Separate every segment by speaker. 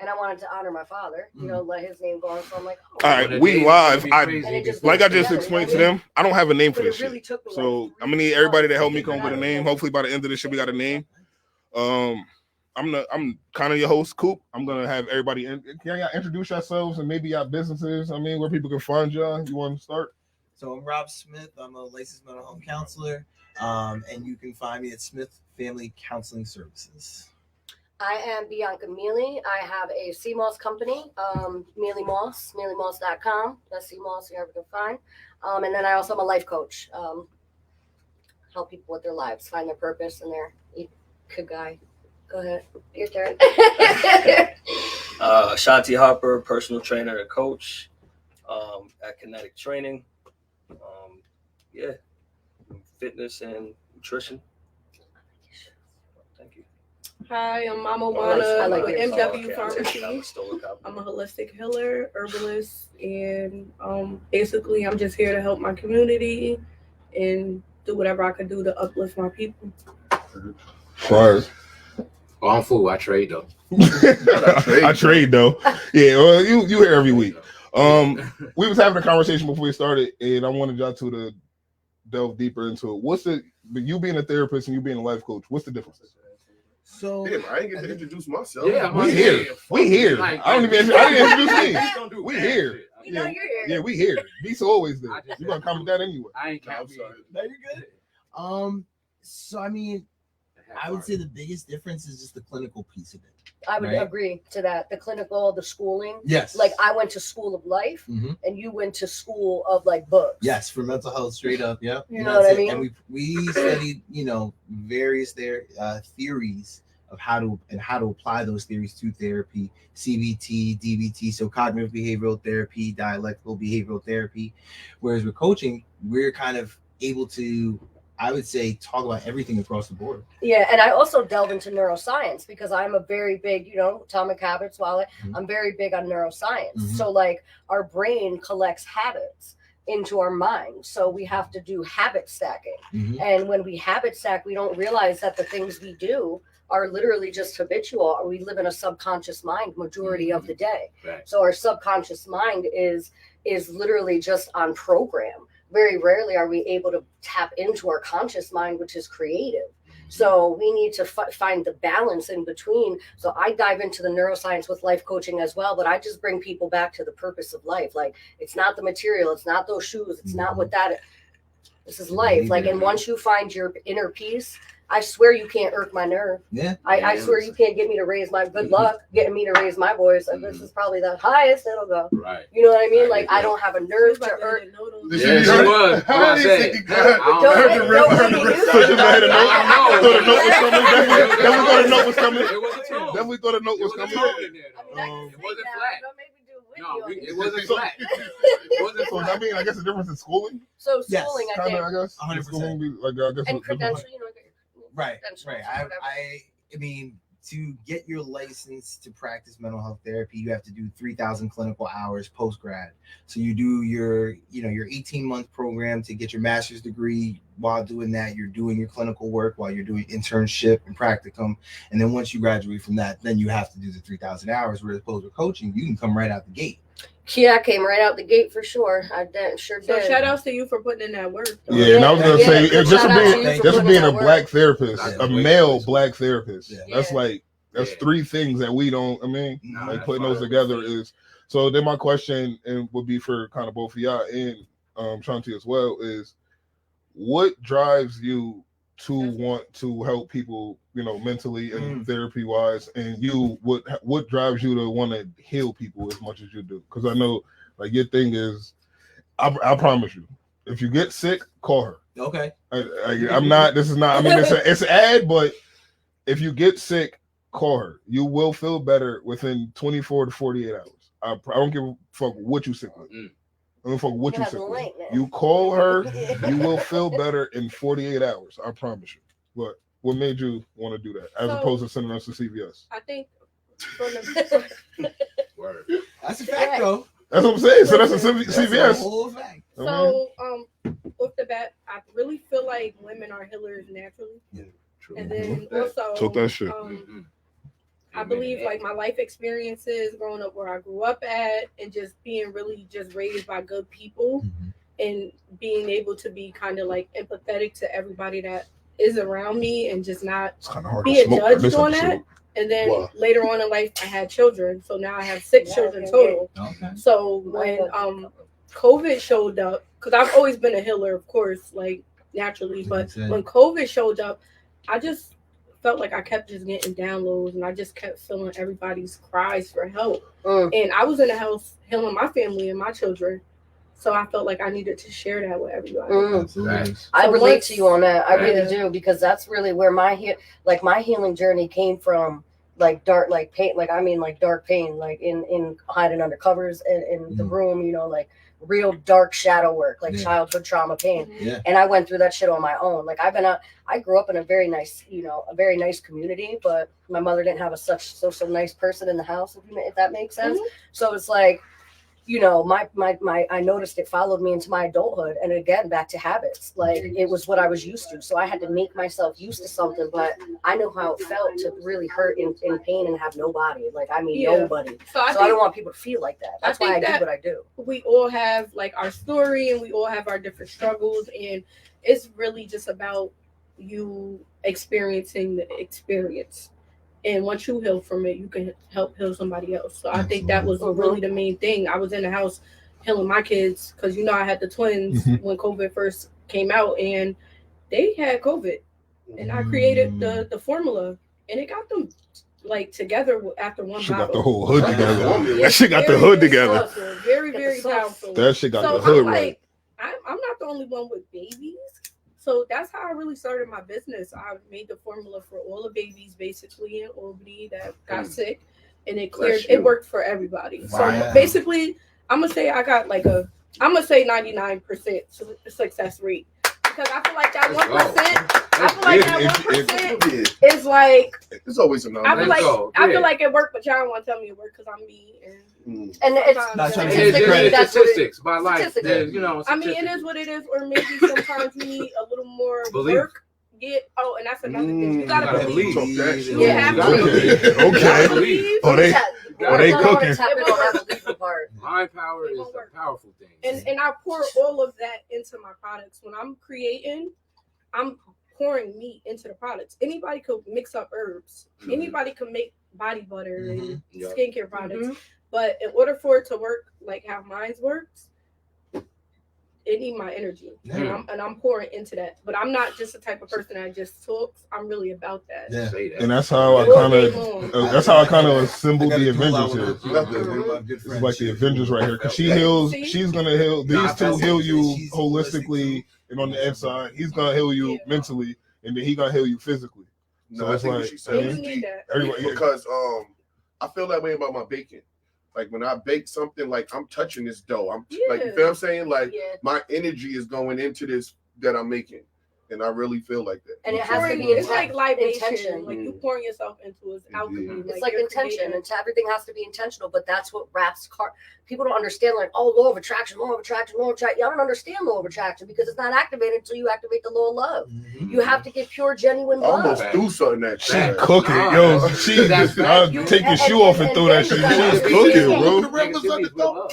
Speaker 1: and I wanted to honor my father, let his name go on. So I'm like,
Speaker 2: all right, we live. I just explained to them, I don't have a name for this shit. So I'm gonna need everybody to help me come up with a name. Hopefully by the end of this shit, we got a name. I'm kind of your host, Coop. I'm gonna have everybody. Can y'all introduce yourselves and maybe your businesses? I mean, where people can find y'all. You want to start?
Speaker 3: So I'm Rob Smith. I'm a licensed mental health counselor, and you can find me at Smith Family Counseling Services.
Speaker 1: I am Bianca Mele. I have a sea moss company, Mele Moss, melemoss.com. That's sea moss you ever can find. And then I also am a life coach. Help people with their lives, find their purpose and their ikigai. Go ahead, your turn.
Speaker 4: Ashanti Harper, personal trainer and coach at Kinetic Training. Fitness and nutrition. Thank you.
Speaker 5: Hi, I'm MamaWana with MW Farmacy. I'm a holistic healer, herbalist, and basically I'm just here to help my community and do whatever I can do to uplift my people.
Speaker 2: Fire.
Speaker 6: Oh, I'm full. I trade though.
Speaker 2: I trade though. Yeah, well, you here every week. We was having a conversation before we started, and I wanted y'all two to delve deeper into it. You being a therapist and you being a life coach, what's the difference?
Speaker 3: So
Speaker 7: damn, I ain't get to introduce myself.
Speaker 2: Yeah, we here. I didn't introduce me. We here.
Speaker 1: We know you're here.
Speaker 2: Yeah, we here. B's always there. You gonna come with that anyway?
Speaker 6: I ain't counting.
Speaker 3: No, you're good. So I mean, I would say the biggest difference is just the clinical piece of it.
Speaker 1: I would agree to that. The clinical, the schooling.
Speaker 3: Yes.
Speaker 1: Like I went to school of life, and you went to school of like books.
Speaker 3: Yes, for mental health, straight up. Yeah.
Speaker 1: You know what I mean?
Speaker 3: And we studied, various theories of how to apply those theories to therapy, CBT, DBT, so cognitive behavioral therapy, dialectical behavioral therapy. Whereas with coaching, we're kind of able to, I would say, talk about everything across the board.
Speaker 1: Yeah, and I also delve into neuroscience because I'm a very big, Atomic Habits, Wale. I'm very big on neuroscience. So like our brain collects habits into our mind. So we have to do habit stacking. And when we habit stack, we don't realize that the things we do are literally just habitual. We live in a subconscious mind majority of the day.
Speaker 6: Right.
Speaker 1: So our subconscious mind is literally just on program. Very rarely are we able to tap into our conscious mind, which is creative. So we need to find the balance in between. So I dive into the neuroscience with life coaching as well, but I just bring people back to the purpose of life. Like it's not the material, it's not those shoes, it's not what that. This is life. Like, and once you find your inner peace, I swear you can't irk my nerve.
Speaker 3: Yeah.
Speaker 1: I swear you can't get me to raise my good luck, getting me to raise my voice. And this is probably the highest it'll go.
Speaker 6: Right.
Speaker 1: You know what I mean? Like I don't have a nerve to irk.
Speaker 6: Yeah, she was.
Speaker 7: How do you think you got?
Speaker 2: Then we thought a note was coming.
Speaker 6: It wasn't tone.
Speaker 2: Then we thought a note was coming.
Speaker 6: It wasn't flat. No, it wasn't
Speaker 2: So-
Speaker 6: flat. It wasn't
Speaker 2: So
Speaker 6: flat.
Speaker 2: I mean, I guess the difference in schooling,
Speaker 1: So
Speaker 3: Yes,
Speaker 1: schooling, I
Speaker 2: kind
Speaker 1: think,
Speaker 2: of. I guess
Speaker 3: 100%.
Speaker 2: schooling be like I guess.
Speaker 1: and credential,
Speaker 3: Right.
Speaker 1: credentials,
Speaker 3: Right.
Speaker 1: whatever.
Speaker 3: I mean, to get your license to practice mental health therapy, you have to do 3,000 clinical hours post grad. So you do your 18-month program to get your master's degree. While doing that, you're doing your clinical work while you're doing internship and practicum. And then once you graduate from that, then you have to do the 3,000 hours. Whereas opposed to coaching, you can come right out the gate.
Speaker 1: Yeah, I came right out the gate for sure. I sure did.
Speaker 5: So shout outs to you for putting in that work. Though.
Speaker 2: Yeah, and I was gonna say,
Speaker 1: good
Speaker 2: just
Speaker 1: shout out to you for
Speaker 2: for
Speaker 1: putting
Speaker 2: being
Speaker 1: in
Speaker 2: a
Speaker 1: that
Speaker 2: black
Speaker 1: work.
Speaker 2: therapist,
Speaker 6: That's
Speaker 2: a
Speaker 6: great.
Speaker 2: male black therapist.
Speaker 3: Yeah.
Speaker 2: That's
Speaker 1: Yeah.
Speaker 2: three things that we don't. I mean,
Speaker 6: No,
Speaker 2: like
Speaker 6: that's
Speaker 2: putting those
Speaker 6: fine.
Speaker 2: together is. So then my question and would be for kind of both of y'all and Shanti as well is, what drives you to want to help people, mentally and therapy wise, and what drives you to want to heal people as much as you do? Because I know, like, your thing is, I promise you, if you get sick, call her.
Speaker 3: Okay.
Speaker 2: I'm not. This is not. I mean, it's an ad, but if you get sick, call her. You will feel better within 24 to 48 hours. I don't give a fuck what you sick with. I don't fuck what you sick with. You call her, you will feel better in 48 hours. I promise you. But what made you want to do that as opposed to sending us to CVS?
Speaker 5: I think from the
Speaker 6: Word.
Speaker 3: That's a fact, though.
Speaker 2: That's what I'm saying. So that's a
Speaker 3: That's a
Speaker 2: CVS.
Speaker 3: whole fact.
Speaker 5: so off the bat, I really feel like women are healers naturally.
Speaker 3: Yeah,
Speaker 6: True.
Speaker 5: And then also
Speaker 2: Talk that shit.
Speaker 5: I believe like my life experiences, growing up where I grew up at, and just being really just raised by good people, and being able to be kind of like empathetic to everybody that is around me, and just not be judged on that. And then later on in life, I had children, so now I have 6 children total. So when COVID showed up, because I've always been a healer, of course, like naturally, but when COVID showed up, I just felt like I kept just getting downloads, and I just kept feeling everybody's cries for help. And I was in the house healing my family and my children, so I felt like I needed to share that with everybody.
Speaker 1: I relate to you on that. I really do, because that's really where my healing journey came from. Like dark, like pain, like dark pain, like in hiding under covers in the room, you know, like real dark shadow work, like childhood trauma pain. And I went through that shit on my own. Like I grew up in a very nice, you know, a very nice community, but my mother didn't have so nice person in the house, if that makes sense. So it's like, you know, I noticed it followed me into my adulthood, and again back to habits. Like it was what I was used to, so I had to make myself used to something. But I know how it felt to really hurt in pain and have nobody. Like nobody. So I don't want people to feel like that. That's why I do what I do.
Speaker 5: We all have like our story, and we all have our different struggles, and it's really just about you experiencing the experience. And once you heal from it, you can help heal somebody else. So I think that was really the main thing. I was in the house healing my kids, because, you know, I had the twins when COVID first came out, and they had COVID. And I created the formula, and it got them like together after one bottle.
Speaker 2: Got the whole hood together. That shit got the hood together.
Speaker 5: Very, very powerful.
Speaker 2: That shit got the hood right.
Speaker 5: I'm not the only one with babies. So that's how I really started my business. I made the formula for all the babies basically in Albany that got sick, and it cleared. It worked for everybody. Wow. So basically, I'm gonna say I got like 99% success rate, because I feel like that 1%. I feel like that 1% is like
Speaker 7: it's always a number.
Speaker 5: I feel like it worked, but y'all don't want to tell me it worked because I'm me.
Speaker 1: And it's
Speaker 6: statistics, but like you know.
Speaker 5: I mean, it is what it is, or maybe sometimes you need a little more work. And that's another thing. You gotta believe. You have to believe.
Speaker 2: Okay. They cooking.
Speaker 6: Mind power is a powerful thing.
Speaker 5: And I pour all of that into my products. When I'm creating, I'm pouring meat into the products. Anybody could mix up herbs. Anybody can make body butter and skincare products. But in order for it to work like how mine works, it need my energy, and I'm pouring into that. But I'm not just the type of person that just talks. I'm really about that.
Speaker 2: And that's how I kind of assembled the Avengers here. It's like the Avengers right here, because she heals. She's gonna heal. These two heal you holistically and on the inside. He's gonna heal you mentally, and then he gonna heal you physically. So
Speaker 7: I think
Speaker 2: like,
Speaker 7: what she said is deep. Because I feel that way about my baking. Like when I bake something, like I'm touching this dough. I'm like, you feel what I'm saying? Like my energy is going into this that I'm making. And I really feel like that.
Speaker 1: And it has to be
Speaker 5: it's like intention. Like you pouring yourself into is alchemy.
Speaker 1: It's like intention, and everything has to be intentional. But that's what wraps people don't understand. Like, law of attraction. Y'all don't understand law of attraction, because it's not activated until you activate the law of love. You have to get pure, genuine love.
Speaker 7: Almost do something that
Speaker 2: she cooking, yo. I'll take your shoe off and throw that shit. She's cooking, bro.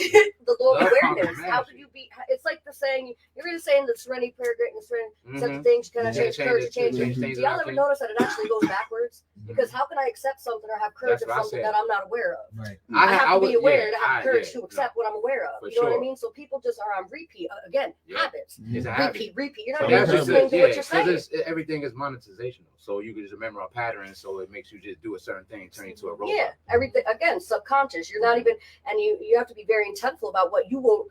Speaker 1: The law of awareness. How could you be? It's like the saying. You're really saying the serenity prayer, greatness, such things you cannot change, courage to change it. Do y'all ever notice that it actually goes backwards? Because how can I accept something or have courage of something that I'm not aware of?
Speaker 3: Right.
Speaker 1: I have to be aware to have courage to accept what I'm aware of. You know what I mean? So people just are on repeat. Again, habits. Repeat. You're not even listening to what you're saying.
Speaker 6: Everything is monetizational. So you can just remember a pattern, so it makes you just do a certain thing, turn into a robot.
Speaker 1: Yeah, everything, again, subconscious. You're not even, and you have to be very intentful about what you will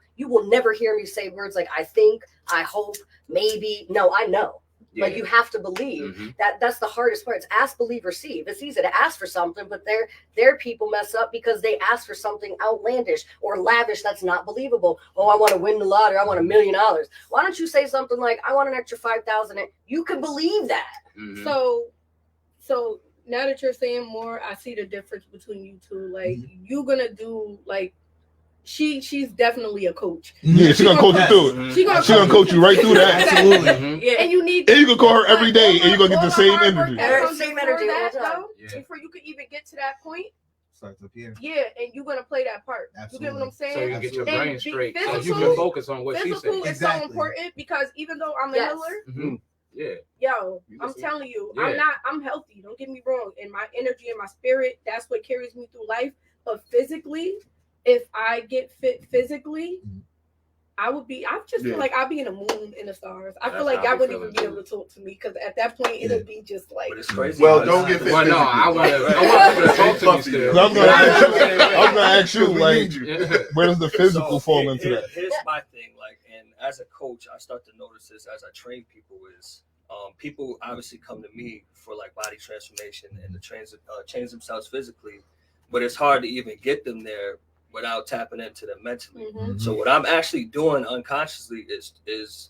Speaker 1: never hear me say words like I think, I hope, maybe. No, I know. Like you have to believe. That's the hardest part. It's ask, believe, receive. It's easy to ask for something, but their people mess up because they ask for something outlandish or lavish that's not believable. Oh, I want to win the lottery. I want $1 million. Why don't you say something like, I want an extra 5,000? You can believe that.
Speaker 5: So now that you're saying more, I see the difference between you two. Like you're gonna do like she's definitely a coach.
Speaker 2: Yeah, she's gonna coach you through it. She's gonna coach you right through that.
Speaker 3: Absolutely.
Speaker 5: Yeah, and you need.
Speaker 2: And you can call her every day, and you're gonna get the same energy.
Speaker 5: Same energy before you could even get to that point.
Speaker 3: Starts up here.
Speaker 5: Yeah, and you're gonna play that part.
Speaker 3: Absolutely.
Speaker 5: You get what I'm saying?
Speaker 6: So you get your brain straight,
Speaker 5: physical,
Speaker 6: so you can focus on what she said.
Speaker 5: Physical is so important because even though I'm a healer, yo, I'm telling you, I'm healthy. Don't get me wrong. And my energy and my spirit, that's what carries me through life. But physically, if I get fit physically, I just feel like I'll be in the moon in the stars. I feel like y'all wouldn't even be able to talk to me because at that point it'll be just like.
Speaker 4: But it's crazy.
Speaker 7: Well, don't get fit.
Speaker 6: Well, no, I want to talk to me still.
Speaker 2: I'm gonna ask you, like, where does the physical fall into that?
Speaker 4: Here's my thing, like, and as a coach, I start to notice this as I train people is, people obviously come to me for like body transformation and to change themselves physically, but it's hard to even get them there without tapping into them mentally. So what I'm actually doing unconsciously is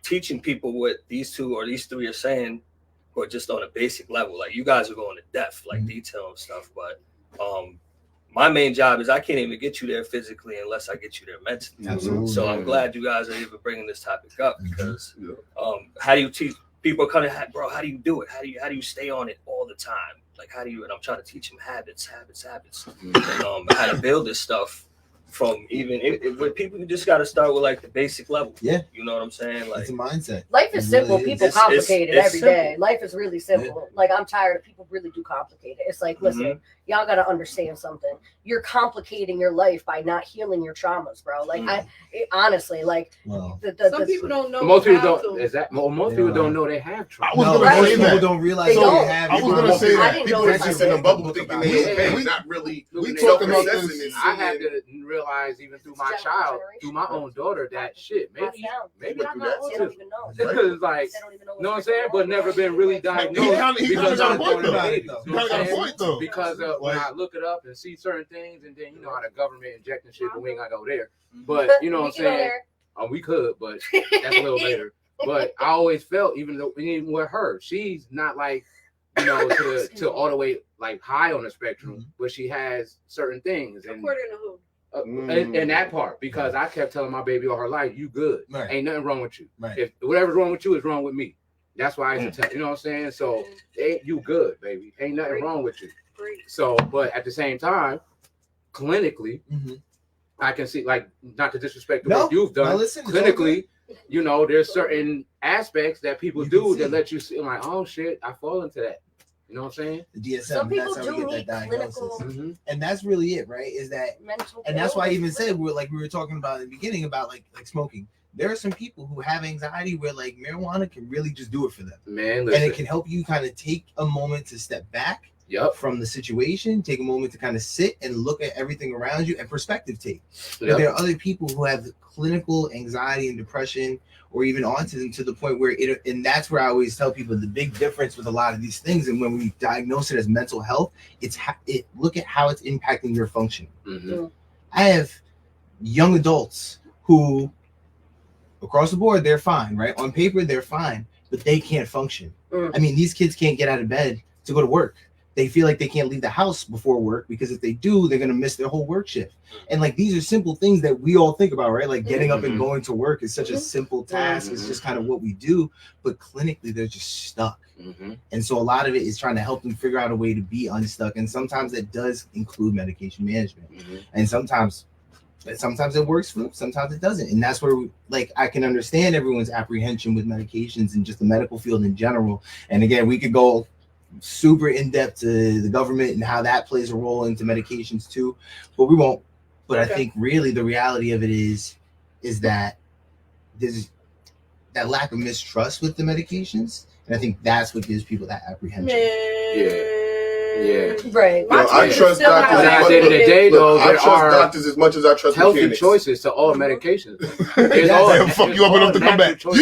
Speaker 4: teaching people what these two or these three are saying, but just on a basic level. Like you guys are going to depth, like detail and stuff. But my main job is I can't even get you there physically unless I get you there mentally.
Speaker 3: Absolutely.
Speaker 4: So I'm glad you guys are even bringing this topic up because how do you teach people kind of, bro, how do you do it? How do you stay on it all the time? Like, how do you, and I'm trying to teach them habits, and how to build this stuff from even, with people, you just got to start with like the basic level.
Speaker 3: Yeah.
Speaker 4: You know what I'm saying? Like,
Speaker 3: it's a mindset.
Speaker 1: Life is simple.
Speaker 3: Really
Speaker 1: people complicate it every day. Life is really simple.
Speaker 3: Yeah.
Speaker 1: Like, I'm tired of people really do complicate it. It's like, listen, y'all got to understand something. You're complicating your life by not healing your traumas, bro. Like, honestly, like,
Speaker 5: some people don't know.
Speaker 6: Most people don't. Most people don't know they have trauma.
Speaker 2: I was gonna say that.
Speaker 3: People don't realize they have.
Speaker 2: I was gonna say that.
Speaker 1: I didn't know
Speaker 7: People just in a bubble thinking they okay, not really.
Speaker 2: We talking about this.
Speaker 6: I had to realize even through my child, through my own daughter, that shit. Maybe I'm not autistic. It's like, you know what I'm saying? But never been really diagnosed. Because I'm going to baby. Because when I look it up and see certain things, and then you know how the government injecting shit, but we ain't gotta go there. But you know what I'm saying? We could, but that's a little later. But I always felt, even with her, she's not like, you know, to all the way like high on the spectrum, but she has certain things. And
Speaker 5: according to who?
Speaker 6: In that part, because I kept telling my baby all her life, you good.
Speaker 3: Right.
Speaker 6: Ain't nothing wrong with you.
Speaker 3: Right.
Speaker 6: If whatever's wrong with you is wrong with me. That's why I used to tell, you know what I'm saying? So you good, baby. Ain't nothing wrong with you. So, but at the same time, clinically, I can see, like, not to disrespect the work you've done. Clinically, you know, there's certain aspects that people do that let you see, like, oh shit, I fall into that. You know what I'm saying?
Speaker 3: The DSM, that's how we get that diagnosis. And that's really it, right? Is that mental, and that's why I even said we were talking about in the beginning about like smoking. There are some people who have anxiety where like marijuana can really just do it for them. Man, listen. And it can help you kind of take a moment to step back from the situation, take a moment to kind of sit and look at everything around you and perspective take. But there are other people who have clinical anxiety and depression or even autism to the point where and that's where I always tell people the big difference with a lot of these things. And when we diagnose it as mental health, look at how it's impacting your function. I have young adults who across the board, they're fine, right? On paper, they're fine, but they can't function. I mean, these kids can't get out of bed to go to work. They feel like they can't leave the house before work because if they do, they're going to miss their whole work shift. And like, these are simple things that we all think about, right? Like getting up and going to work is such a simple task. It's just kind of what we do, but clinically they're just stuck. And so a lot of it is trying to help them figure out a way to be unstuck. And sometimes that does include medication management. And sometimes it works for them, sometimes it doesn't. And that's where I can understand everyone's apprehension with medications and just the medical field in general. And again, we could go super in depth to the government and how that plays a role into medications too, but we won't. But I think really the reality of it is that there's that lack of mistrust with the medications, and I think that's what gives people that apprehension.
Speaker 1: Right.
Speaker 7: I trust doctors.
Speaker 6: At the end of the day, though,
Speaker 7: I trust doctors as much as I trust
Speaker 6: healthy
Speaker 7: mechanics.
Speaker 6: choices to all medications.
Speaker 2: They'll fuck you up enough to come back.
Speaker 7: Yeah,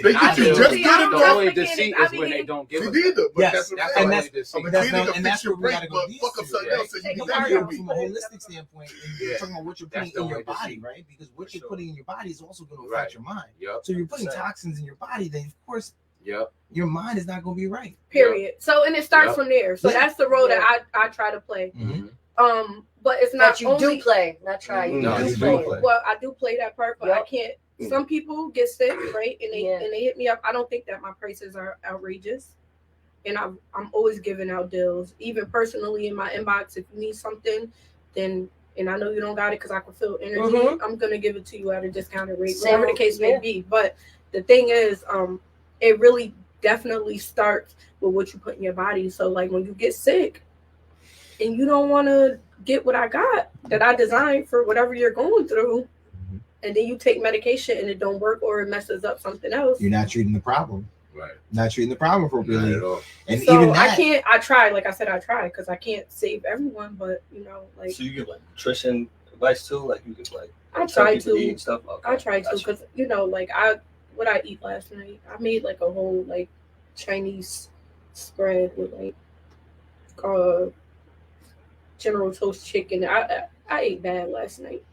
Speaker 7: they get you just good enough.
Speaker 6: The only deceit is when they don't give it.
Speaker 3: Yes, and that's
Speaker 7: where we gotta go.
Speaker 3: Fuck up something else. From a holistic standpoint, you're talking about what you're putting in your body, right? Because what you're putting in your body is also going to affect your mind. So you're putting toxins in your body, then of course. Your mind is not going to be right.
Speaker 5: Period. So, and it starts from there. So that's the role that I try to play. But it's not
Speaker 1: that you
Speaker 5: only,
Speaker 1: do play, not try. You
Speaker 6: No,
Speaker 1: do
Speaker 6: you
Speaker 1: play.
Speaker 6: do play.
Speaker 5: Well, I do play that part, but I
Speaker 1: Yep.
Speaker 5: can't. Some people get sick, right? And they hit me up. I don't think that my prices are outrageous, and I'm always giving out deals, even personally in my inbox. If you need something, then and I know you don't got it because I can feel energy. I'm gonna give it to you at a discounted rate, whatever the case may be. But the thing is, it really definitely starts with what you put in your body. So like when you get sick and you don't want to get what I got that I designed for whatever you're going through, and then you take medication and it don't work or it messes up something else,
Speaker 3: you're not treating the problem.
Speaker 6: Right.
Speaker 3: Not treating the problem appropriately.
Speaker 6: Not at all.
Speaker 3: And
Speaker 5: so
Speaker 3: even that,
Speaker 5: I try, like I said, I try because I can't save everyone, but you know, like.
Speaker 4: So you give like nutrition advice too, like you give like.
Speaker 5: I try to
Speaker 4: eat stuff. Okay.
Speaker 5: I try to because you know, like what I eat last night, I made like a whole like Chinese spread with like General Toast chicken. I ate bad last night.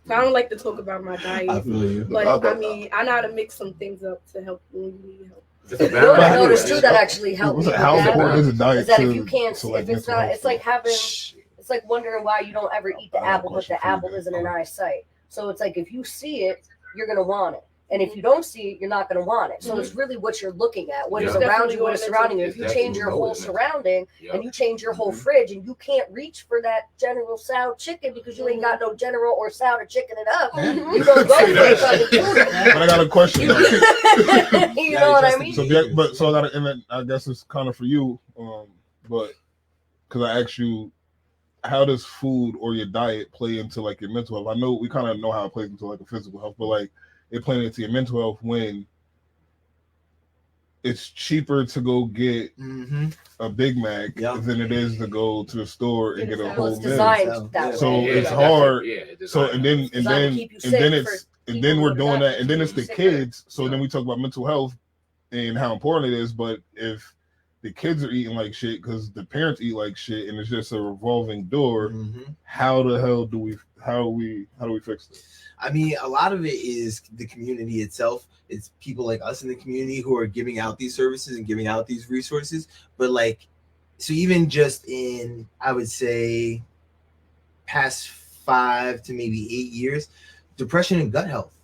Speaker 5: So I don't like to talk about my diet.
Speaker 3: I feel you.
Speaker 5: But I mean, I know how to mix some things up to help when you need help.
Speaker 1: You know what I noticed too that actually helps me.
Speaker 2: How important is a diet?
Speaker 1: Is that if you can't, if it's not, it's like having, it's like wondering why you don't ever eat the apple, but the apple isn't in eyesight. So it's like if you see it, you're gonna want it. And if you don't see it, you're not going to want it. So it's really what you're looking at, what is around you, what is surrounding you. If you change your whole surrounding and you change your whole fridge and you can't reach for that General Tso chicken because you ain't got no General or Tso to chicken it up, you don't go for it.
Speaker 2: But I got a question.
Speaker 1: You know what I mean?
Speaker 2: So I guess it's kind of for you, but because I asked you, how does food or your diet play into like your mental health? I know we kind of know how it plays into like a physical health, but like it playing into your mental health when it's cheaper to go get a Big Mac than it is to go to the store and get a whole meal. So it's hard. So and then we're doing that, and then it's the kids. So then we talk about mental health and how important it is. But if the kids are eating like shit because the parents eat like shit, and it's just a revolving door, how the hell do we fix this?
Speaker 3: I mean, a lot of it is the community itself. It's people like us in the community who are giving out these services and giving out these resources. But like, so even just in, I would say, past 5 to maybe 8 years, depression and gut health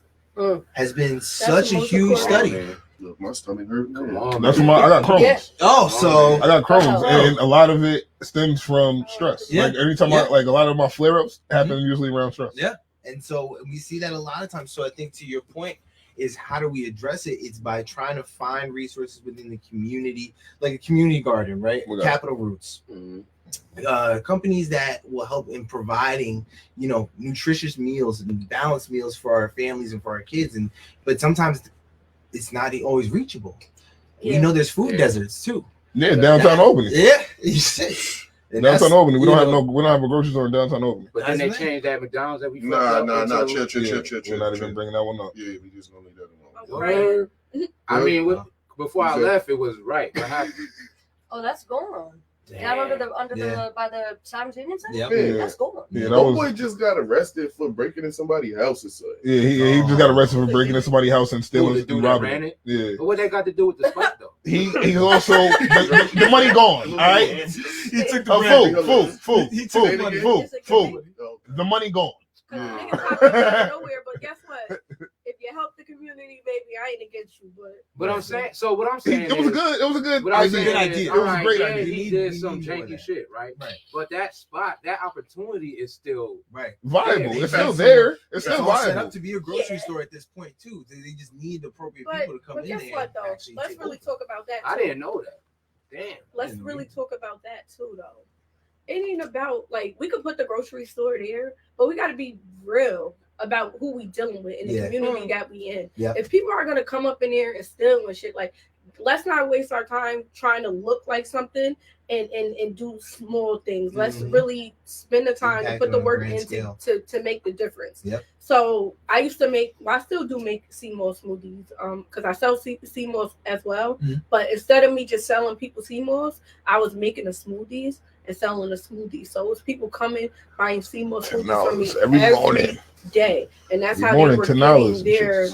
Speaker 3: has been such a huge study.
Speaker 7: Look, my stomach hurt.
Speaker 2: Come on. That's why I got Crohn's.
Speaker 1: Yeah.
Speaker 3: So
Speaker 2: I got Crohn's, and a lot of it stems from stress. Like every time a lot of my flare-ups happen usually around stress.
Speaker 3: Yeah. And so we see that a lot of times. So I think to your point is how do we address it? It's by trying to find resources within the community, like a community garden, right? Capital Roots. Companies that will help in providing, you know, nutritious meals and balanced meals for our families and for our kids. But sometimes it's not always reachable. We know there's food deserts too.
Speaker 2: Yeah, downtown Albany.
Speaker 3: Yeah, you see.
Speaker 2: Downtown Albany, we don't have a grocery store in downtown Albany.
Speaker 6: But then they changed that McDonald's that we
Speaker 7: chill.
Speaker 2: We're not even bringing that one up.
Speaker 7: Yeah, we just gonna leave that alone.
Speaker 5: Right.
Speaker 6: I mean, before I left, it was right. What happened?
Speaker 1: Oh, that's gone. Down under the by the Simons Union Center?
Speaker 7: Yeah.
Speaker 1: That's gone.
Speaker 2: Yeah,
Speaker 7: boy just got arrested for breaking in somebody's house or something.
Speaker 2: Yeah, he just got arrested for breaking in somebody's house and stealing and robbing it. Yeah.
Speaker 6: But what they got to do with the spot though?
Speaker 2: He's also the money gone. All right.
Speaker 3: He took the
Speaker 2: food. The money gone.
Speaker 5: Niggas not going nowhere, but guess what? If you help the community, baby, I ain't against you. But
Speaker 6: I'm saying, so what I'm saying,
Speaker 2: it was a good
Speaker 6: idea.
Speaker 2: It was a great idea.
Speaker 6: He did some janky shit, right? But that spot, that opportunity is still
Speaker 2: viable. It's still there. It's still viable.
Speaker 3: Set up to be a grocery store at this point too. They just need the appropriate people to come in there.
Speaker 5: But guess what, though? Let's really talk about that.
Speaker 6: I didn't know that. Damn.
Speaker 5: Let's really talk about that too, though. It ain't about like we could put the grocery store there, but we got to be real about who we dealing with in the community that we in. If people are gonna come up in there and steal and shit, like let's not waste our time trying to look like something and do small things. Let's really spend the time to put the work into to make the difference. So I still do make sea moss smoothies because I sell sea moss as well. But instead of me just selling people sea moss, I was making the smoothies and selling the smoothies. So it was people coming buying sea moss smoothies from me every morning. Day, and that's how they were getting their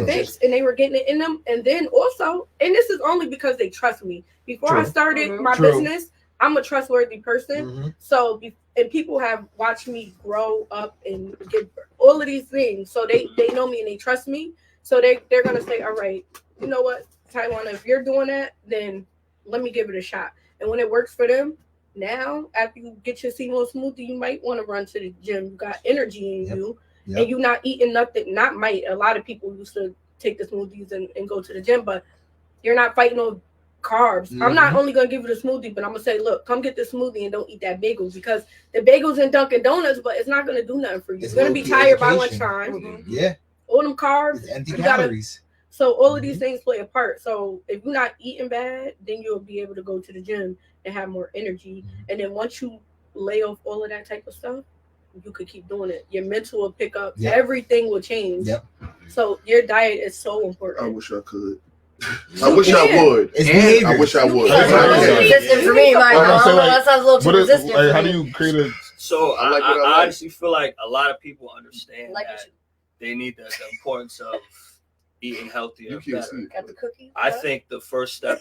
Speaker 5: fix, and they were getting it in them. And then also, and this is only because they trust me. Before I started my business, I'm a trustworthy person. So, and people have watched me grow up and get all of these things. So they know me and they trust me. So they're going to say, all right, you know what, Taiwan, if you're doing that, then let me give it a shot. And when it works for them, now, after you get your CMO smoothie, you might want to run to the gym. You got energy in you. And you're not eating nothing. Not might. A lot of people used to take the smoothies and go to the gym, but you're not fighting on carbs. I'm not only going to give you the smoothie, but I'm going to say, look, come get the smoothie and don't eat that bagel, because the bagel's in Dunkin' Donuts, but it's not going to do nothing for you. You're going to be tired by lunchtime. All them carbs.
Speaker 3: It's empty calories.
Speaker 5: So all of these things play a part. So if you're not eating bad, then you'll be able to go to the gym and have more energy. And then once you lay off all of that type of stuff, you could keep doing it. Your mental will pick up. Everything will change. So your diet is so important.
Speaker 7: I wish I could. I wish I would. I wish I would.
Speaker 1: Resistant for me, my mom. That sounds a little too resistant.
Speaker 2: Like, how do you create a?
Speaker 4: So I honestly feel like a lot of people understand that they need the importance of eating healthier.
Speaker 1: Got the cookie?
Speaker 4: I think the first step,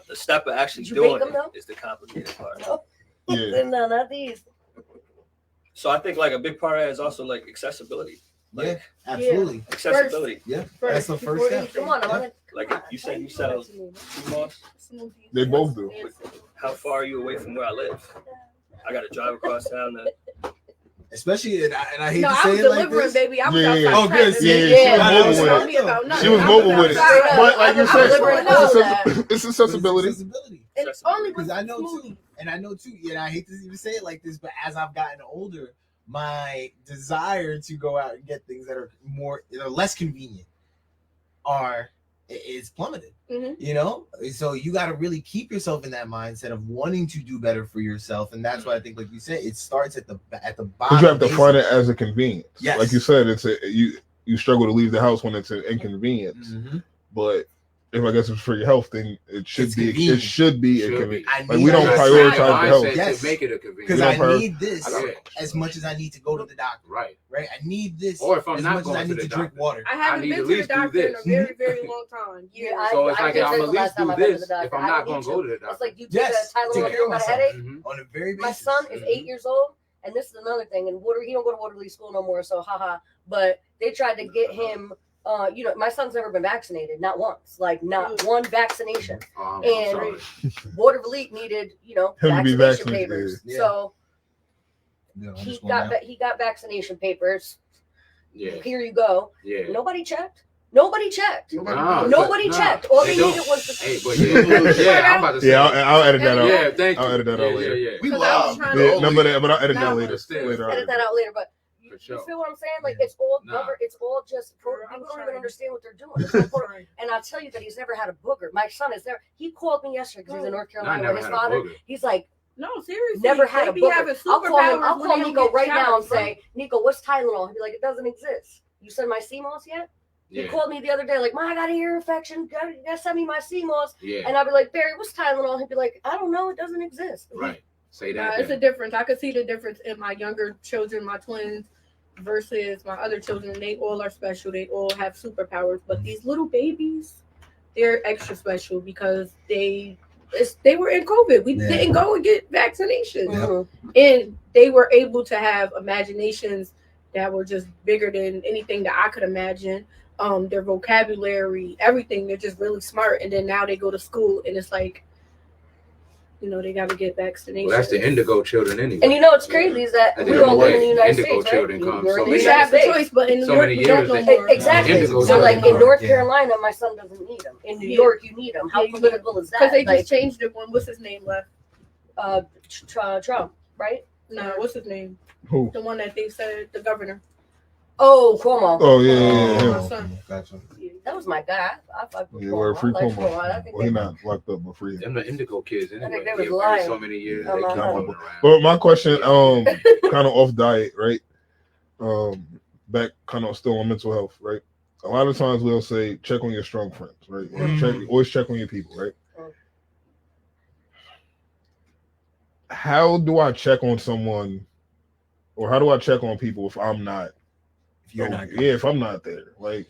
Speaker 4: the step of actually doing it is the complicated part.
Speaker 1: No, not these.
Speaker 4: So I think like a big part of it is also like accessibility. Like,
Speaker 3: absolutely.
Speaker 4: Accessibility.
Speaker 3: That's the first step.
Speaker 1: Come on, I want to.
Speaker 4: Like you said, you sell CMOS.
Speaker 2: They both do.
Speaker 4: How far are you away from where I live? I got to drive across town to.
Speaker 3: Especially, and I hate to say it like this.
Speaker 5: Baby. I was
Speaker 2: Oh, good. She was mobile with it. But like you said, it's accessibility.
Speaker 5: It's only
Speaker 3: because I know too, and I hate to even say it like this, but as I've gotten older, my desire to go out and get things that are less convenient is plummeted. You know, so you got to really keep yourself in that mindset of wanting to do better for yourself, and that's why I think, like you said, it starts at the bottom. Because
Speaker 2: you have to find it as a convenience.
Speaker 3: Yes.
Speaker 2: Like you said, you struggle to leave the house when it's an inconvenience. But if I guess it's for your health, then it should be a convenience. Like we don't prioritize the health.
Speaker 3: Yes.
Speaker 6: To make it a convenience.
Speaker 3: Because I need this as much as I need to go to the doctor.
Speaker 6: Right.
Speaker 3: I need this
Speaker 6: or if I'm
Speaker 3: as
Speaker 6: not
Speaker 3: much as I need to drink water.
Speaker 5: I haven't been to the doctor in a very, very long time.
Speaker 6: So it's like I'm at least do this if I'm not going to go to the doctor.
Speaker 1: It's like you take a Tylenol if you got a headache.
Speaker 3: On a very
Speaker 1: My son is 8 years old, and this is another thing. And he don't go to Waterloo School no more, so haha. But they tried to get him. My son's never been vaccinated, not once, like not one vaccination. And Waterloo needed, vaccination papers. So he got vaccination papers. Here you go. Nobody checked. Nobody checked. Nobody checked. All they needed was the.
Speaker 6: Hey, but I'm about to say.
Speaker 2: I'll edit that out.
Speaker 6: Yeah, thank you.
Speaker 2: I'll edit that out later.
Speaker 3: We love.
Speaker 2: But I'll edit that later.
Speaker 1: Edit that out later, but. You feel what I'm saying? Like it's all it's all just people don't even understand what they're doing. And I'll tell you that he's never had a booger. My son is there. He called me yesterday because he's in North Carolina with his father. He's like,
Speaker 5: no, seriously,
Speaker 1: never had a booger. I'll call Nico right now and say, Nico, what's Tylenol? He'd be like, it doesn't exist. You send my CMOS yet? He called me the other day, like, Ma, I got an ear infection. You gotta send me my CMOS. And I'd be like, Barry, what's Tylenol? He'd be like, I don't know. It doesn't exist.
Speaker 6: Right. Say that.
Speaker 5: It's a difference. I could see the difference in my younger children, my twins, versus my other children. They all are special. They all have superpowers. But these little babies, they're extra special because they were in COVID. We didn't go and get vaccinations. And they were able to have imaginations that were just bigger than anything that I could imagine. Their vocabulary, everything, they're just really smart. And then now they go to school and it's like, they got to get vaccinations.
Speaker 6: Well, that's the indigo children anyway.
Speaker 1: And what's crazy is that we all live in the United States,
Speaker 6: children
Speaker 1: right?
Speaker 6: come
Speaker 5: We should have the choice, but in New York, we don't know more.
Speaker 1: Exactly. So, like in North Carolina, my son doesn't need them. In New York, you need them. How political is that?
Speaker 5: Because they just changed it when, what's his name left?
Speaker 1: Trump, right?
Speaker 5: No, what's his name?
Speaker 2: Who?
Speaker 5: The one that they said, the governor.
Speaker 1: Oh, Cuomo.
Speaker 2: Oh, yeah.
Speaker 5: My son.
Speaker 3: Gotcha.
Speaker 1: That was my guy. I fucked with
Speaker 2: We're free
Speaker 1: Cuomo.
Speaker 2: Cuomo. He's not locked up, but free.
Speaker 6: Them the indigo kids anyway.
Speaker 1: I think they was lying.
Speaker 6: So many years.
Speaker 2: But my question, kind of off diet, right? Back kind of still on mental health, right? A lot of times we'll say, check on your strong friends, right? Always check on your people, right? How do I check on someone, or how do I check on people if I'm not? If I'm not there, like,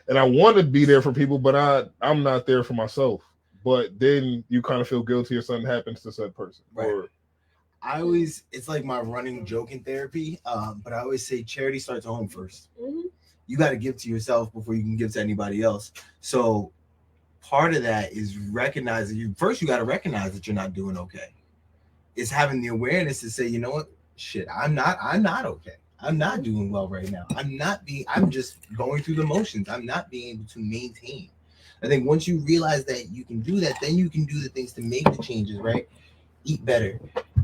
Speaker 2: and I want to be there for people, but I'm not there for myself. but then you kind of feel guilty if something happens to said person.
Speaker 3: Right.
Speaker 2: Or
Speaker 3: it's like my running joke in therapy, but I always say charity starts at home first.
Speaker 5: Mm-hmm.
Speaker 3: You got to give to yourself before you can give to anybody else. So part of that is recognizing you got to recognize that you're not doing okay. It's having the awareness to say, you know what, shit, I'm not okay. I'm not doing well right now. I'm just going through the motions. I'm not being able to maintain. I think once you realize that you can do that, then you can do the things to make the changes, right? Eat better,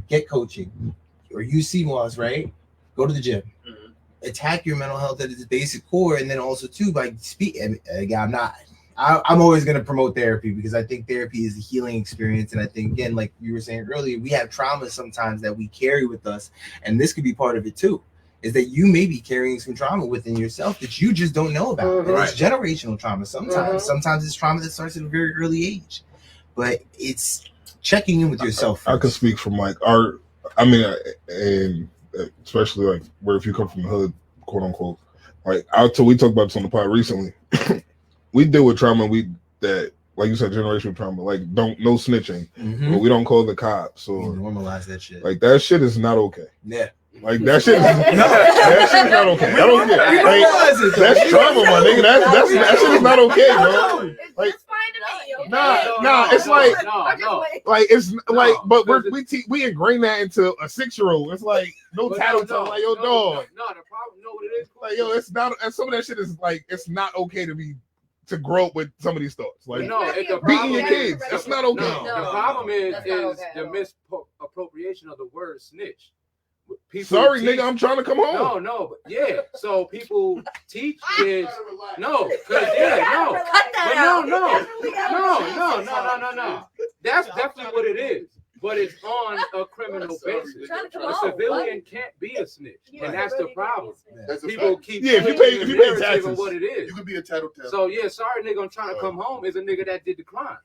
Speaker 3: get coaching, or use CMOS, right? Go to the gym. Mm-hmm. Attack your mental health at its basic core, and then also too by speaking. I'm always going to promote therapy because I think therapy is a healing experience, and I think again, like you were saying earlier, we have trauma sometimes that we carry with us, and this could be part of it too. Is that you may be carrying some trauma within yourself that you just don't know about. Mm-hmm. It's generational trauma sometimes. Mm-hmm. Sometimes it's trauma that starts at a very early age, but it's checking in with yourself first.
Speaker 2: I can speak from like and especially like where if you come from the hood, quote unquote, like we talked about this on the pod recently. We deal with trauma. That like you said, generational trauma. Like no snitching, but we don't call the cops or
Speaker 3: normalize that shit.
Speaker 2: Like that shit is not okay.
Speaker 3: Yeah.
Speaker 2: Like that shit is that shit is not okay. I don't get like, that's trauma, my nigga. That shit is not okay, bro. Like nah, it's like it's like, but we ingrain that into a 6-year-old. It's like no tattletale, like yo dog.
Speaker 6: No, the problem, what it is,
Speaker 2: like yo, it's not. And some of that shit is like it's not okay to grow up with some of these thoughts. Like beating your kids, that's not okay.
Speaker 6: The problem is the misappropriation of the word snitch.
Speaker 2: Sorry, nigga, I'm trying to come home.
Speaker 6: No, but yeah. So people teach kids. No. That's definitely what it is. But it's on a criminal basis. A civilian can't be a snitch, and that's the problem. People keep
Speaker 2: if you pay taxes,
Speaker 6: what it is.
Speaker 7: You could be a tattletale.
Speaker 6: So yeah, sorry, nigga, I'm trying to come home is a nigga that did the crime.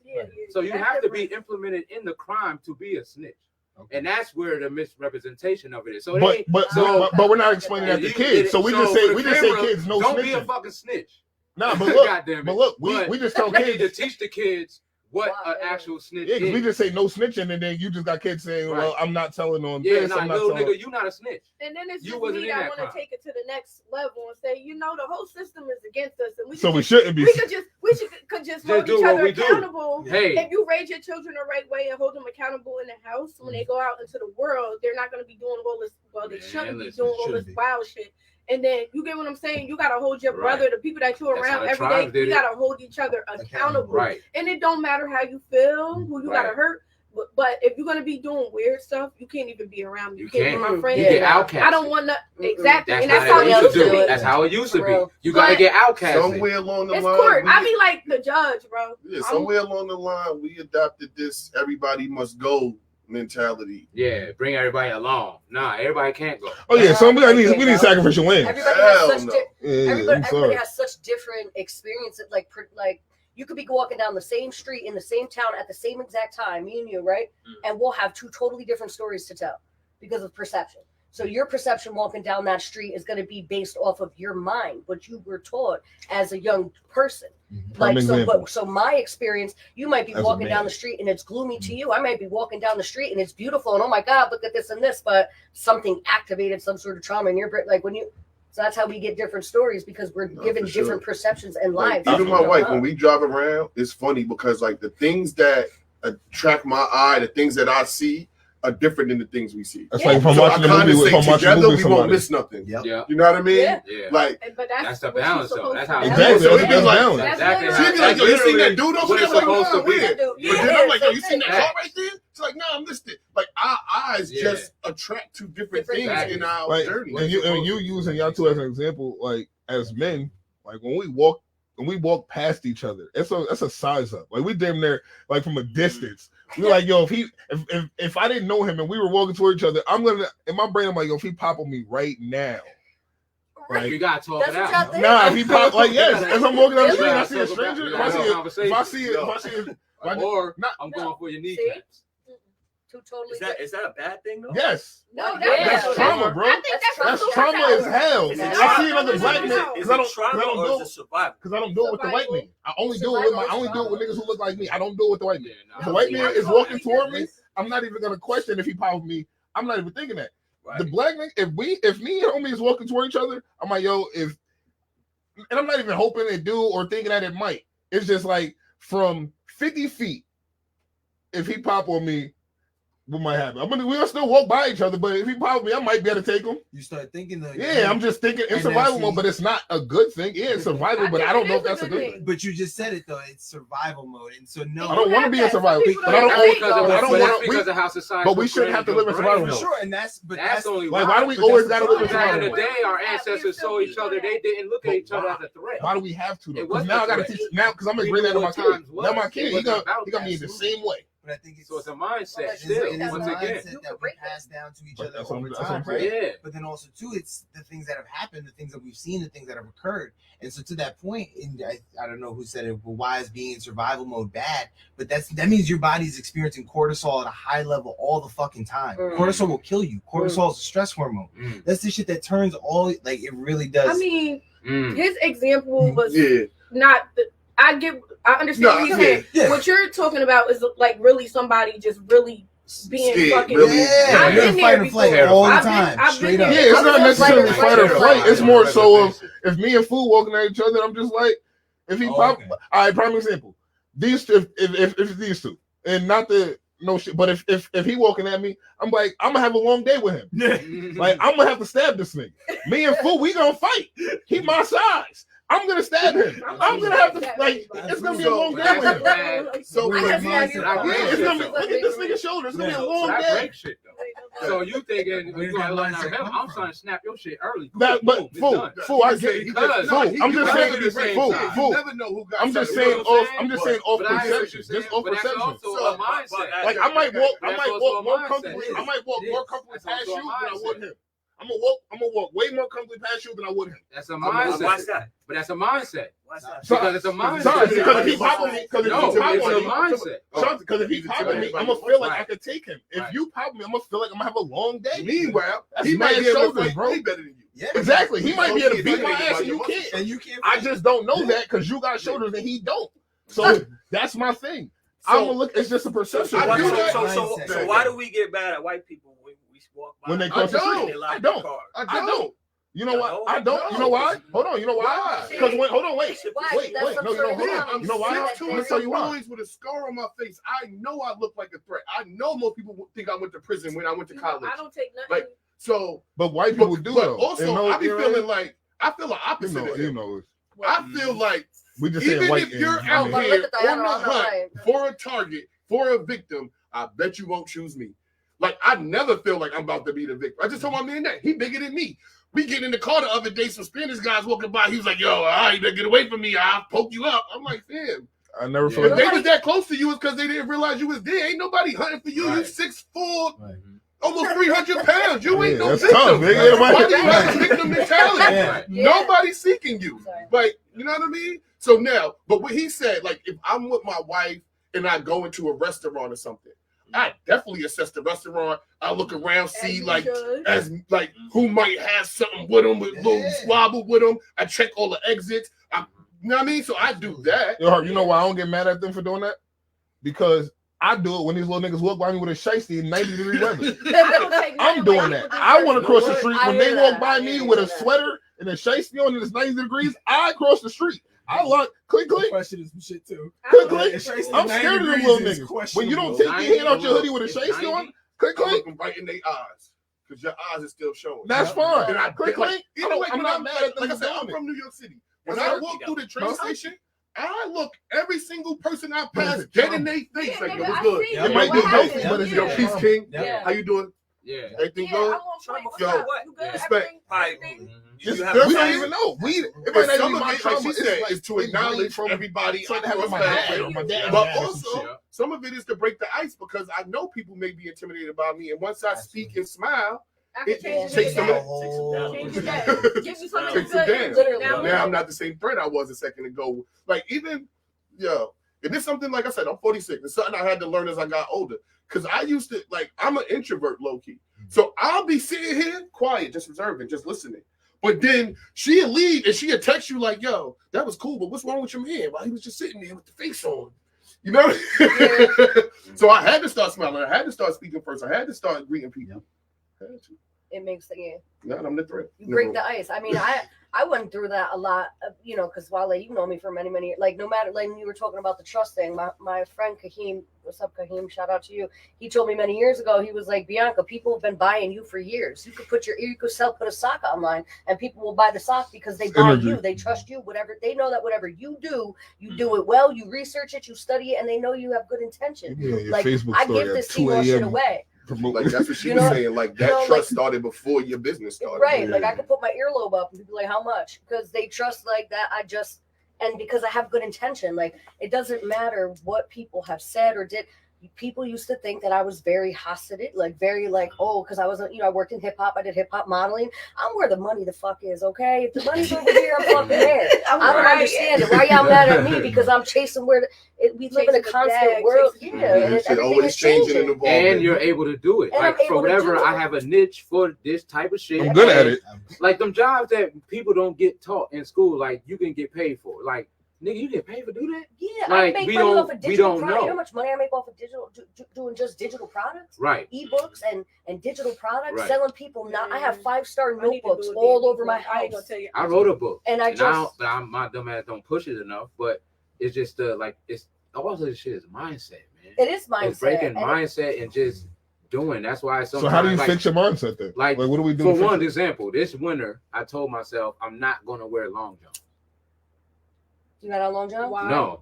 Speaker 6: So you have to be implemented in the crime to be a snitch. Okay. And that's where the misrepresentation of it is. So
Speaker 2: but we're not explaining that to kids. So we just say kids no
Speaker 6: don't
Speaker 2: snitching.
Speaker 6: Be a fucking snitch.
Speaker 2: Nah, but look, we just tell kids
Speaker 6: to teach the kids what an actual snitch is.
Speaker 2: Yeah, we just say no snitching, and then you just got kids saying, "Well, I'm not telling on
Speaker 6: this."
Speaker 2: I'm not
Speaker 6: little nigga, you not a snitch.
Speaker 5: And then it's just me that want to take it to the next level and say, you know, the whole system is against us, and we
Speaker 2: shouldn't be.
Speaker 5: We could just hold each other accountable.
Speaker 6: Hey,
Speaker 5: if you raise your children the right way and hold them accountable in the house, when they go out into the world, they're not going to be doing all this. Well, they shouldn't be doing all this wild shit. And then you get what I'm saying? You gotta hold your brother, the people that you're around every day. You gotta hold each other accountable.
Speaker 6: Right.
Speaker 5: And it don't matter how you feel, who you gotta hurt. But if you're gonna be doing weird stuff, you can't even be around me. You can't be my friend.
Speaker 6: You get outcast.
Speaker 5: I don't want to exactly.
Speaker 6: That's how it used to be. That's how it used to be. You gotta get outcast.
Speaker 7: Somewhere along the line,
Speaker 5: court. I be like the judge, bro.
Speaker 7: Yeah, somewhere along the line, we adopted this "everybody must go" mentality.
Speaker 6: Yeah, bring everybody along. Nah, everybody can't go.
Speaker 2: Oh yeah, we need sacrificial lambs.
Speaker 1: Everybody has such different experiences. Like you could be walking down the same street in the same town at the same exact time, me and you, right? And we'll have 2 totally different stories to tell because of perception. So your perception walking down that street is going to be based off of your mind, what you were taught as a young person. So my experience, you might be walking down the street and it's gloomy to you. I might be walking down the street and it's beautiful and oh my God, look at this and this, but something activated some sort of trauma in your brain. So that's how we get different stories because we're given different perceptions and lives.
Speaker 7: Even my wife, when we drive around, it's funny because like the things that attract my eye, the things that I see are different than the things we see.
Speaker 2: That's like if I'm watching a movie,
Speaker 7: together we won't miss nothing.
Speaker 6: Yeah.
Speaker 7: You know what I mean?
Speaker 6: Yeah.
Speaker 7: Like,
Speaker 5: but
Speaker 6: that's the balance, though. That's how
Speaker 2: exactly.
Speaker 7: So it'd be like,
Speaker 6: exactly.
Speaker 7: She'd be like, yo, you seen that dude over there?
Speaker 6: It's supposed to be.
Speaker 7: But then I'm like, yo, you seen that car right there? It's like, no, I missed it. Like our eyes just attract to different things in our journey.
Speaker 2: And you using y'all two as an example, like as men, like when we walk past each other, that's a size up. Like we damn near like from a distance. We're like, yo, if I didn't know him and we were walking toward each other, I'm gonna in my brain, I'm like, yo, if he pop on me right now.
Speaker 6: Like, you gotta talk it out.
Speaker 2: Nah, if he pop like yes, as I'm walking down the street, and I see a stranger. If I see it,
Speaker 6: or I'm going for your kneecaps.
Speaker 4: Is that a bad thing though?
Speaker 2: Yes.
Speaker 5: No,
Speaker 2: that's trauma, bro.
Speaker 5: I think
Speaker 2: that's trauma as hell. I see another black man
Speaker 4: because I don't do
Speaker 2: it with the white man. I only do it with niggas who look like me. I don't do it with the white man. If the white man is walking toward me, I'm not even gonna question if he popped me. I'm not even thinking that. Right. The black man, if me and homie is walking toward each other, I'm like, yo, and I'm not even hoping it do or thinking that it might. It's just like from 50 feet, if he pop on me, what might happen? We'll still walk by each other, but if he pop me, I might be able to take him.
Speaker 3: You start thinking though.
Speaker 2: Yeah, I'm just thinking in survival mode, but it's not a good thing. Yeah, it's survival, but I don't know if that's a good thing.
Speaker 3: But you just said it though, it's survival mode, and so no,
Speaker 2: I don't want to be in survival, but I don't want
Speaker 6: because of how society.
Speaker 2: But we shouldn't have to live in survival mode.
Speaker 3: Sure, and that's
Speaker 6: only
Speaker 2: like why do we always gotta live in survival
Speaker 6: mode? Back in the day, our ancestors saw each other; they didn't look at each other as a threat.
Speaker 2: Why do we have to? Because now I gotta teach because I'm gonna bring that to my kid. Now my kid, he got me in the same way.
Speaker 3: But I think it's
Speaker 6: a mindset. Still, once again,
Speaker 3: that we pass down to each other over time, right?
Speaker 6: Yeah.
Speaker 3: But then also too, it's the things that have happened, the things that we've seen, the things that have occurred. And so to that point, and I don't know who said it, but why is being in survival mode bad? But that means your body's experiencing cortisol at a high level all the fucking time. Cortisol will kill you. Cortisol is a stress hormone. That's the shit that turns all like it really does.
Speaker 5: I mean, his example was not the. I understand what he's saying. Yeah. What you're talking about is like really somebody just really being fucking.
Speaker 3: I've been there before. All the time. Straight up.
Speaker 2: Yeah, it's not necessarily fight or flight. It's more so of if me and Fu walking at each other, I'm just like, if he pop. All right, prime example. These two, if these two, and not the no shit, but if he walking at me, I'm like, I'm gonna have a long day with him. Like I'm gonna have to stab this nigga. Me and Fu, we gonna fight. He my size. I'm gonna stab him. I'm gonna have to like. It's gonna be a long day with him.
Speaker 7: So
Speaker 2: it's gonna be. Look at this nigga's shoulder. It's gonna be a long day.
Speaker 6: So you thinking you gonna learn him? I'm trying to snap your shit early.
Speaker 2: But fool, I get it. I'm just saying, fool. I'm just saying off perception. Just off perception.
Speaker 6: So
Speaker 2: like I might walk more comfortably. I might walk more comfortably past you than I would him. I'm gonna walk way more comfortably past you than I would him.
Speaker 6: That's a mindset.
Speaker 4: Why's that?
Speaker 6: But that's a mindset.
Speaker 4: Why's that?
Speaker 6: Because it's a mindset.
Speaker 2: Because if he pop on me,
Speaker 6: it's a mindset.
Speaker 2: Because if he pop on me, I'm gonna feel like I could take him. If you pop me, I'm gonna feel like I'm gonna have a long day.
Speaker 7: Meanwhile,
Speaker 2: he might be able to bro.
Speaker 7: Way better than you.
Speaker 2: Yeah, exactly. He might be able to beat my ass and you can't.
Speaker 3: And you can't.
Speaker 2: I just don't know that because you got shoulders and he don't. So that's my thing. I'm gonna look. It's just a perception.
Speaker 4: So why do we get mad at white people when we walk by?
Speaker 2: When they cross the street, I don't. You know what? I don't. You know why? Hold on. You know why? Because wait. No, hold on. You know why? I'm gonna tell you why.
Speaker 7: With a scar on my face, I know I look like a threat. I know most people think I went to prison when I went to college.
Speaker 5: I don't take nothing.
Speaker 2: But white people do though.
Speaker 7: Also, I be feeling like I feel the opposite.
Speaker 2: You know.
Speaker 7: I feel like
Speaker 2: we just
Speaker 7: even if you're out here on the hunt for a target, for a victim, I bet you won't choose me. Like, I never feel like I'm about to be the victim. I just told my man that. He bigger than me. We get in the car the other day, some Spanish guys walking by. He was like, yo, all right, get away from me. I'll poke you up. I'm like, fam.
Speaker 2: I never felt
Speaker 7: if they was that close to you, it's because they didn't realize you was there. Ain't nobody hunting for you. Right. You 6'4", almost 300 pounds. You ain't no victim.
Speaker 2: Tough,
Speaker 7: why do you have victim mentality? Nobody's seeking you. Like, you know what I mean? So now, but what he said, like, if I'm with my wife and I go into a restaurant or something, I definitely assess the restaurant. I look around, see who might have something with them, with a little squabble with them. I check all the exits. You know what I mean? So I do that.
Speaker 2: You know why I don't get mad at them for doing that? Because I do it when these little niggas walk by me with a shiesty in 90-degree weather. I'm doing that. I want to cross the street. When they walk by me with a sweater and a shiesty on and it's 90 degrees, I cross the street. I look, click.
Speaker 3: Question is some shit too.
Speaker 2: Click. I'm scared of them little niggas. When you don't take your hand out your hoodie with a shiesty on, click.
Speaker 7: Looking right in their eyes. Because your eyes are still showing.
Speaker 2: That's fine.
Speaker 7: And I
Speaker 2: click.
Speaker 7: I'm not mad at them. Like I said, I'm from New York City. When I walk through the train station, I look every single person I pass dead in their face. Like, yo, what's good?
Speaker 2: It might be healthy, but it's
Speaker 7: your Peace King. How you doing?
Speaker 6: Yeah.
Speaker 7: Everything good?
Speaker 5: Yo,
Speaker 7: respect.
Speaker 2: We don't even know. It might not be my trauma.
Speaker 7: She said is to acknowledge everybody. But also, some of it is to break the ice because I know people may be intimidated by me, and once I speak and smile, it takes them down. Now I'm not the same threat I was a second ago. Like even And it's something, like I said, I'm 46. It's something I had to learn as I got older. Because I used to, like, I'm an introvert, low-key. So I'll be sitting here quiet, just observing, just listening. But then she'll leave and she'll text you like, yo, that was cool, but what's wrong with your man? Well, he was just sitting there with the face on. You know? Yeah. So I had to start smiling. I had to start speaking first. I had to start greeting people.
Speaker 1: It makes the
Speaker 7: Not I'm the threat.
Speaker 1: You break the ice. I mean, I went through that a lot, you know, because Wale, you know me for many, many years. Like, no matter, like, when you were talking about the trust thing, my friend Kahim, what's up, Kahim? Shout out to you. He told me many years ago, he was like, Bianca, people have been buying you for years. You could put a sock online, and people will buy the sock because they buy you, they trust you, whatever. They know that whatever you do it well. You research it, you study it, and they know you have good intention. Like, I give this T-ball shit away.
Speaker 7: Like that's what she was saying. Like that trust started before your business started.
Speaker 1: Right. Like I could put my earlobe up and be like, how much? Because they trust like that. And because I have good intention. Like it doesn't matter what people have said or did. People used to think that I was very hosted, like very like, oh, because I wasn't, you know, I worked in hip hop. I did hip hop modeling. I'm where the money the fuck is, okay? If the money's over here, I'm fucking there. I don't understand it. Why y'all mad at me? Because I'm chasing we live in a constant world. Yeah, and everything is changing.
Speaker 6: And you're able to do it. Like for whatever, I have a niche for this type of shit.
Speaker 2: I'm good at it.
Speaker 6: Like them jobs that people don't get taught in school, like you can get paid for. Like, nigga, you get paid for do that?
Speaker 1: Yeah, like, I make money off of digital products. You know how much money I make off of digital, doing just digital products?
Speaker 6: Right.
Speaker 1: Ebooks and digital products, selling people. I have 5-star notebooks all over my house.
Speaker 6: I wrote a book.
Speaker 1: And
Speaker 6: my dumb ass don't push it enough, but it's just it's all this shit is mindset, man.
Speaker 1: It is mindset.
Speaker 6: It's breaking mindset and just doing. That's why
Speaker 2: so how do you fix your mindset then?
Speaker 6: Like
Speaker 2: what do we do?
Speaker 6: For one example, this winter, I told myself I'm not going to wear long john.
Speaker 1: You got a long john?
Speaker 6: Why? No,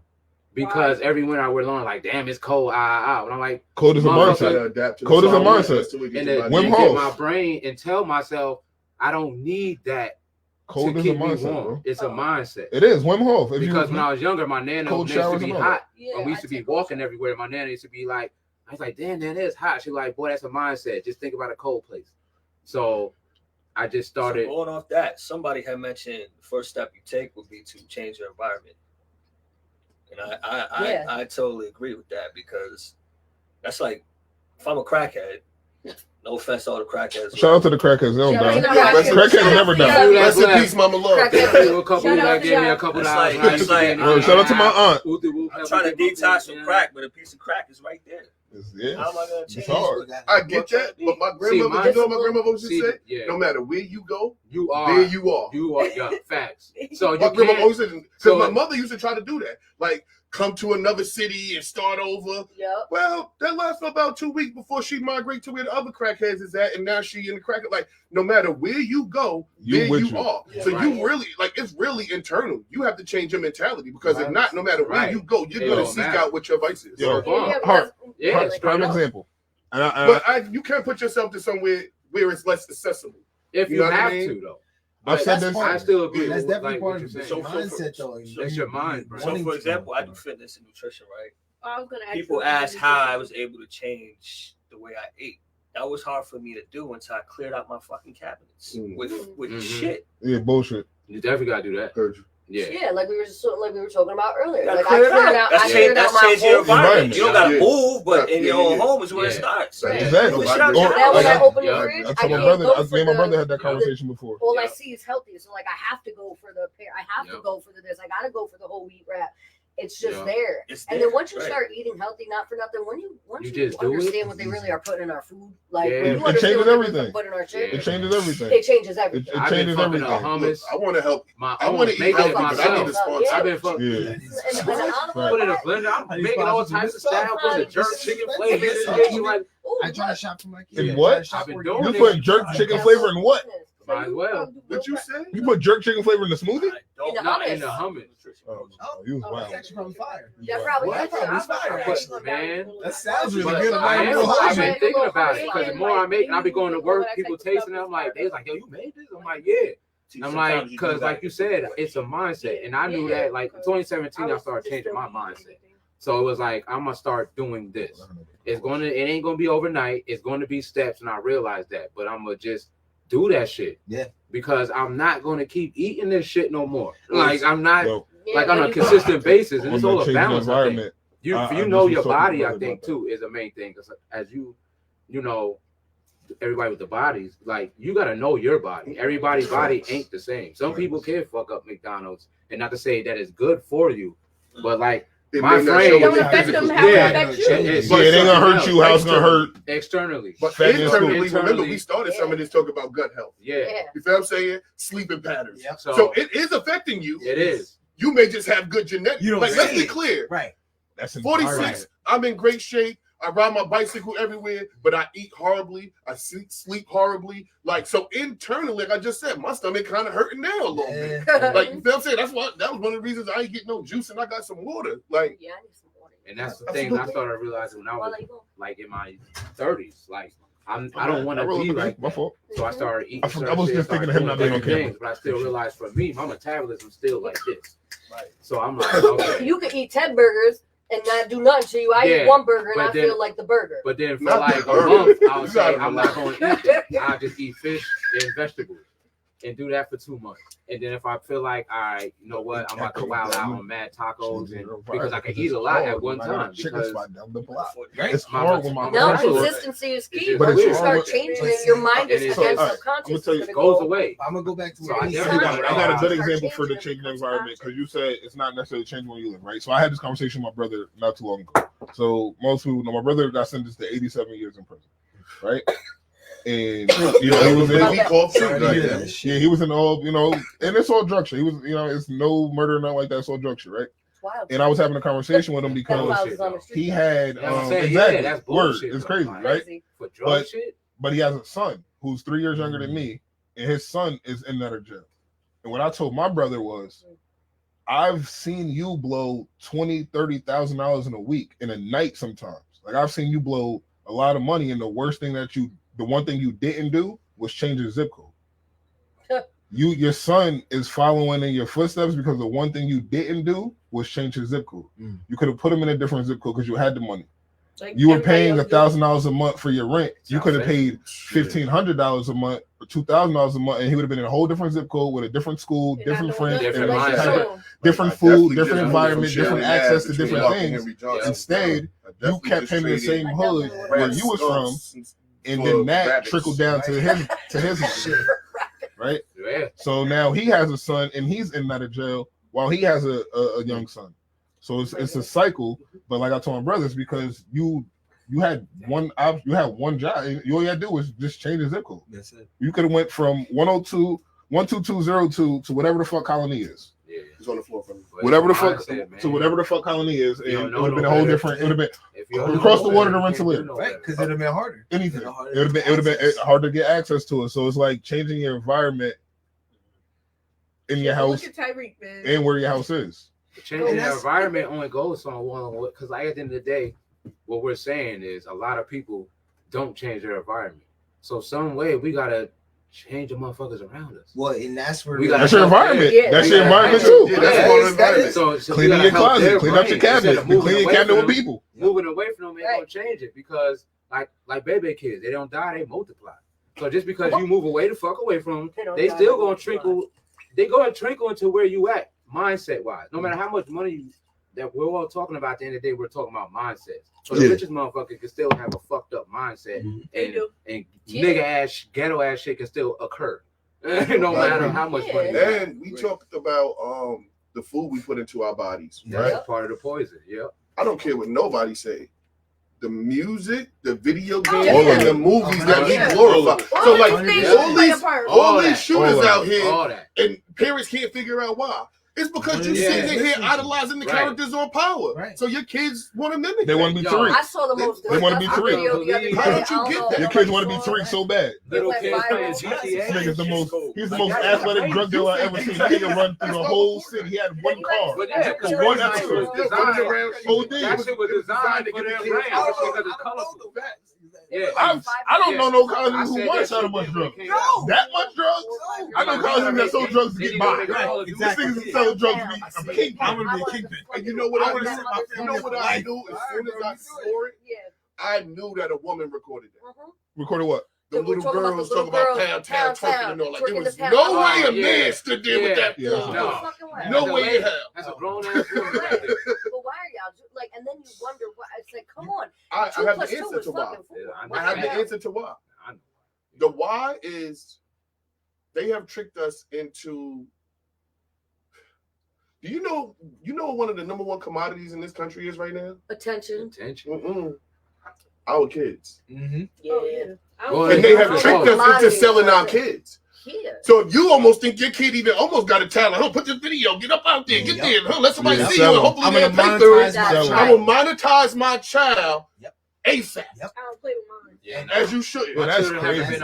Speaker 6: because every winter I wear long. Like, damn, it's cold. But I'm like,
Speaker 2: cold is a mindset. Cold is a mindset.
Speaker 6: And then get my brain and tell myself I don't need that.
Speaker 2: Cold is a mindset, bro.
Speaker 6: It's a mindset.
Speaker 2: It is. Wim Hof.
Speaker 6: Because when I was younger, my nana used to be hot. And we used to be walking everywhere. My nana used to be like, I was like, damn, that is hot. She was like, boy, that's a mindset. Just think about a cold place. So I just started.
Speaker 4: So going off that, somebody had mentioned the first step you take would be to change your environment. And I totally agree with that because that's like, if I'm a crackhead, no offense to all the crackheads.
Speaker 2: Shout out to the crackheads. They don't die. Crackheads never die.
Speaker 7: Rest in peace, Mama Love.
Speaker 6: A couple that gave me a couple dollars.
Speaker 2: Shout out to my aunt.
Speaker 4: I'm trying to detox from crack, but a piece of crack is right there.
Speaker 2: Yeah.
Speaker 4: How am I gonna change?
Speaker 2: It's hard.
Speaker 7: I get that, but my grandmother, you know what my grandmother used to say? Yeah. No matter where you go,
Speaker 6: you are
Speaker 7: there you are.
Speaker 6: You are, yeah, facts. So
Speaker 7: my grandmother always said, because my mother used to try to do that. Like, come to another city and start over.
Speaker 1: Yep.
Speaker 7: Well, that lasts for about 2 weeks before she migrate to where the other crackheads is at, and now she in the crackhead. Like, no matter where you go, there you are. Yeah, so you really, like, it's really internal. You have to change your mentality because if not, no matter where you go, you're going to seek out what your vice is.
Speaker 2: Prime example.
Speaker 7: But you can't put yourself to somewhere where it's less accessible.
Speaker 6: If you have to, though.
Speaker 2: I've said this.
Speaker 6: I still agree.
Speaker 3: That's definitely
Speaker 6: like
Speaker 3: part of your mindset, though.
Speaker 6: That's your mind, bro.
Speaker 4: So, for example, I do fitness and nutrition, right?
Speaker 5: I was gonna ask
Speaker 4: people ask how I was able to change the way I ate. That was hard for me to do until I cleared out my fucking cabinets with shit.
Speaker 2: Yeah, bullshit.
Speaker 6: You definitely gotta do that.
Speaker 1: Yeah, like we were talking about earlier.
Speaker 4: Like I cleared out my whole environment. You don't gotta move, but in your own home is where it starts.
Speaker 2: Exactly.
Speaker 1: Now when I open the fridge,
Speaker 2: I told my brother. Me and my brother had that conversation before.
Speaker 1: All I see is healthy, so like I have to go for the pear. I have to go for this. I gotta go for the whole wheat wrap. It's just there. And then once you start eating healthy, not for nothing, once you understand what they really are putting in our food, like when you
Speaker 2: it changes everything.
Speaker 1: It
Speaker 2: changes everything.
Speaker 1: It changes everything.
Speaker 2: It changes everything.
Speaker 6: Hummus.
Speaker 7: I want to help.
Speaker 6: I want to eat healthy, but I need a sponsor. I've been
Speaker 2: fucking.
Speaker 6: Put in a blender. I'm making all types of style. Put the jerk chicken flavor.
Speaker 3: I try to shop for my kids.
Speaker 2: In what?
Speaker 6: I've been doing
Speaker 2: you put jerk chicken flavor in what?
Speaker 6: Might as well.
Speaker 7: What you say?
Speaker 2: You put jerk chicken flavor in the smoothie?
Speaker 6: In the hummus.
Speaker 3: That's actually probably fire.
Speaker 1: That probably is
Speaker 3: fire.
Speaker 6: Man,
Speaker 3: that sounds really good.
Speaker 6: I've been thinking about it because the more I make, and I be going to work, people tasting it. I'm like, they're like, yo, you made this? I'm like, yeah. I'm like, because like you said, it's a mindset, and I knew that. Like 2017, I started changing my mindset. So it was like, I'm gonna start doing this. It ain't gonna be overnight. It's gonna be steps, and I realized that. But I'm gonna just do that shit.
Speaker 3: Yeah.
Speaker 6: Because I'm not going to keep eating this shit no more. Like I'm not
Speaker 1: Yeah,
Speaker 6: on a consistent basis, and it's all a balance.
Speaker 2: Environment.
Speaker 6: You know your body, I think too, is a main thing. Because as you know, everybody with the bodies, like you gotta know your body. Everybody's body ain't the same. Some people can fuck up McDonald's, and not to say that it's good for you, but like my friend,
Speaker 5: don't affect them how it affects you.
Speaker 2: It ain't gonna hurt you. How it's gonna hurt
Speaker 6: externally.
Speaker 7: But internally, remember we started some of this talk about gut health.
Speaker 6: Yeah.
Speaker 7: You feel what I'm saying? Sleeping patterns.
Speaker 3: Yep.
Speaker 7: So it is affecting you.
Speaker 6: It is.
Speaker 7: You may just have good genetics. Like, let's be clear.
Speaker 3: Right.
Speaker 2: That's
Speaker 7: 46. I'm in great shape. I ride my bicycle everywhere, but I eat horribly. I sleep horribly. Like, so internally, like I just said, my stomach kind of hurting now a little bit. Like, you know what I'm saying? That was one of the reasons I ain't getting no juice and I got some water. Like,
Speaker 1: yeah, I need some water.
Speaker 6: And that's the thing I started realizing when I was like in my 30s. Like, I don't want to be like that. So I started eating.
Speaker 2: I was just thinking of him not being on camera.
Speaker 6: But I still realized for me, my metabolism's still like this. Right. So I'm like, okay.
Speaker 1: You could eat 10 burgers and not do nothing to you. I eat one burger and I feel like the burger.
Speaker 6: But then for like a month, I'll say I'm not going to eat that. I'll just eat fish and vegetables and do that for 2 months. And then if I feel like, all right, you know what, I'm about to wild out on mad tacos, and because I can eat a lot at one time. Because
Speaker 2: it's hard when my
Speaker 1: consistency is key. Once you start changing it, your mind is subconscious.
Speaker 6: It goes away.
Speaker 3: I'm gonna go back to
Speaker 2: I got a good example for the changing environment, because you said it's not necessarily changing where you live, right? So I had this conversation with my brother not too long ago. So most people know my brother got sentenced to 87 years in prison, right? And he was he was in all, and it's all drug shit. He was, it's no murder, nothing like that. It's all drug shit, right? Wow. And I was having a conversation with him because he had exactly that's bullshit, it's crazy, right?
Speaker 6: For drug
Speaker 2: but he has a son who's 3 years younger than me, and his son is in another jail. And what I told my brother was, I've seen you blow $20,000-$30,000 in a week, in a night sometimes. Like, I've seen you blow a lot of money, and the one thing you didn't do was change your zip code. Your son is following in your footsteps because the one thing you didn't do was change his zip code. You could have put him in a different zip code because you had the money. Like, you were paying $1,000 a month for your rent. You could have paid $1,500 a month or $2,000 a month, and he would have been in a whole different zip code with a different school, different friends, different food, different environment, different access to different things. Instead, you kept him in the same hood where you was from. And then that trickled down to his money, right? Yeah. So now he has a son, and he's in another jail while he has a young son. So it's a cycle. But like I told my brothers, because you had one job, all you had to do was just change the zip code. That's it. You could have went from 12202 to whatever the fuck Colony is. Yeah, he's on the floor from whatever the fuck whatever the fuck Colony is, and it would have been a whole different. It would have been across the water to Rensselaer,
Speaker 3: right? Because it would have been harder.
Speaker 2: Anything. It would have been hard to get access to it. So it's like changing your environment in your house and where your house is.
Speaker 6: Changing your environment only goes on one, because like at the end of the day, what we're saying is a lot of people don't change their environment. So some way we gotta change the motherfuckers around us.
Speaker 3: Well, and that's where
Speaker 2: that's your environment. That's your environment too.
Speaker 7: That's one environment.
Speaker 6: So
Speaker 2: cleaning your closet, clean up your cabinet, clean your cabinet with people.
Speaker 6: Moving away from them ain't gonna change it, because like baby kids, they don't die, they multiply. So just because you move away from them, they still gonna trickle. They gonna trickle into where you at mindset wise. No matter how much money that we're all talking about, at the end of the day, we're talking about mindsets. So the richest motherfucker can still have a fucked up mindset, and nigga ass, ghetto ass shit can still occur. No matter how much money.
Speaker 7: And we talked about the food we put into our bodies.
Speaker 6: That's part of the poison. Yep.
Speaker 7: I don't care what nobody say. The music, the video games, and the movies that we glorify. So like all these shooters out here, and parents can't figure out why. It's because you sitting here idolizing the characters on Power. Right. So your kids want to mimic.
Speaker 2: They want to be three.
Speaker 1: I saw the most.
Speaker 2: They want to be three.
Speaker 7: How don't you get that?
Speaker 2: Your kids want to be three so bad.
Speaker 6: Little kids playing GTA.
Speaker 2: He's the most athletic drug dealer I ever seen. He can run through the whole city. He had one car. For one episode.
Speaker 6: That shit was designed to get their brain because it's colorful.
Speaker 2: Yeah, I don't know no colleges who want so much drugs. That much drugs? I know colleges that sell drugs to get by. These niggas sell drugs to be a kingpin. I'm gonna be a kingpin.
Speaker 7: And you know what I do? You know what I do? As soon as I saw it, I knew that a woman recorded that.
Speaker 2: Recorded what?
Speaker 7: the little girls talking about town, twerking and all. Like, there was no way a man stood there with that. No way in hell.
Speaker 6: That's a grown ass woman.
Speaker 1: But why are y'all like? And then you wonder why. It's like, come on.
Speaker 7: I have the answer to why. I have the answer to why. The why is they have tricked us into. Do you know what one of the number one commodities in this country is right now?
Speaker 1: Attention.
Speaker 7: Our kids.
Speaker 1: Mm-hmm.
Speaker 5: Yeah.
Speaker 7: And they have tricked us into selling our kids. Yeah. So if you almost think your kid even almost got a talent, put this video, get up out there, get there, let somebody see you, and hopefully they'll pay through it. I'm gonna monetize my child ASAP.
Speaker 5: I don't play with mine.
Speaker 7: Yeah, as you should.
Speaker 2: Well, that's crazy.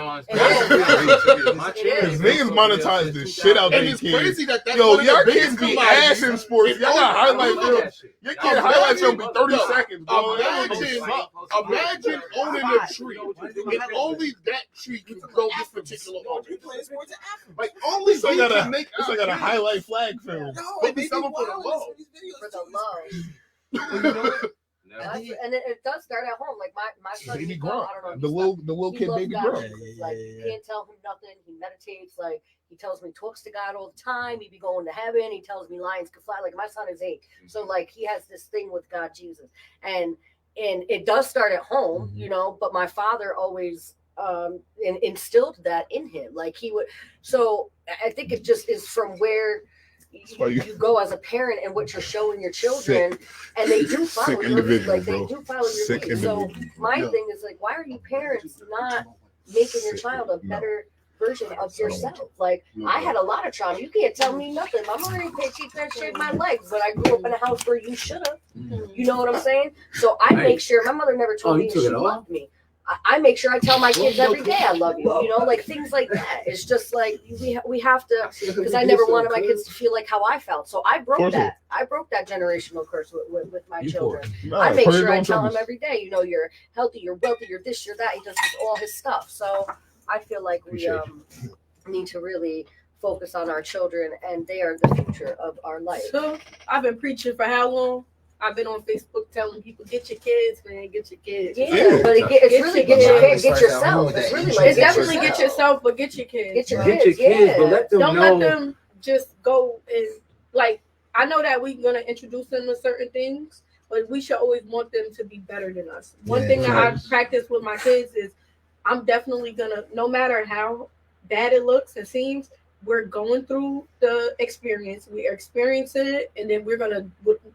Speaker 2: Niggas monetize the shit out their kids. And it's crazy that yo, your kids be ass in sports. Y'all got highlight film. Your kid highlight film be 30 seconds, bro.
Speaker 7: Imagine owning a tree, and only that tree can grow this particular organ. Like only
Speaker 2: so I got a highlight flag film.
Speaker 7: Maybe someone for the love.
Speaker 1: For the love. And it does start at home. Like my son,
Speaker 2: baby
Speaker 1: I
Speaker 2: Grunt.
Speaker 1: don't know.
Speaker 2: The little kid, baby Grunt.
Speaker 1: Like you can't tell him nothing. He meditates. Like he tells me, talks to God all the time. He be going to heaven. He tells me lions can fly. Like my son is 8, so like he has this thing with God, Jesus, and it does start at home, you know. But my father always instilled that in him. Like he would. So I think it just is from where. You go as a parent and what you're showing your children, and they do follow your lead. Like they do follow your lead. So my thing is like, why are you parents not making your child a better version of yourself? Like I had a lot of trauma. You can't tell me nothing. My mom ain't paid cheap that shaved my legs, but I grew up in a house where you should have. You know what I'm saying? So I make sure my mother never told me she loved me. I make sure I tell my kids every day I love you, you know, like things like that. It's just like we have to, because I never wanted my kids to feel like how I felt. So I broke that. I broke that generational curse with my children. I make sure I tell him every day, you know, you're healthy, you're wealthy, you're this, you're that. He does all his stuff. So I feel like we need to really focus on our children, and they are the future of our life.
Speaker 5: So I've been preaching for how long? I've been on Facebook telling people, get your kids, man, get your kids.
Speaker 1: Yeah, but it's really get your kids, get yourself. It's really like
Speaker 5: it's definitely get yourself, but get your kids.
Speaker 1: Get your kids,
Speaker 6: but let them
Speaker 5: Don't let them just go and like. I know that we're gonna introduce them to certain things, but we should always want them to be better than us. One thing that I practice with my kids is I'm definitely gonna, no matter how bad it looks and seems, we're going through the experience. We are experiencing it, and then we're gonna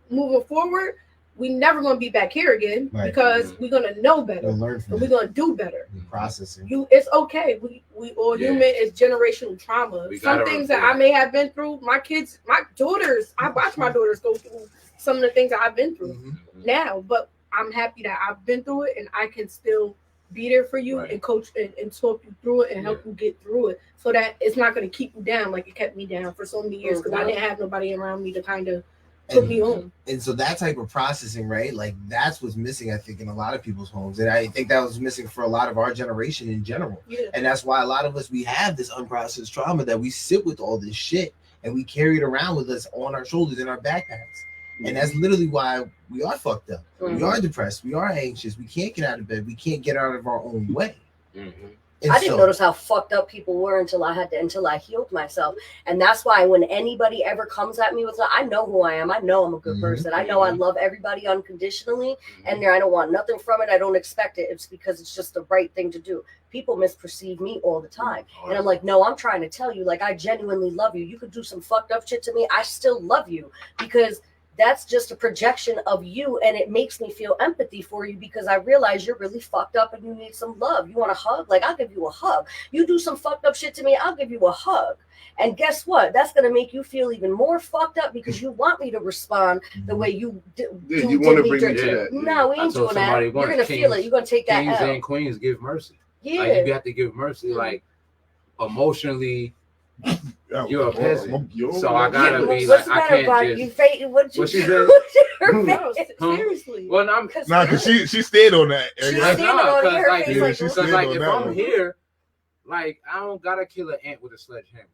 Speaker 5: moving forward. We never gonna be back here again because we're gonna know better. And we're gonna do better.
Speaker 3: Processing.
Speaker 5: It's okay. We all human. It's generational trauma. Some things that I may have been through. My kids, my daughters. I watch my daughters go through some of the things that I've been through now. But I'm happy that I've been through it, and I can still be there for you and coach and talk you through it and help you get through it, so that it's not going to keep you down like it kept me down for so many years because I didn't have nobody around me to kind of put me on.
Speaker 3: And so that type of processing, right? Like that's what's missing, I think, in a lot of people's homes, and I think that was missing for a lot of our generation in general. And that's why a lot of us, we have this unprocessed trauma that we sit with all this shit and we carry it around with us on our shoulders in our backpacks. And that's literally why we are fucked up. We are depressed. We are anxious. We can't get out of bed. We can't get out of our own way.
Speaker 1: I didn't notice how fucked up people were until I healed myself. And that's why when anybody ever comes at me with, I know who I am. I know I'm a good person. I know I love everybody unconditionally, and I don't want nothing from it. I don't expect it. It's because it's just the right thing to do. People misperceive me all the time. And I'm like, no, I'm trying to tell you, like, I genuinely love you. You could do some fucked up shit to me. I still love you, because that's just a projection of you, and it makes me feel empathy for you because I realize you're really fucked up and you need some love. You want a hug? Like, I'll give you a hug. You do some fucked up shit to me, I'll give you a hug. And guess what? That's going to make you feel even more fucked up because you want me to respond the way you
Speaker 7: you want to bring me to that.
Speaker 1: No, we ain't doing that. You're going to feel it. You're going to take that
Speaker 6: Kings
Speaker 1: out.
Speaker 6: and queens give mercy.
Speaker 1: Yeah.
Speaker 6: Like, you have to give mercy, like, emotionally. You're a peasant, so I gotta be like, I can't just. What she said?
Speaker 5: No, seriously.
Speaker 6: Well, I'm
Speaker 2: because she stayed on that.
Speaker 6: Because if I'm here, like, I don't gotta kill an ant with a sledgehammer.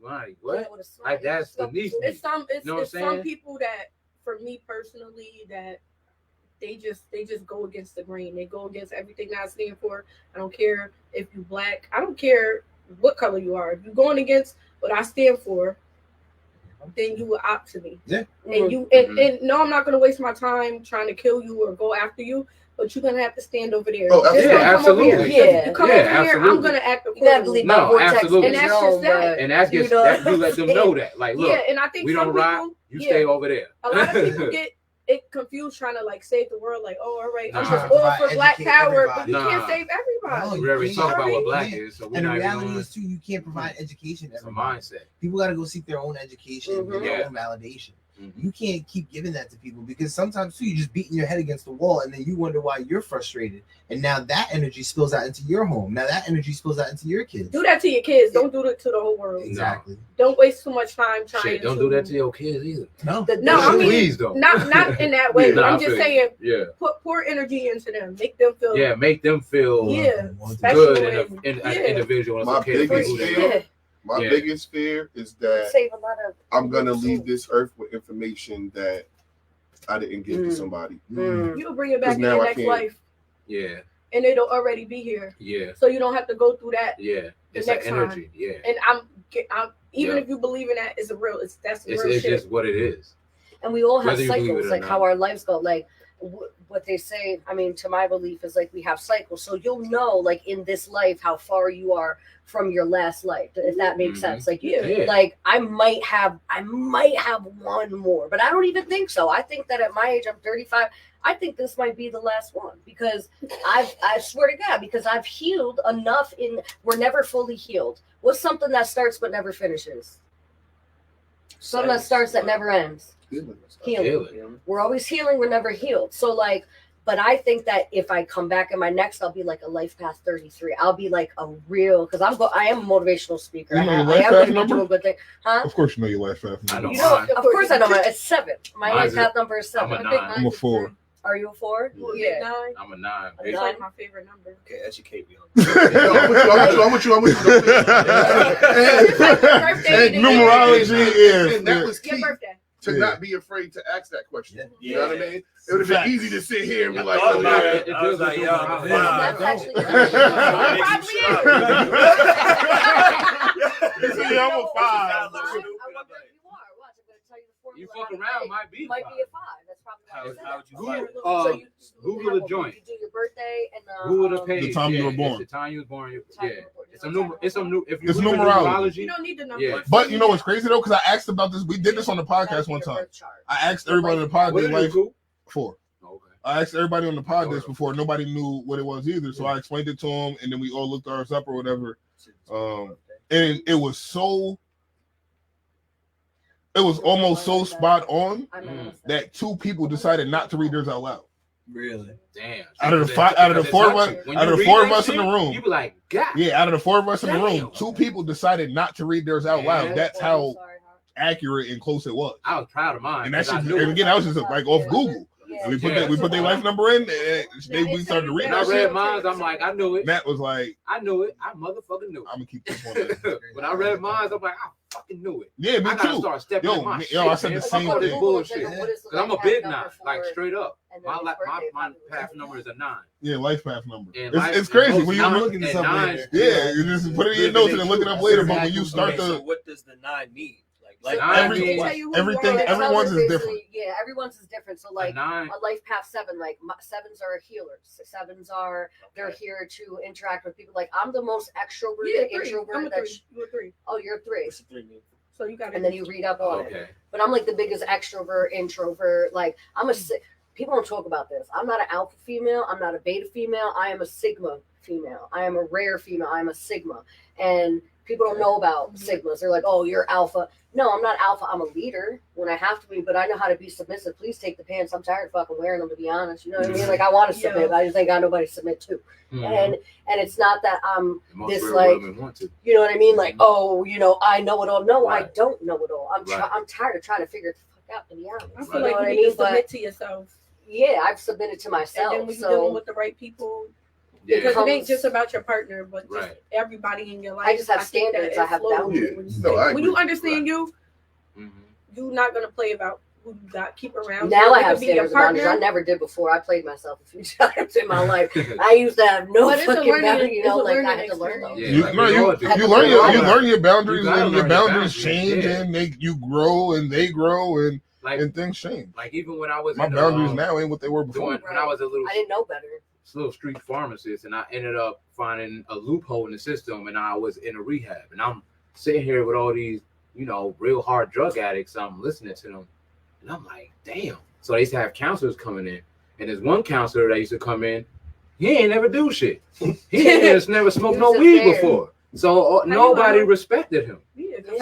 Speaker 6: Like, what? Like, that's beneath me.
Speaker 5: It's some people that, for me personally, that they just go against the grain. They go against everything I stand for. I don't care if you black. I don't care what color you are. If you're going against what I stand for, then you will opt to me.
Speaker 3: Yeah.
Speaker 5: And no, I'm not gonna waste my time trying to kill you or go after you. But you're gonna have to stand over there.
Speaker 7: Oh,
Speaker 6: absolutely.
Speaker 5: Yeah, you come over here, I'm gonna act accordingly.
Speaker 6: No, absolutely.
Speaker 5: And that's just that.
Speaker 6: And that's just that you let them know that. Like, look,
Speaker 5: and I think
Speaker 6: we don't ride. You stay over there.
Speaker 5: A lot of people get it confused trying to like save the world. Like, oh, all right, I'm just all for Black power, but you can't save everybody.
Speaker 6: We already talk about what Black is. So
Speaker 3: and the reality is too, you can't provide education to everybody.
Speaker 6: It's a mindset.
Speaker 3: People got to go seek their own education and their own validation. You can't keep giving that to people because sometimes too you're just beating your head against the wall and then you wonder why you're frustrated, and now that energy spills out into your home. Now that energy spills out into your kids.
Speaker 5: Do that to your kids. Don't do that to the whole world.
Speaker 3: Exactly.
Speaker 5: Don't waste too much time trying.
Speaker 6: Don't do that to your kids either.
Speaker 3: No,
Speaker 5: I mean,
Speaker 6: please don't.
Speaker 5: Not in that way. But I'm just saying.
Speaker 6: Yeah.
Speaker 5: Pour energy into them. Make them feel.
Speaker 6: Yeah, make them feel. Good in an individual.
Speaker 7: My biggest fear is that I'm gonna leave this earth with information that I didn't give to somebody.
Speaker 5: You'll bring it back in your next life.
Speaker 6: Yeah.
Speaker 5: And it'll already be here.
Speaker 6: Yeah.
Speaker 5: So you don't have to go through that.
Speaker 6: Yeah. It's
Speaker 5: next
Speaker 6: an energy.
Speaker 5: Time.
Speaker 6: Yeah.
Speaker 5: And I'm even if you believe in that, it's real shit.
Speaker 6: Just what it is.
Speaker 1: And we all have cycles, like how our lives go. Like what they say, I mean, to my belief is like we have cycles. So you'll know, like in this life, how far you are from your last life, if that makes sense. Like like I might have one more, but I don't even think so. I think that at my age, I'm 35. I think this might be the last one because I swear to God, because I've healed enough. We're never fully healed. What's something that starts but never finishes? Something that starts that never ends. Healing. We're always healing. We're never healed. So like, but I think that if I come back in my next, I'll be like a life path 33. I'll be like a real, because I am a motivational speaker.
Speaker 2: You know your life path number? Of course you know your life path number.
Speaker 1: Of course I know it's 7. My life path number is 7.
Speaker 2: I'm a 4.
Speaker 1: Are you a 4?
Speaker 5: Yeah.
Speaker 6: 9. I'm a 9.
Speaker 5: It's like my favorite number.
Speaker 4: Okay, educate me on that.
Speaker 7: I'm with you.
Speaker 2: Numerology is.
Speaker 7: And that was key.
Speaker 5: Your birthday.
Speaker 7: To not be afraid to ask that question.
Speaker 3: Yeah.
Speaker 7: You know what I mean? It would have been ezy to sit here and be like,
Speaker 4: I was like, yo,
Speaker 1: That's actually
Speaker 2: I'm a 5.
Speaker 6: You fuck around, might be
Speaker 1: a 5. That's probably
Speaker 6: how would you Google the joint.
Speaker 1: You do your birthday and
Speaker 6: Google
Speaker 2: the time you were born.
Speaker 6: The time you were born. Yeah. It's numerology.
Speaker 5: You don't need the number.
Speaker 6: Yeah.
Speaker 2: But you know what's crazy though? Because I asked about this. We did this on the podcast one time. I asked everybody on the pod their life. 4. Okay. I asked everybody on the pod this before. Nobody knew what it was either. So I explained it to them, and then we all looked ours up or whatever. And it was so. It was almost so spot on that 2 people decided not to read theirs out loud.
Speaker 3: Really?
Speaker 6: Damn.
Speaker 2: Out of the 4 of us in the room,
Speaker 6: you be like, God.
Speaker 2: Yeah, out of the 4 of us in the room, 2 people decided not to read theirs out loud. That's how accurate and close it was.
Speaker 6: I was proud of mine.
Speaker 2: And that's just, and again, I was just like off Google. We put their life number in, and we started to read.
Speaker 6: And I read mine. I'm like, I knew it.
Speaker 2: Matt was like,
Speaker 6: I knew it. I motherfucking knew it.
Speaker 2: I'm gonna keep this one.
Speaker 6: When I read mine, I'm like, I fucking knew it.
Speaker 2: Yeah, me
Speaker 6: I gotta start stepping in my shit,
Speaker 2: I said the same
Speaker 6: thing.
Speaker 2: thing.
Speaker 6: Bullshit. Because I'm a big 9, like straight up. My path number is a 9.
Speaker 2: Yeah, life path number.
Speaker 6: It's
Speaker 2: crazy when
Speaker 3: I'm looking this up later.
Speaker 2: Yeah, you just put it in your notes and then look it up later. But when you start
Speaker 4: so what does the 9 mean?
Speaker 1: Like
Speaker 2: everything, everyone's is different.
Speaker 1: Yeah, everyone's is different. So like a life path 7, like 7s are healers. 7s are they're here to interact with people. Like I'm the most extroverted introvert.
Speaker 5: You're 3.
Speaker 1: Oh, you're 3.
Speaker 4: What's the 3 mean?
Speaker 5: So you got.
Speaker 1: And then you read up on it. But I'm like the biggest extrovert, introvert. Like people don't talk about this. I'm not an alpha female. I'm not a beta female. I am a sigma female. I am a rare female. I am a sigma. And people don't know about sigmas. They're like, oh, you're alpha. No, I'm not alpha. I'm a leader when I have to be, but I know how to be submissive. Please take the pants. I'm tired of fucking wearing them, to be honest. You know what I mean? Like, I want to submit, but I just ain't got nobody to submit to. And it's not that I'm this, like, you know what I mean? Like, oh, you know, I know it all. No, I don't know it all. I'm tired of trying to figure it the fuck out, to be honest.
Speaker 5: I feel like you need to submit to yourself.
Speaker 1: Yeah, I've submitted to myself.
Speaker 5: And then when you're dealing with the right people, because it ain't just about your partner, but just everybody in your life.
Speaker 1: I just have standards. I have boundaries.
Speaker 5: When you understand you're not gonna play about who you got keep around.
Speaker 1: Now I have standards and boundaries. I never did before. I played myself a few times in my life. I used to have no fucking boundaries. You know, like I had to learn those.
Speaker 2: You learn your boundaries, and your boundaries change, and you grow, and they grow, and things change.
Speaker 6: Like even when I was
Speaker 2: my boundaries now ain't what they were before.
Speaker 6: When I was a little,
Speaker 1: I didn't know better.
Speaker 6: Little street pharmacist, and I ended up finding a loophole in the system, and I was in a rehab, and I'm sitting here with all these, you know, real hard drug addicts. I'm listening to them, and I'm like, damn. So they used to have counselors coming in, and there's one counselor that used to come in. He ain't never do shit. He ain't never smoked no weed before. So nobody respected him.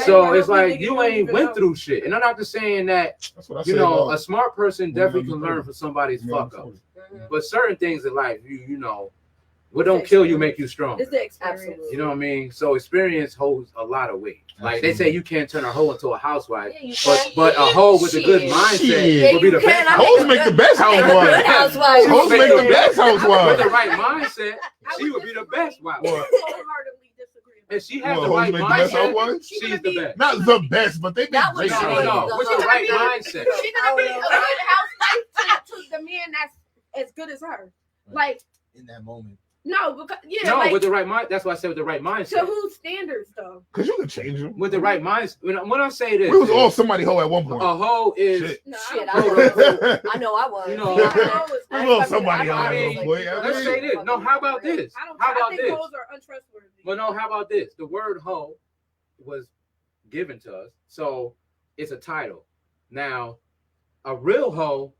Speaker 6: So it's like you ain't went through shit, and I'm not just saying that. You know, a smart person definitely can learn from somebody's fuck up. But certain things in life, you know, what don't kill you make you strong.
Speaker 5: It's the experience.
Speaker 6: You know what I mean? So experience holds a lot of weight. Like they say, you can't turn a hoe into a housewife, but a hoe with a good mindset will be the best.
Speaker 2: Hoes make the best housewife. Hoes make the best housewife.
Speaker 6: With the right mindset, she would be the best wife. And she has the right mindset. She's the best.
Speaker 2: Not the best, but they make great.
Speaker 6: No. With the right mindset.
Speaker 5: She's gonna be a good housewife to the man that's as good as her. Like
Speaker 3: in that moment.
Speaker 5: No, because
Speaker 6: with the right mind. That's why I said with the right mindset.
Speaker 5: To whose standards though?
Speaker 2: Because you can change them
Speaker 6: with the right mindset. When I say this,
Speaker 2: we was all somebody hoe at one point.
Speaker 6: A hoe is
Speaker 2: shit.
Speaker 1: I know I was.
Speaker 6: You know,
Speaker 2: we was all somebody hoe at one point.
Speaker 6: Let's say this. No, how about this? How about this?
Speaker 5: Hoes are untrustworthy.
Speaker 6: Well, no, how about this? The word hoe was given to us, so it's a title. Now, a real hoe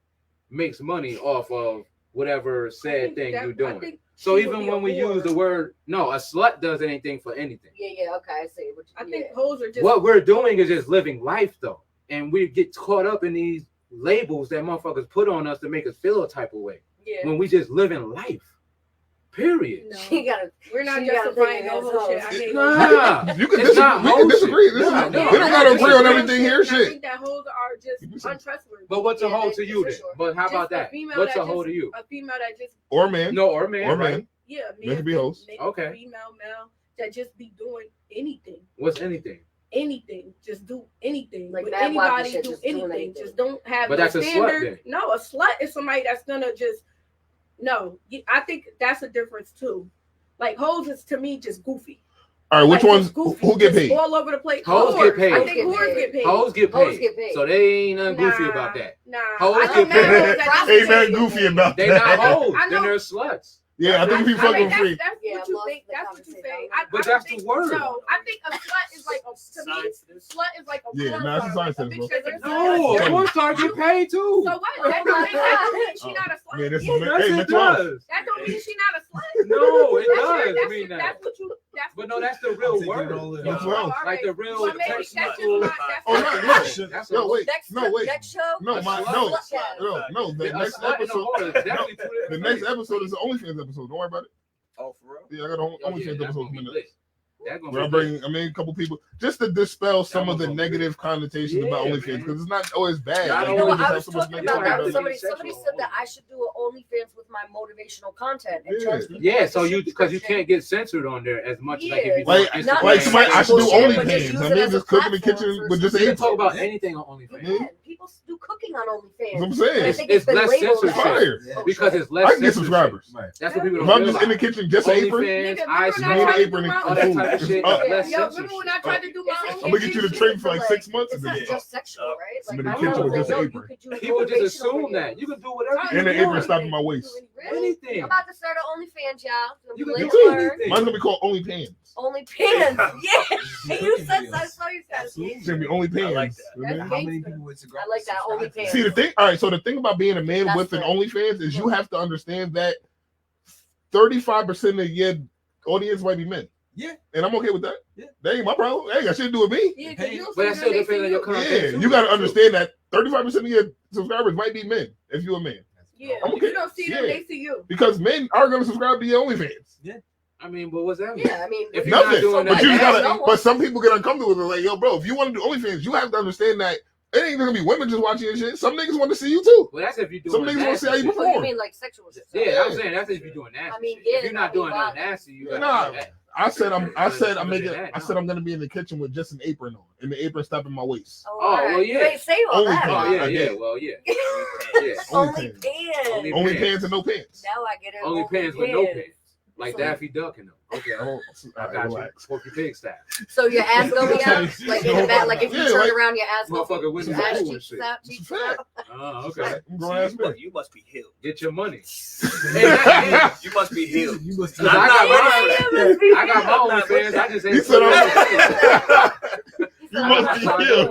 Speaker 6: makes money off of whatever said thing you're doing. So even when we use the word, no, a slut does anything for anything.
Speaker 1: Yeah, okay, I see.
Speaker 5: I think hoes are just.
Speaker 6: What we're doing is just living life, though. And we get caught up in these labels that motherfuckers put on us to make us feel a type of way.
Speaker 5: Yeah.
Speaker 6: When we just living life. Period.
Speaker 5: No. We're not justifying no whole shit.
Speaker 6: Nah,
Speaker 2: you can disagree. We don't gotta agree on everything here. Shit.
Speaker 5: I think that hoes are just untrustworthy.
Speaker 6: But what's a hoe to you then?
Speaker 5: Sure.
Speaker 6: But how about that? What's a hoe to you?
Speaker 5: A female that just
Speaker 2: or man.
Speaker 6: No, or man.
Speaker 2: Or man.
Speaker 6: Right?
Speaker 5: Yeah,
Speaker 2: man can be hoes.
Speaker 6: Okay.
Speaker 5: Female, male that just be doing anything.
Speaker 6: What's anything?
Speaker 5: Anything, just do anything.
Speaker 1: Like
Speaker 5: with anybody, do anything. Just don't have.
Speaker 6: But that's
Speaker 5: standard.
Speaker 6: A slut. Then.
Speaker 5: No, a slut is somebody that's gonna just. No, I think that's a difference too. Like hoes is to me just goofy.
Speaker 2: All right, which ones? Who get paid?
Speaker 5: All over the place.
Speaker 6: Hoes get paid.
Speaker 5: I think whores get paid.
Speaker 6: Hoes get paid. So they ain't nothing goofy about that.
Speaker 5: Nah.
Speaker 6: Hoes get paid.
Speaker 2: Ain't nothing goofy about that.
Speaker 6: They not hoes. Then they're sluts.
Speaker 2: Yeah, I think if you fucking free.
Speaker 5: That's what you think. That's what you say.
Speaker 6: But that's the word.
Speaker 5: No, I think a slut is like to me. Slut is like a
Speaker 2: yeah,
Speaker 5: no,
Speaker 2: it's a science,
Speaker 6: no, a porn star get paid too.
Speaker 5: So what? That don't mean she not a slut.
Speaker 2: Man,
Speaker 6: it does.
Speaker 5: That don't mean she not a slut.
Speaker 6: No, it does mean that.
Speaker 5: That's what you.
Speaker 6: But no, that's the real word. Like the real.
Speaker 2: No, wait.
Speaker 1: Next show.
Speaker 2: No. The next episode. The next episode is the OnlyFans episode. Don't worry about it.
Speaker 4: Oh, for real?
Speaker 2: Yeah, I got an OnlyFans episode coming up.
Speaker 6: Where
Speaker 2: I bring, a couple people just to dispel some of the negative connotations about OnlyFans because it's not always bad.
Speaker 1: I was talking about that. Somebody said that I should do an OnlyFans with my motivational content.
Speaker 6: Yeah, so because you can't get censored on there as much.
Speaker 1: Yeah.
Speaker 6: Like
Speaker 2: somebody, I should do OnlyFans. I mean, just cook in the kitchen with just
Speaker 6: you can talk about anything on OnlyFans.
Speaker 1: People do cooking on OnlyFans.
Speaker 2: I'm saying
Speaker 6: it's less censorship because it's less.
Speaker 2: I can get subscribers.
Speaker 6: That's what people don't
Speaker 2: realize. If I'm just in the kitchen, just an apron,
Speaker 6: ice
Speaker 2: me an apron and food.
Speaker 5: Yo, remember when I tried to do my own?
Speaker 2: I'm gonna get you to train for like 6 months.
Speaker 1: It's not just sexual, right?
Speaker 2: I'm in the kitchen with just an apron.
Speaker 6: People just assume that you can do whatever.
Speaker 2: And the apron stopping my waist.
Speaker 6: Anything.
Speaker 1: I'm about to start an OnlyFans, y'all.
Speaker 6: You can do anything.
Speaker 2: Mine's gonna be called OnlyPans.
Speaker 1: OnlyPans, yeah. You said that. I saw you said it.
Speaker 2: It's gonna be OnlyPans.
Speaker 4: I like that.
Speaker 3: How many people would
Speaker 1: I like that OnlyPans.
Speaker 2: See the thing. All right. So the thing about being a man with an OnlyFans is you have to understand that 35% of your audience might be men.
Speaker 3: Yeah,
Speaker 2: and I'm okay with that.
Speaker 3: Yeah,
Speaker 2: that ain't my problem. That ain't got shit to do with me.
Speaker 5: Yeah,
Speaker 6: but that still depends on your content.
Speaker 2: Yeah, you got to understand that 35% of your subscribers might be men if you're a man.
Speaker 5: Yeah,
Speaker 2: I'm okay.
Speaker 5: If you don't see them, they see you.
Speaker 2: Because men are going to subscribe to your OnlyFans.
Speaker 6: Yeah. I mean, but what's that mean?
Speaker 1: Yeah, I mean,
Speaker 6: if you're not doing
Speaker 2: but
Speaker 6: that,
Speaker 2: you gotta. But some people get uncomfortable with it. Like, yo, bro, if you want to do OnlyFans, you have to understand that it ain't gonna be women just watching your shit. Some niggas want to see you too.
Speaker 6: Well, that's if you do.
Speaker 2: Some niggas want to see how you perform.
Speaker 1: Oh, you mean like sexual stuff?
Speaker 6: Yeah, I'm saying that's if you're doing nasty.
Speaker 1: I mean,
Speaker 6: if you're not doing nothing nasty, you
Speaker 2: nah. I said I'm gonna be in the kitchen with just an apron on, and the apron stopping my waist.
Speaker 5: Well,
Speaker 1: You ain't say all
Speaker 2: Only
Speaker 1: that.
Speaker 2: pants.
Speaker 1: Only pants.
Speaker 2: Only pants and no pants.
Speaker 1: Now I get it.
Speaker 6: Only pants with no pants. Like Daffy Duck and them. Okay, I got you. Porky Pig style.
Speaker 1: So your ass going out, like in the back, like if you turn around, your ass goes
Speaker 6: motherfucker with
Speaker 1: your
Speaker 6: the
Speaker 1: ass
Speaker 6: pool and
Speaker 1: cheeks
Speaker 6: shit.
Speaker 1: out, cheeks out.
Speaker 6: Oh, okay.
Speaker 4: You must be healed.
Speaker 6: Get your money.
Speaker 4: You must be healed.
Speaker 3: You must.
Speaker 6: I got my own fans. I just ain't.
Speaker 2: You must be healed.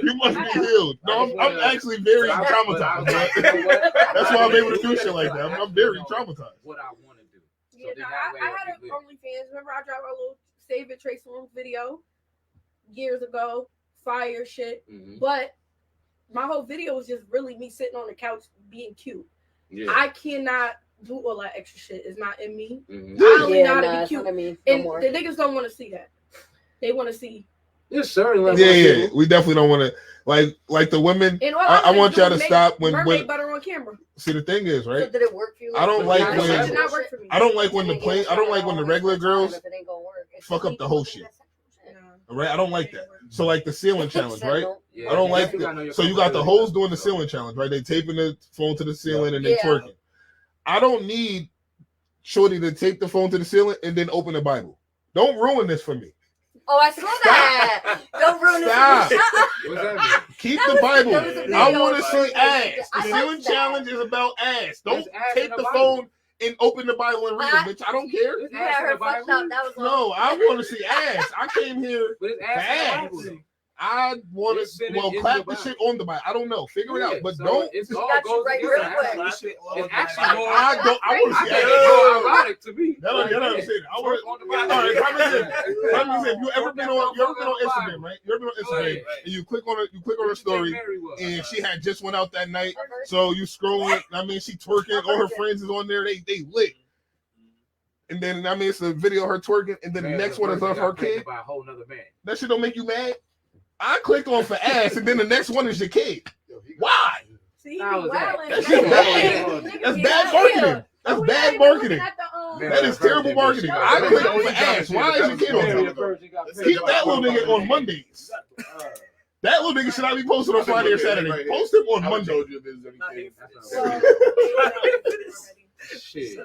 Speaker 2: You must be healed. No, I'm actually very traumatized. That's why I'm able to do shit like that. I'm very traumatized.
Speaker 6: What I want to do.
Speaker 5: Yeah, no, I had an OnlyFans. Remember, I dropped a little Save It Trace Room video years ago. Fire shit. Mm-hmm. But my whole video was just really me sitting on the couch being cute. Yeah. I cannot do all that extra shit. It's not in me. Mm-hmm. I only know how to be cute. And the niggas don't want to see that. They want to see.
Speaker 6: Yes, sir.
Speaker 2: Yeah. We definitely don't want to like the women. I want y'all to stop when
Speaker 5: butter on camera.
Speaker 2: See, the thing is, right?
Speaker 1: So did it work for you?
Speaker 2: I don't like when
Speaker 5: it did not work for me.
Speaker 2: I don't like when the regular girls fuck up the whole shit. Right? I don't like that. So like the ceiling challenge, right? I don't like that. So you got the hoes doing the ceiling challenge, right? They taping the phone to the ceiling and they twerking. I don't need shorty to tape the phone to the ceiling and then open the Bible. Don't ruin this for me.
Speaker 1: Oh, I saw that. Don't ruin it.
Speaker 2: Stop. What's that mean? Keep the Bible. I want to see ass. The ceiling challenge is about ass. Don't take the phone and open the Bible and read it, bitch. I don't care.
Speaker 1: You had her fucked up.
Speaker 2: No, I want to see ass. I came here for ass. I want to clap the shit on the Bible. I don't know. Figure it out, but don't.
Speaker 6: It's all goes together. It's actually more.
Speaker 2: I want to see ass.
Speaker 6: More erotic to me.
Speaker 2: I want to. If you ever been on Instagram, right? You ever been on Instagram and you click on her story, and she had just went out that night. So you scrolling. I mean, she twerking. All her friends is on there. They lit. And then it's a video of her twerking, and then the next one is of her kid.
Speaker 6: By a whole nother man.
Speaker 2: That shit don't make you mad. I clicked on for ass, and then the next one is your kid. Why?
Speaker 5: See,
Speaker 2: that's bad marketing. That's bad marketing. That is terrible marketing. I clicked on for ass. Why is your kid on there? Keep that little nigga on Mondays. That little nigga should not be posted on Friday or Saturday. Post him on Monday.
Speaker 6: Shit.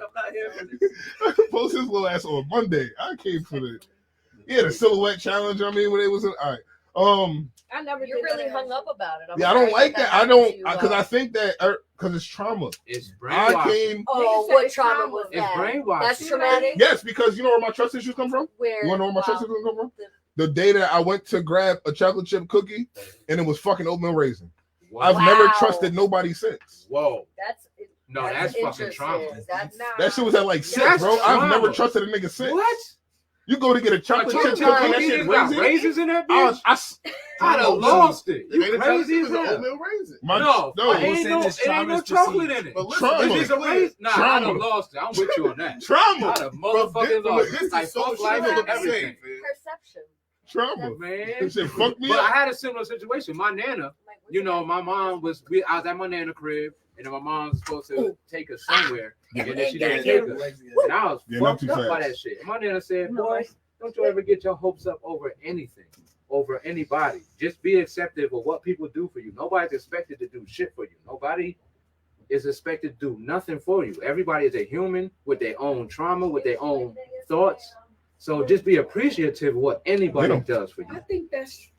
Speaker 2: Post his little ass on Monday. I came for the silhouette challenge. I mean, when it was all right.
Speaker 5: I never.
Speaker 1: You're really hung up about it.
Speaker 2: I don't like that. I don't because I think that because it's trauma.
Speaker 6: It's brainwashing.
Speaker 1: What trauma was that?
Speaker 6: It's brainwashing.
Speaker 1: That's traumatic.
Speaker 2: Yes, because you know where my trust issues come from.
Speaker 1: Where?
Speaker 2: You want to know where my trust issues come from? The day that I went to grab a chocolate chip cookie and it was fucking oatmeal raisin. Wow. I've never trusted nobody since.
Speaker 6: Whoa.
Speaker 1: That's
Speaker 6: fucking trauma.
Speaker 2: That shit was at like 6, bro. I've never trusted a nigga since.
Speaker 6: What?
Speaker 2: You go to get a chocolate chip cookie, that shit
Speaker 6: raisins in that bitch? I'd have lost it. You crazy as hell. No, ain't no chocolate in it. It's just a raisin. Nah, I'd have lost it. I'm with you on that.
Speaker 2: Trauma.
Speaker 6: I'd have motherfucking lost it. Like fuck life and everything.
Speaker 1: Perception.
Speaker 2: Trauma,
Speaker 6: man.
Speaker 2: Shit fucked me
Speaker 6: up.
Speaker 2: But
Speaker 6: I had a similar situation. My nana, my mom was. I was at my nana crib. And then my mom was supposed to take us somewhere, and then she didn't take us. And I was fucked up by that shit. And my nana said, boy, don't you ever get your hopes up over anything, over anybody. Just be accepting of what people do for you. Nobody's expected to do shit for you. Nobody is expected to do nothing for you. Everybody is a human with their own trauma, with their own thoughts. So just be appreciative of what anybody does for you.
Speaker 5: I think that's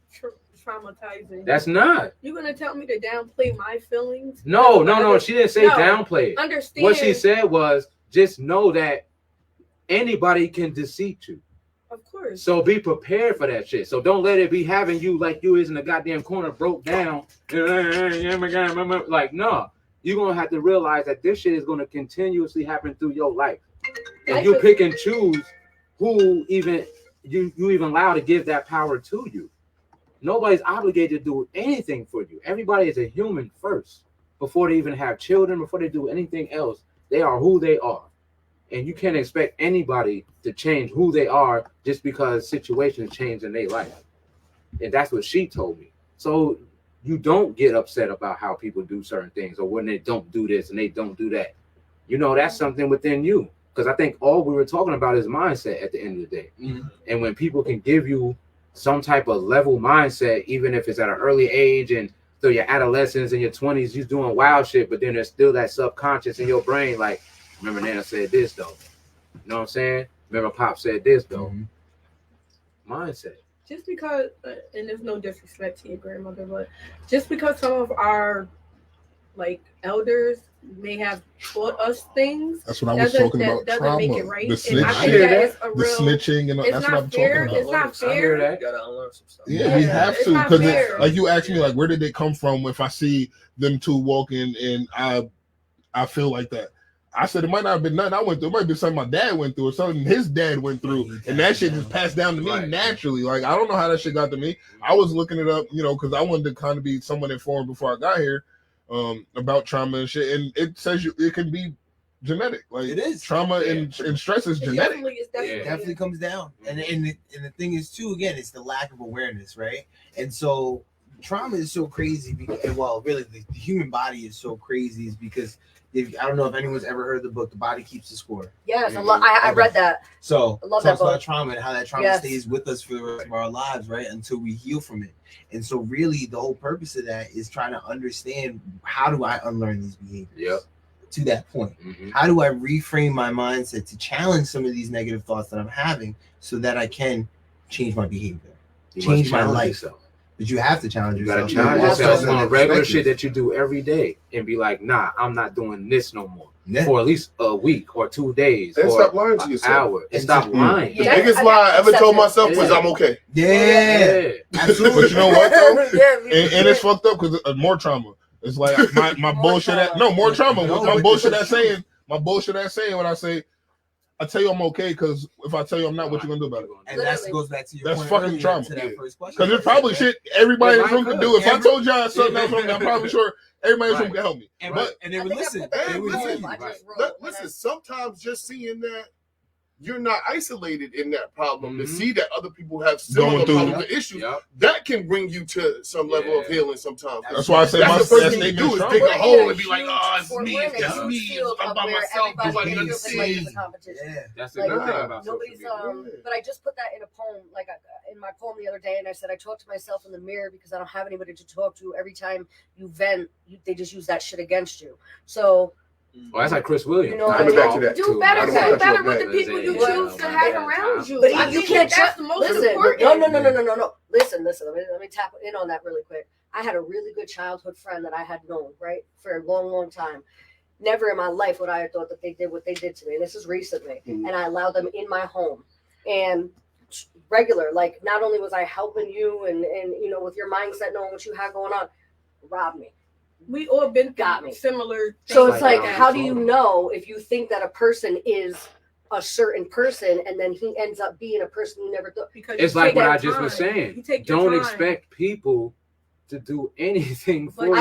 Speaker 5: traumatizing.
Speaker 6: That's not.
Speaker 5: You're gonna tell me to downplay my feelings?
Speaker 6: No. She didn't say downplay it.
Speaker 5: Understand.
Speaker 6: What she said was just know that anybody can deceive you.
Speaker 5: Of course.
Speaker 6: So be prepared for that shit. So don't let it be having you like you is in the goddamn corner broke down. Like, no. You're gonna have to realize that this shit is gonna continuously happen through your life. And you pick and choose who even you even allow to give that power to you. Nobody's obligated to do anything for you. Everybody is a human first. Before they even have children, before they do anything else, they are who they are. And you can't expect anybody to change who they are just because situations change in their life. And that's what she told me. So you don't get upset about how people do certain things or when they don't do this and they don't do that. That's something within you. because I think all we were talking about is mindset at the end of the day.
Speaker 3: Mm-hmm.
Speaker 6: And when people can give you some type of level mindset, even if it's at an early age and through your adolescence and your 20s, you're doing wild shit, but then there's still that subconscious in your brain, like, remember Nana said this though. You know what I'm saying? Remember Pop said this though. Mindset.
Speaker 5: Just because, and there's no disrespect to your grandmother, but just because some of our like elders may have taught us things.
Speaker 2: That's what I was talking about.
Speaker 5: Doesn't
Speaker 2: Trauma,
Speaker 5: make it right.
Speaker 2: the
Speaker 5: And I think that is a
Speaker 2: the snitching, and that's what I'm talking about.
Speaker 5: It's not fair.
Speaker 4: You gotta unlearn some stuff.
Speaker 2: Yeah, we have to, because like you asked me, like, where did they come from? If I see them two walking and I feel like that, I said it might not have been nothing I went through. It might be something my dad went through or something his dad went through, and that shit just passed down to me naturally. Like, I don't know how that shit got to me. I was looking it up, you know, because I wanted to kind of be somewhat informed before I got here about trauma and shit, and it says it can be genetic. Like,
Speaker 3: it is
Speaker 2: trauma and stress is genetic.
Speaker 3: It definitely comes down, and the thing is too, again, it's the lack of awareness, right? And so trauma is so crazy because, well, really the human body is so crazy is because I don't know if anyone's ever heard the book The Body Keeps the Score.
Speaker 1: Yes, I read that.
Speaker 3: So
Speaker 1: I love that book.
Speaker 3: About trauma and how that trauma stays with us for the rest of our lives, right? Until we heal from it. And so really the whole purpose of that is trying to understand, how do I unlearn these behaviors?
Speaker 6: Yep.
Speaker 3: To that point. How do I reframe my mindset to challenge some of these negative thoughts that I'm having so that I can change my behavior, change my life? But you have to challenge yourself.
Speaker 6: You gotta challenge yourself on regular shit that you do every day and be like, nah, I'm not doing this no more. For at least a week or 2 days.
Speaker 7: And
Speaker 6: or
Speaker 7: stop lying to yourself.
Speaker 6: Hour. And stop lying.
Speaker 7: The biggest lie I ever told myself was I'm okay.
Speaker 3: Yeah.
Speaker 2: Absolutely. But you know what though? And it's fucked up because more trauma. It's like my bullshit. More trauma. My bullshit ass saying when I say, I tell you I'm okay, because if I tell you I'm not, what you gonna do about it?
Speaker 3: And that goes back to your point
Speaker 2: fucking trauma.
Speaker 3: To that first question.
Speaker 2: Because there's probably shit everybody in this room can do. If I told y'all something else, I'm probably sure everybody in this room can help me.
Speaker 3: And they would listen.
Speaker 7: Listen, sometimes just seeing that you're not isolated in that problem, to see that other people have similar problems and issues, that can bring you to some level of healing sometimes.
Speaker 2: That's why I say
Speaker 7: that's
Speaker 2: my
Speaker 7: the first thing you
Speaker 2: statement
Speaker 7: do
Speaker 2: is
Speaker 7: is dig a hole and be like,
Speaker 1: it's me, I'm by myself, nobody understands.
Speaker 6: That's the good thing about
Speaker 1: nobody's but I just put that in a poem, like in my poem the other day, and I said I talk to myself in the mirror because I don't have anybody to talk to. Every time you vent, they just use that shit against you. So
Speaker 6: well, that's like Chris Williams.
Speaker 1: You know what I mean? Do better with the people you choose to have around you. But you can't just listen. No. Listen. Let me tap in on that really quick. I had a really good childhood friend that I had known, right, for a long time. Never in my life would I have thought that they did what they did to me. And this is recently. And I allowed them in my home. And regular, like, not only was I helping you and you know, with your mindset, knowing what you had going on, robbed me.
Speaker 5: We all been similar.
Speaker 1: So it's like, how do you know if you think that a person is a certain person and then he ends up being a person you never thought?
Speaker 6: Because it's like what I just was saying. Don't expect people to do anything for you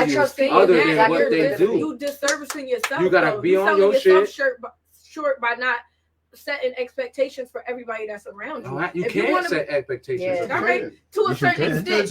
Speaker 6: other than what they do.
Speaker 5: You disservicing yourself.
Speaker 6: You gotta be on your shit.
Speaker 5: Short by not setting expectations for everybody that's around you.
Speaker 6: You can't set expectations.
Speaker 5: To a certain extent.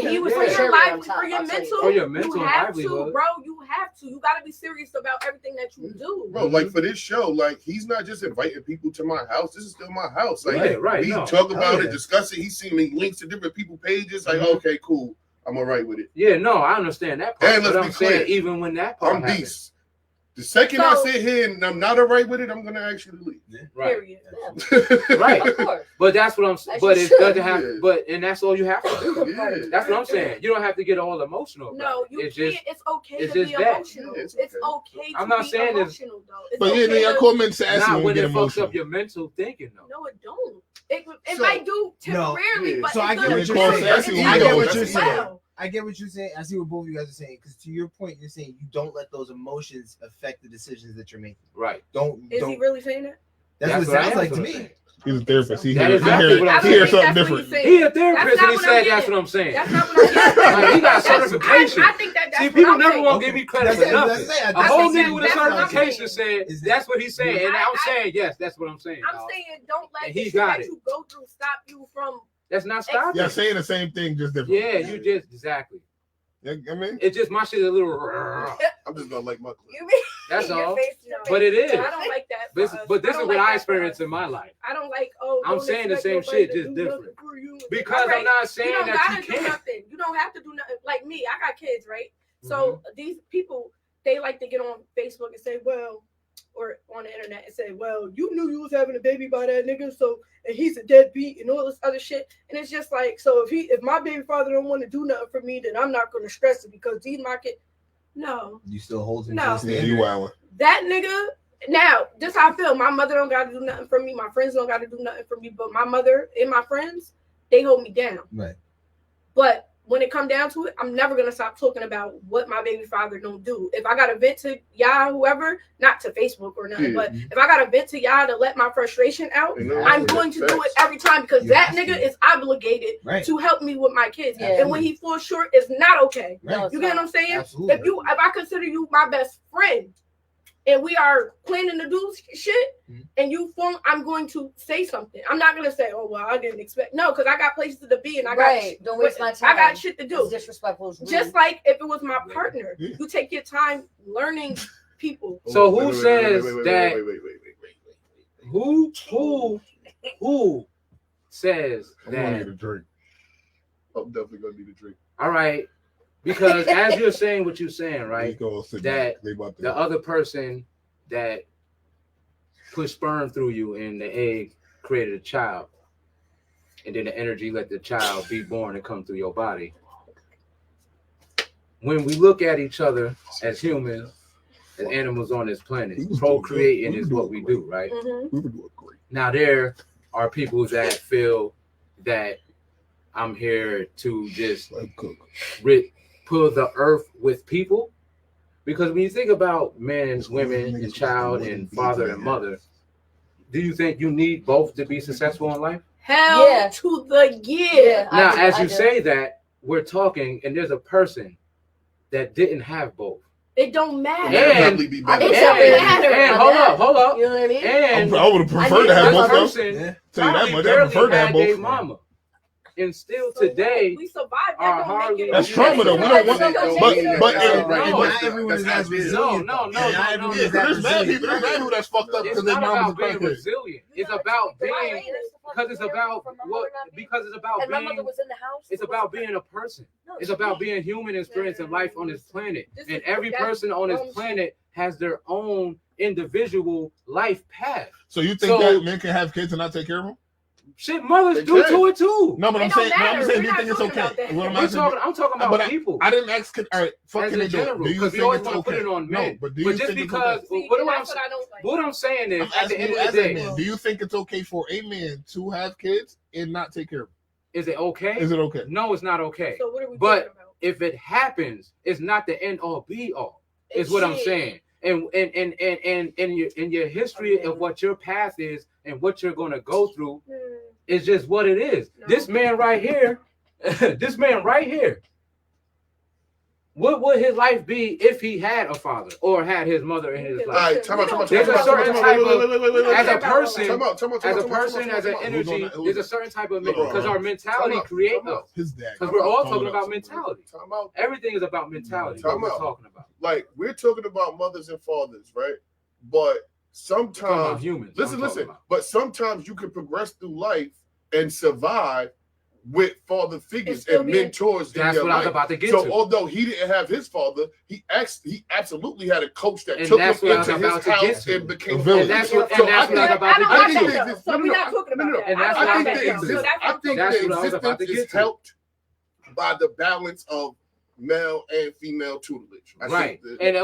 Speaker 5: He was for your mental. You have to, bro. You have to. You got to be serious about everything that you do.
Speaker 7: Bro, like for this show, like he's not just inviting people to my house. This is still my house. Like we talk about it, discuss it. He's seen me links to different people pages. Like, okay, cool. I'm all right with it.
Speaker 6: Yeah, no, I understand that part.
Speaker 7: And let's be clear,
Speaker 6: even when that part
Speaker 7: I'm beast. The second I sit here and I'm not all right with it, I'm gonna actually leave.
Speaker 6: Right. Right. Of course. But that's what I'm saying. But it doesn't have. But and that's all you have to do. That's what I'm saying. You don't have to get all emotional.
Speaker 5: No, you can't. It's okay to be emotional. It's okay.
Speaker 6: I'm not saying it's.
Speaker 2: But yeah, I call men sassy.
Speaker 6: Not when it fucks up your mental thinking, though.
Speaker 5: No, it don't. It might do temporarily, but
Speaker 3: so I get what you're saying. I get what you're saying. I see what both of you guys are saying. Because to your point, you're saying you don't let those emotions affect the decisions that you're making.
Speaker 6: Right.
Speaker 5: Is he really saying that?
Speaker 3: That's what it sounds like to me.
Speaker 2: He's a therapist. He
Speaker 6: hears
Speaker 2: something different.
Speaker 6: He a therapist and he said that's what I'm saying.
Speaker 5: That's not what I'm saying.
Speaker 6: Like, he got certification.
Speaker 5: I think that's
Speaker 6: see, people never want to give me credit for nothing. A whole nigga with a certification said that's what he's saying. And I'm saying, yes, that's what I'm saying.
Speaker 5: I'm saying don't let the shit that you go through stop you from.
Speaker 6: That's not stopping.
Speaker 2: Yeah, saying the same thing, just different.
Speaker 6: Yeah, you just exactly.
Speaker 2: I mean,
Speaker 6: it's just my shit is a little.
Speaker 7: I'm just gonna like my clip.
Speaker 5: You mean
Speaker 6: That's all.
Speaker 5: face,
Speaker 6: But it is.
Speaker 5: I don't like that.
Speaker 6: But this is what I experienced in my life.
Speaker 5: I don't like.
Speaker 6: I'm saying the same shit, just different. Because I'm not saying that you can't.
Speaker 5: You don't have to do nothing. Like me, I got kids, right? So these people, they like to get on Facebook and say, well, or on the internet and say, well, you knew you was having a baby by that nigga, so and he's a deadbeat and all this other shit. And it's just like, so if my baby father don't want to do nothing for me, then I'm not gonna stress it because he's my kid. No.
Speaker 3: You still hold him?
Speaker 5: No.
Speaker 2: Yeah, you wildin'.
Speaker 5: That nigga. Now, this how I feel. My mother don't gotta do nothing for me. My friends don't gotta do nothing for me. But my mother and my friends, they hold me down.
Speaker 3: Right.
Speaker 5: But when it come down to it, I'm never gonna stop talking about what my baby father don't do. If I gotta vent to y'all, whoever, not to Facebook or nothing, but if I gotta vent to y'all to let my frustration out, I'm going to do it every time because that nigga is obligated to help me with my kids. Yeah. And when he falls short, it's not okay.
Speaker 3: Right.
Speaker 5: You get what I'm saying?
Speaker 3: Absolutely.
Speaker 5: If I consider you my best friend, and we are planning to do shit, and you fall, I'm going to say something. I'm not gonna say, "Oh well, I didn't expect." No, because I got places to be, and I got
Speaker 1: don't waste my time.
Speaker 5: I got shit to do.
Speaker 1: It's disrespectful.
Speaker 5: Just like if it was my partner, you take your time learning people.
Speaker 6: So who says that? Who says
Speaker 2: I'm gonna
Speaker 6: that?
Speaker 2: get a drink.
Speaker 7: I'm definitely gonna need a drink.
Speaker 6: All right. Because as you're saying what you're saying, right,
Speaker 2: that
Speaker 6: the other person that put sperm through you and the egg created a child, and then the energy let the child be born and come through your body. When we look at each other as humans, as animals on this planet, procreating is what we do, right?
Speaker 2: We were doing great.
Speaker 6: Now there are people that feel that I'm here to just pull the earth with people, because when you think about men, women, and child, and father and mother, do you think you need both to be successful in life?
Speaker 5: Hell to the yeah.
Speaker 6: Now, as you say that, we're talking, and there's a person that didn't have both.
Speaker 5: It don't matter.
Speaker 6: And hold up.
Speaker 5: You know what I mean?
Speaker 6: And
Speaker 2: I would have preferred to have both of them. Tell you that much, I prefer to have both.
Speaker 6: Mama. And still today,
Speaker 5: we survived.
Speaker 6: Are hardly.
Speaker 2: That's trauma though. We don't want that. But
Speaker 3: not everyone is as resilient.
Speaker 6: No.
Speaker 2: There's mad people that's fucked up because their mom was
Speaker 6: being resilient. It's about being because it's about what because it's about being.
Speaker 1: My mother was in the house.
Speaker 6: It's about being a person. It's about being human and experiencing life on this planet. And every person on this planet has their own individual life path.
Speaker 2: So you think that men can have kids and not take care of them?
Speaker 6: Shit, mothers do to it too.
Speaker 2: No, but I'm saying, do you think it's okay?
Speaker 6: I'm talking about people.
Speaker 2: I didn't ask. All right, fucking in
Speaker 6: general.
Speaker 2: Do you think it's okay?
Speaker 6: Put it on men.
Speaker 2: No, but do you
Speaker 6: just
Speaker 2: think
Speaker 6: because
Speaker 2: it's okay?
Speaker 6: What I'm saying is, at the end of the day,
Speaker 2: do you think it's okay for a man to have kids and not take care of them?
Speaker 6: Is it okay?
Speaker 2: Is it okay?
Speaker 6: No, it's not okay.
Speaker 5: So what are we
Speaker 6: but
Speaker 5: talking about?
Speaker 6: If it happens, it's not the end all be all. Is what I'm saying. And in your history of what your path is and what you're gonna go through. It's just what it is. No. This man right here, what would his life be if he had a father or had his mother in his life?
Speaker 7: All right, time out.
Speaker 6: There's a certain type of, as a person, as an energy, there's a certain type of, because our mentality creates us. Because we're all talking about mentality. Everything is about mentality. What we're talking about.
Speaker 7: Like, we're talking about mothers and fathers, right? But sometimes, listen, but sometimes you can progress through life and survive with father figures and mentors.
Speaker 6: That's what I was about to get to.
Speaker 7: So although he didn't have his father, he absolutely had a coach that took him into his house and became a village.
Speaker 6: That's what I was about to get to.
Speaker 5: So we're not talking about that.
Speaker 6: And that's what I think
Speaker 7: the existence is helped by the balance of male and female tutelage.
Speaker 6: Right. And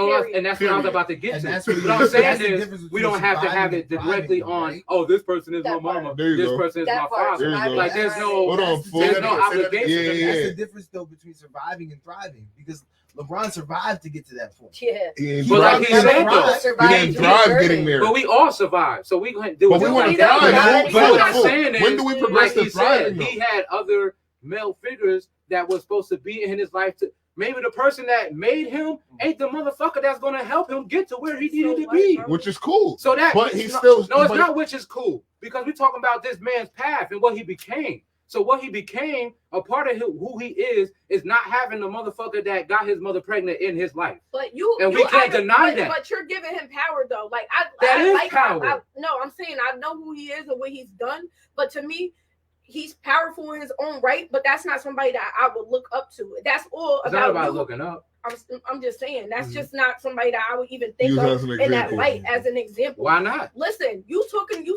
Speaker 6: that's what I was about to get to. What I'm saying is we don't have to have it directly on, oh, this person is my mama, this person is my father. Like there's no obligation.
Speaker 3: That's the difference though between surviving and thriving, because LeBron survived to get to that point.
Speaker 1: Yeah.
Speaker 6: But like he said though,
Speaker 2: he didn't thrive getting there.
Speaker 6: But we all survived. So we can do it.
Speaker 2: But we want to thrive.
Speaker 6: But what I'm saying is,
Speaker 2: when do we progress to thriving?
Speaker 6: He had other male figures that was supposed to be in his life to. Maybe the person that made him ain't the motherfucker that's gonna help him get to where he needed to be,
Speaker 2: which is cool.
Speaker 6: So that,
Speaker 2: but he's still
Speaker 6: no, it's not which is cool, because we're talking about this man's path and what he became. So what he became, a part of who he is not having the motherfucker that got his mother pregnant in his life.
Speaker 5: But
Speaker 6: we can't deny that.
Speaker 5: But you're giving him power, though. Like
Speaker 6: that is power.
Speaker 5: No, I'm saying I know who he is and what he's done. But to me, he's powerful in his own right. But that's not somebody that I would look up to. That's all
Speaker 6: it's not about looking up.
Speaker 5: I'm just saying that's just not somebody that I would even think of in that light as an example.
Speaker 6: Why not?
Speaker 5: Listen, you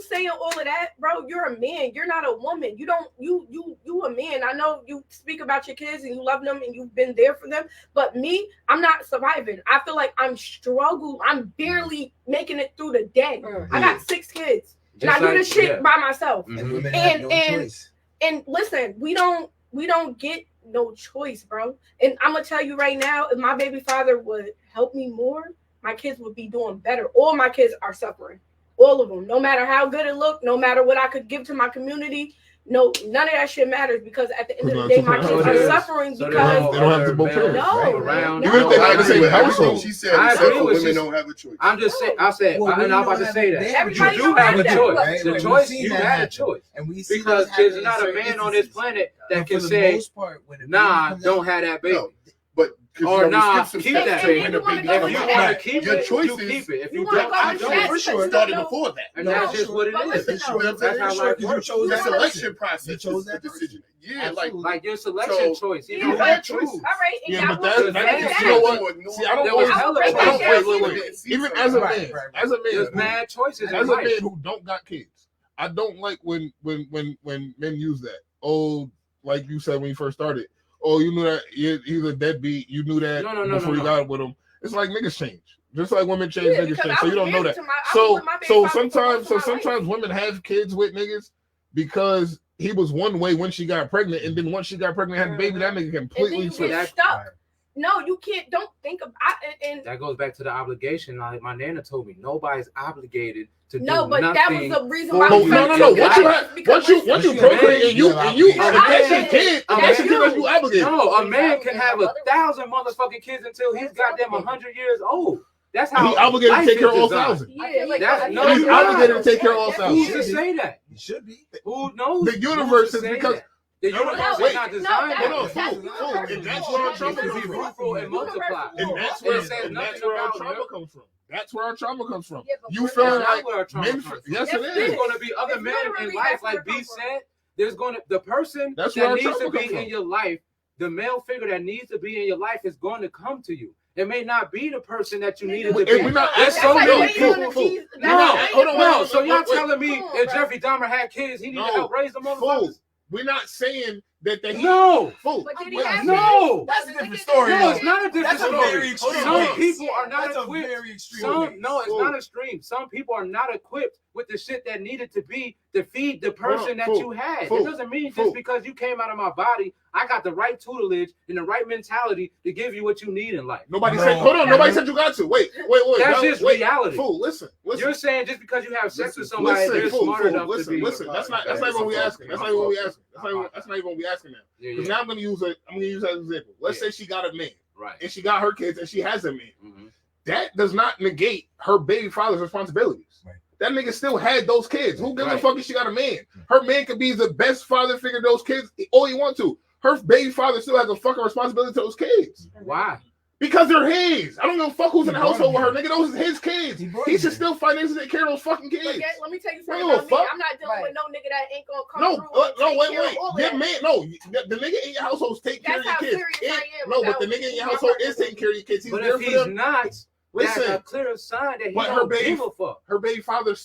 Speaker 5: saying all of that, bro. You're a man. You're not a woman. You a man. I know you speak about your kids and you love them and you've been there for them. But me, I'm not surviving. I feel like I'm struggling. I'm barely making it through the day. I got 6 kids and I do this shit by myself. And listen, we don't get no choice, bro. And I'm gonna tell you right now, if my baby father would help me more, my kids would be doing better. All my kids are suffering, all of them. No matter how good it looked, no matter what I could give to my community, no, none of that shit matters because at the end of the day, my kids are suffering because
Speaker 2: they don't have to both parents.
Speaker 6: No,
Speaker 2: even if they have the same household.
Speaker 7: She said women don't have a choice.
Speaker 6: I'm just saying. I said, and I'm about to say that you do have a choice. The choice you had a choice, and we because there's not a man on this planet that can say, "Nah, don't have that baby." Or nah, keep that baby. If you want to keep it, you keep it. If you don't,
Speaker 7: for sure. Started before that,
Speaker 6: and that's just what it is. That's how life works.
Speaker 7: You chose that selection process. You chose that decision. Yeah,
Speaker 6: like your selection choice. You
Speaker 5: don't have choice. All right,
Speaker 2: yeah, but that's you know what? See, I don't wait. Even as a man,
Speaker 6: there's mad choices.
Speaker 2: As a man who don't got kids, I don't like when men use that. Oh, like you said when you first started. Oh, you knew that he's a deadbeat. You knew that before you got with him. It's like niggas change. Just like women change, niggas change. So you don't know that. So sometimes women have kids with niggas because he was one way when she got pregnant, and then once she got pregnant and had a baby, that nigga completely switched.
Speaker 5: No, you can't. Don't think of and
Speaker 6: that goes back to the obligation. Like my nana told me, nobody's obligated to do
Speaker 5: nothing. No, but that was the reason why.
Speaker 2: No. Once you procreate and you attach your kid, you obligated.
Speaker 6: No, a man can have 1,000 motherfucking kids until he's goddamn 100 years old. That's how
Speaker 2: he's obligated to take care of all 1,000.
Speaker 5: Yeah,
Speaker 2: he's obligated to take care of all 1,000.
Speaker 6: Who's to say that?
Speaker 3: He should be.
Speaker 6: Who knows?
Speaker 2: The universe is because.
Speaker 6: The universe is not designed.
Speaker 2: And that's where our trauma comes from.
Speaker 6: And multiply.
Speaker 2: And that's where our trauma comes from. That's where our trauma comes from. You feel like men? Yes, it is.
Speaker 6: There's going to be other men in life, like B said. There's going to the person that needs to be in your life, the male figure that needs to be in your life is going to come to you. It may not be the person that you needed to be. There's so many people. No. So y'all telling me if Jeffrey Dahmer had kids, he needed to help raise them motherfuckers?
Speaker 2: We're not saying that they
Speaker 6: no.
Speaker 5: No,
Speaker 3: that's a different story.
Speaker 6: No, it's not a different story.
Speaker 3: Very extreme.
Speaker 6: Some people are not equipped.
Speaker 3: Very extreme.
Speaker 6: No, it's not extreme. Some people are not equipped with the shit that needed to be to feed the person that you had. It doesn't mean just because you came out of my body, I got the right tutelage and the right mentality to give you what you need in life.
Speaker 2: Nobody said. Hold on. Nobody said you got to. Wait.
Speaker 6: That's just reality.
Speaker 2: Fool, listen.
Speaker 6: You're saying just because you have sex with somebody, they're smart enough to be.
Speaker 2: Listen. That's not what we asking. That's not even what we asking now. Because now I'm gonna use that as an example. Let's say she got a man,
Speaker 6: right?
Speaker 2: And she got her kids, and she has a man. Mm-hmm. That does not negate her baby father's responsibilities. Right. That nigga still had those kids. Who gives a fuck if she got a man? Her man could be the best father figure to those kids all he wants to. Her baby father still has a fucking responsibility to those kids.
Speaker 6: Why?
Speaker 2: Because they're his. I don't give a fuck who's in the household with her. Nigga, those are his kids. He should still financially take care of those fucking kids.
Speaker 5: Let me tell you something about me. I'm not dealing with no nigga that ain't gonna come through.
Speaker 2: Wait. Your man, the nigga in your household is taking care of your kids. But the nigga in your household is taking care of your kids.
Speaker 6: But if he's not, listen, that's a clear sign that he don't give a fuck.
Speaker 2: Her baby father that's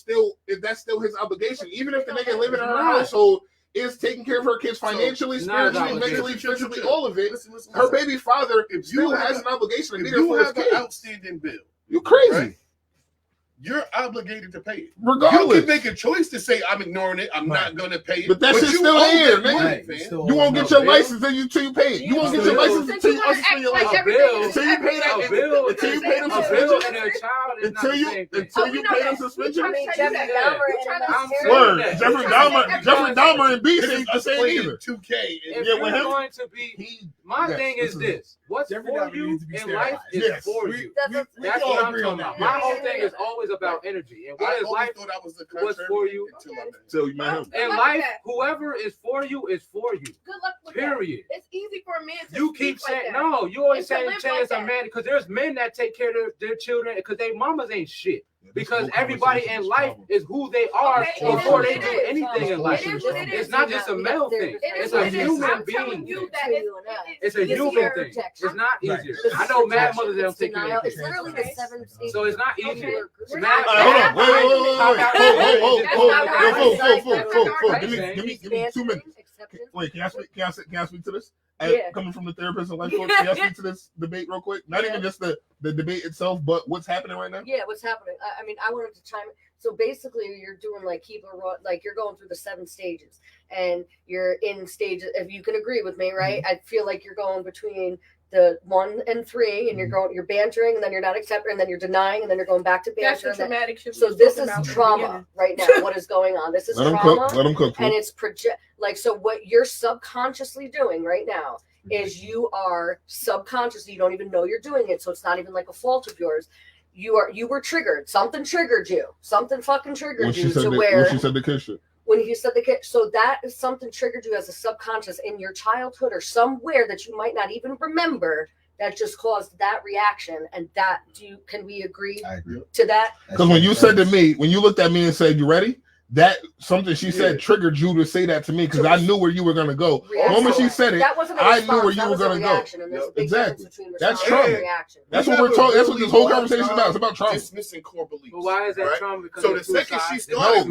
Speaker 2: still his obligation. Even if the nigga living in her household is taking care of her kids financially, spiritually, mentally, physically, all of it. Her baby father still has an obligation to be there for his kids.
Speaker 7: If you have an outstanding bill,
Speaker 2: you crazy.
Speaker 7: Right? You're obligated to pay it.
Speaker 2: Regardless.
Speaker 7: You can make a choice to say, I'm ignoring it. I'm not going to pay it.
Speaker 2: But that shit's still here, nigga. You won't get your license until you pay it. You won't get your license until you suspend your license. Until you pay that bill. Until you pay them suspension. Until you pay them suspension. Word. Jeffrey Dahmer and B ain't the same either.
Speaker 7: 2K.
Speaker 6: If you're going to be, my thing is this: what's for you in life is for you. That's what I'm talking about. My whole thing is always about energy. And what is life?
Speaker 7: Thought I was the
Speaker 6: what's for you?
Speaker 2: So you met him.
Speaker 6: And life, whoever is for you is for you.
Speaker 5: Good luck with
Speaker 6: Period.
Speaker 5: That. It's easy for a man to
Speaker 6: you keep saying,
Speaker 5: like
Speaker 6: no, you always saying
Speaker 5: like
Speaker 6: chance a man, because there's men that take care of their children because their mamas ain't shit. Because everybody in life is who they are before they do anything in life. It's not just a male thing. It's a human being. It's a human thing. It's not easier. I know mad mothers that don't take care of
Speaker 1: It's literally the 7 stages.
Speaker 6: So it's not easier.
Speaker 2: Hold on. Give me 2 minutes. Wait, can I speak to this? Coming from the therapist and life coach, can I speak to this debate real quick? Not even just the debate itself, but what's happening right now?
Speaker 1: Yeah, what's happening? I mean, I wanted to chime in. So basically, you're doing like you're going through the 7 stages, and you're in stages. If you can agree with me, right? I feel like you're going between the 1 and 3, and you're bantering, and then you're not accepting, and then you're denying, and then you're going back to banter.
Speaker 5: That's the traumatic shit.
Speaker 1: So this is trauma right now. What is going on? This is trauma.
Speaker 2: Let them cook.
Speaker 1: And it's so what you're subconsciously doing right now is you are subconsciously, you don't even know you're doing it, so it's not even like a fault of yours. You were triggered. Something triggered you. Something fucking triggered you to where
Speaker 2: when she said the kid shit.
Speaker 1: When you said the kid, so that is something triggered you as a subconscious in your childhood or somewhere that you might not even remember, that just caused that reaction. And that can we agree to that?
Speaker 2: Because when you said to me, when you looked at me and said, "You ready?" That something she said triggered you to say that to me because I knew where you were gonna go. The moment she said it, I knew where you were gonna go. Exactly. That's trauma. That's what we're talking. That's what this whole conversation is about. It's about trauma.
Speaker 7: Dismissing core beliefs.
Speaker 6: But why is that trauma? Because
Speaker 7: so the second she started,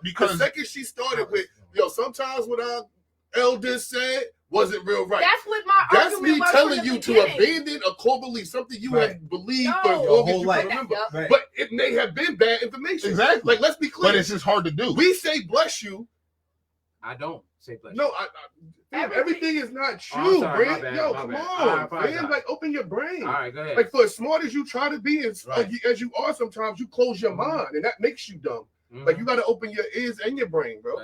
Speaker 2: because
Speaker 7: the second she started with, sometimes what our elders said wasn't real right.
Speaker 5: That's what my
Speaker 7: That's me telling you to abandon a core belief, something you have believed for as long as you can remember. But it may have been bad information.
Speaker 2: Exactly.
Speaker 7: Like, let's be clear.
Speaker 2: But it's just hard to do.
Speaker 7: We say bless you.
Speaker 6: I don't say bless you.
Speaker 7: No, everything is not true, Brand. Come on, man. Like, open your brain.
Speaker 6: All right, go ahead.
Speaker 7: Like, for as smart as you try to be, as you are sometimes, you close your mind, and that makes you dumb. Like, you got to open your ears and your brain, bro.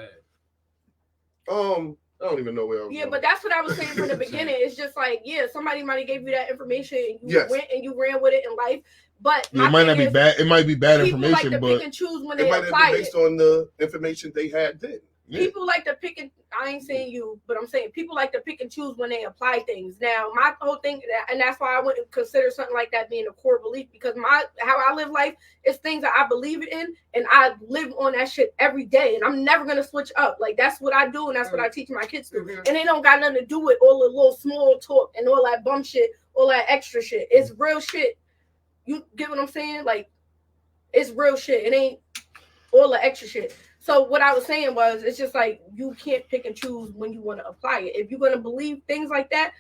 Speaker 7: I don't even know where I was going.
Speaker 5: But that's what I was saying from the beginning. It's just like, somebody might have gave you that information and you went and you ran with it in life. But
Speaker 2: it might not be bad. It might be bad information,
Speaker 5: like to
Speaker 2: but
Speaker 5: pick and choose when they
Speaker 7: might
Speaker 5: apply
Speaker 7: have been based on the information they had then.
Speaker 5: People like to pick and I ain't saying you, but I'm saying people like to pick and choose when they apply things. Now, my whole thing, and that's why I wouldn't consider something like that being a core belief, because how I live life is things that I believe in, and I live on that shit every day, and I'm never gonna switch up. Like, that's what I do, and that's what I teach my kids to. And they don't got nothing to do with all the little small talk and all that bum shit, all that extra shit. It's real shit. You get what I'm saying? Like, it's real shit. It ain't all the extra shit. So what I was saying was, it's just like, you can't pick and choose when you want to apply it. If you're going to believe things like that,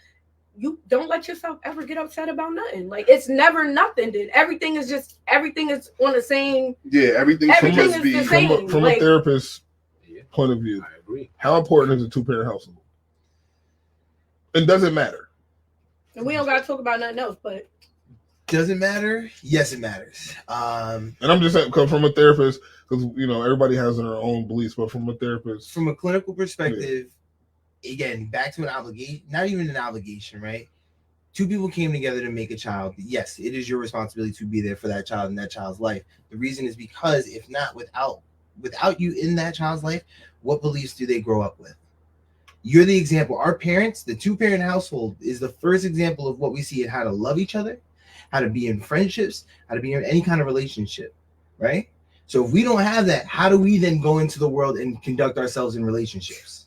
Speaker 5: you don't let yourself ever get upset about nothing. Like, it's never nothing, dude. Everything is on the same.
Speaker 7: Yeah, everything is
Speaker 5: the same.
Speaker 2: From a therapist's point of view,
Speaker 6: I agree.
Speaker 2: How important is a 2-parent household? It doesn't matter.
Speaker 5: And we don't got to talk about nothing else, but.
Speaker 3: Does it matter? Yes, it matters.
Speaker 2: And I'm just saying, come from a therapist, because everybody has their own beliefs, but from a therapist,
Speaker 3: from a clinical perspective, again, back to an obligation, not even an obligation, right? 2 people came together to make a child. Yes, it is your responsibility to be there for that child in that child's life. The reason is because if not, without you in that child's life, what beliefs do they grow up with? You're the example. Our parents, the 2-parent household, is the first example of what we see in how to love each other, how to be in friendships, how to be in any kind of relationship, right? So if we don't have that, how do we then go into the world and conduct ourselves in relationships?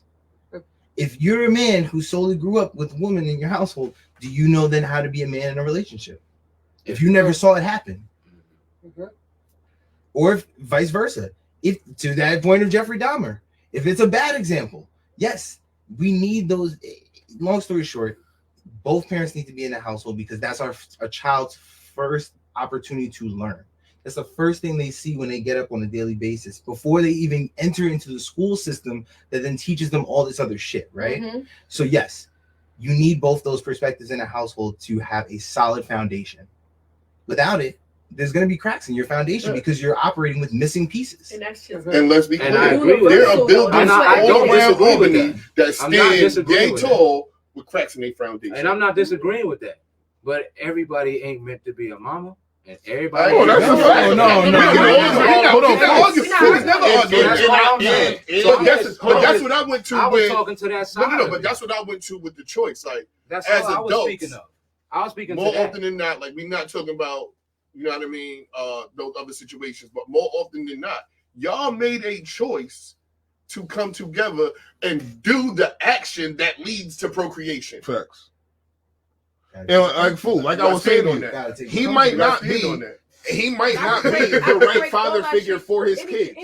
Speaker 3: If you're a man who solely grew up with women in your household, do you know then how to be a man in a relationship? If you never saw it happen. Or if, vice versa. If to that point of Jeffrey Dahmer, if it's a bad example, yes, we need those. Long story short, both parents need to be in the household because that's a child's first opportunity to learn. That's the first thing they see when they get up on a daily basis before they even enter into the school system that then teaches them all this other shit, right? So yes, you need both those perspectives in a household to have a solid foundation. Without it, there's going to be cracks in your foundation because you're operating with missing pieces.
Speaker 5: And that's just
Speaker 7: and let's be clear,
Speaker 6: I agree with
Speaker 7: there are buildings all around Albany that stand day
Speaker 6: with
Speaker 7: tall with cracks in their foundation.
Speaker 6: And I'm not disagreeing with that. But everybody ain't meant to be a mama, And everybody.
Speaker 2: Oh, that's a fact.
Speaker 6: No.
Speaker 2: Hold on.
Speaker 7: But that's what I went to.
Speaker 6: I was talking to that side.
Speaker 7: No, but that's what I went to with the choice. Like,
Speaker 6: that's
Speaker 7: as
Speaker 6: what
Speaker 7: adults,
Speaker 6: I was speaking of. I was speaking
Speaker 7: more
Speaker 6: to that.
Speaker 7: often than not. Like, we're not talking about, you know what I mean, those other situations. But more often than not, y'all made a choice to come together and do the action that leads to procreation.
Speaker 2: Facts. And like fool, like I was saying on that, he might not be the right father figure for his kids.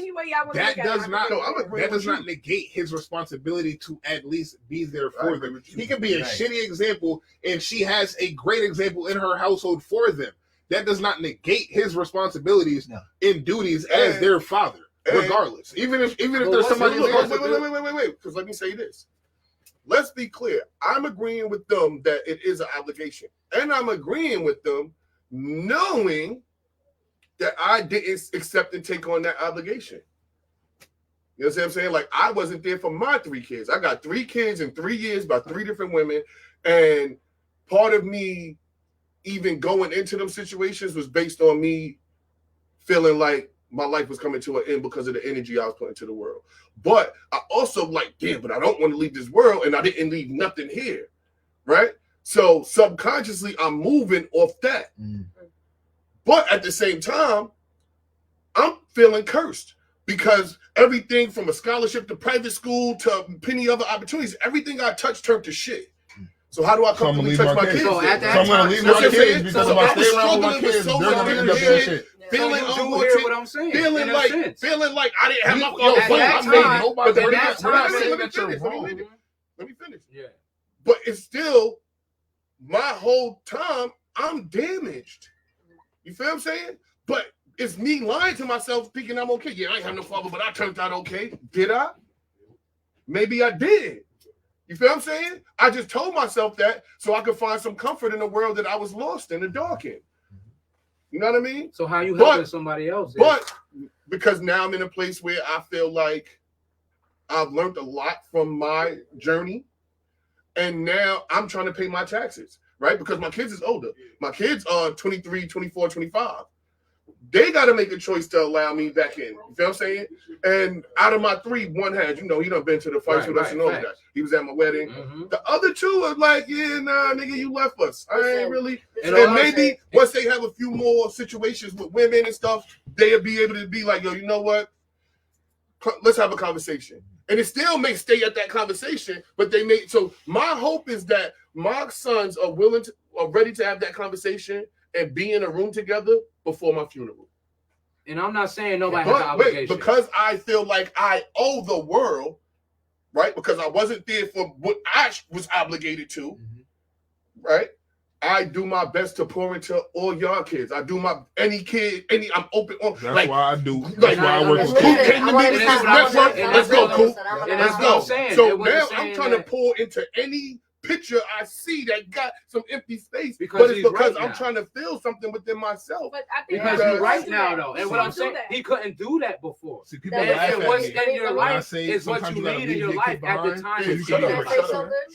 Speaker 2: That does not negate his responsibility to at least be there for them. He could be a shitty example, and she has a great example in her household for them. That does not negate his responsibilities and duties as their father, regardless. Even if there's somebody
Speaker 7: wait, because let me say this. Let's be clear. I'm agreeing with them that it is an obligation. And I'm agreeing with them knowing that I didn't accept and take on that obligation. You know what I'm saying? Like, I wasn't there for my 3 kids. I got 3 kids in 3 years by 3 different women. And part of me even going into them situations was based on me feeling like my life was coming to an end because of the energy I was putting into the world. But I also like, damn, but I don't want to leave this world, and I didn't leave nothing here, right? So subconsciously, I'm moving off that. But at the same time, I'm feeling cursed because everything from a scholarship to private school to many other opportunities, everything I touched turned to shit. So how do I comfortably touch my kids?
Speaker 6: So at that
Speaker 2: I'm going to leave my kids because if I stay around with my kids, they're going to end up doing shit.
Speaker 7: Feeling
Speaker 6: what I'm saying.
Speaker 7: Feeling like I didn't have my Let me finish. Yeah. But it's still my whole time I'm damaged. You feel what I'm saying? But it's me lying to myself thinking I'm okay. Yeah, I ain't have no father, but I turned out okay. Did I? Maybe I did. You feel what I'm saying? I just told myself that so I could find some comfort in a world that I was lost in the dark in. You know what I mean?
Speaker 6: So how you helping somebody else?
Speaker 7: But because now I'm in a place where I feel like I've learned a lot from my journey. And now I'm trying to pay my taxes, right? Because my kids is older. My kids are 23, 24, 25. They got to make a choice to allow me back in. You feel what I'm saying? And out of my 3, 1 had, he done been to the fights with us and all of that. He was at my wedding. The other 2 are like, yeah, nah, nigga, you left us. I ain't really. And maybe once they have a few more situations with women and stuff, they'll be able to be like, yo, you know what? Let's have a conversation. And it still may stay at that conversation, but they may. So my hope is that my sons are ready to have that conversation and be in a room together before my funeral.
Speaker 6: And I'm not saying nobody has an obligation.
Speaker 7: Because I feel like I owe the world, right? Because I wasn't there for what I was obligated to, right? I do my best to pour into all y'all kids. I do I'm open on.
Speaker 2: That's why I do. That's why I work with
Speaker 7: Coop came to me with this network. Let's go, Coop.
Speaker 6: Let's go.
Speaker 7: So now I'm trying to pour into any picture I see that got some empty space, but it's because I'm trying to feel something within myself.
Speaker 5: But I think
Speaker 6: because you're right now, though, and what I'm saying, he couldn't do that before.
Speaker 2: See, people laugh
Speaker 6: what's
Speaker 2: at me
Speaker 6: in your life is what you need in your life at the time.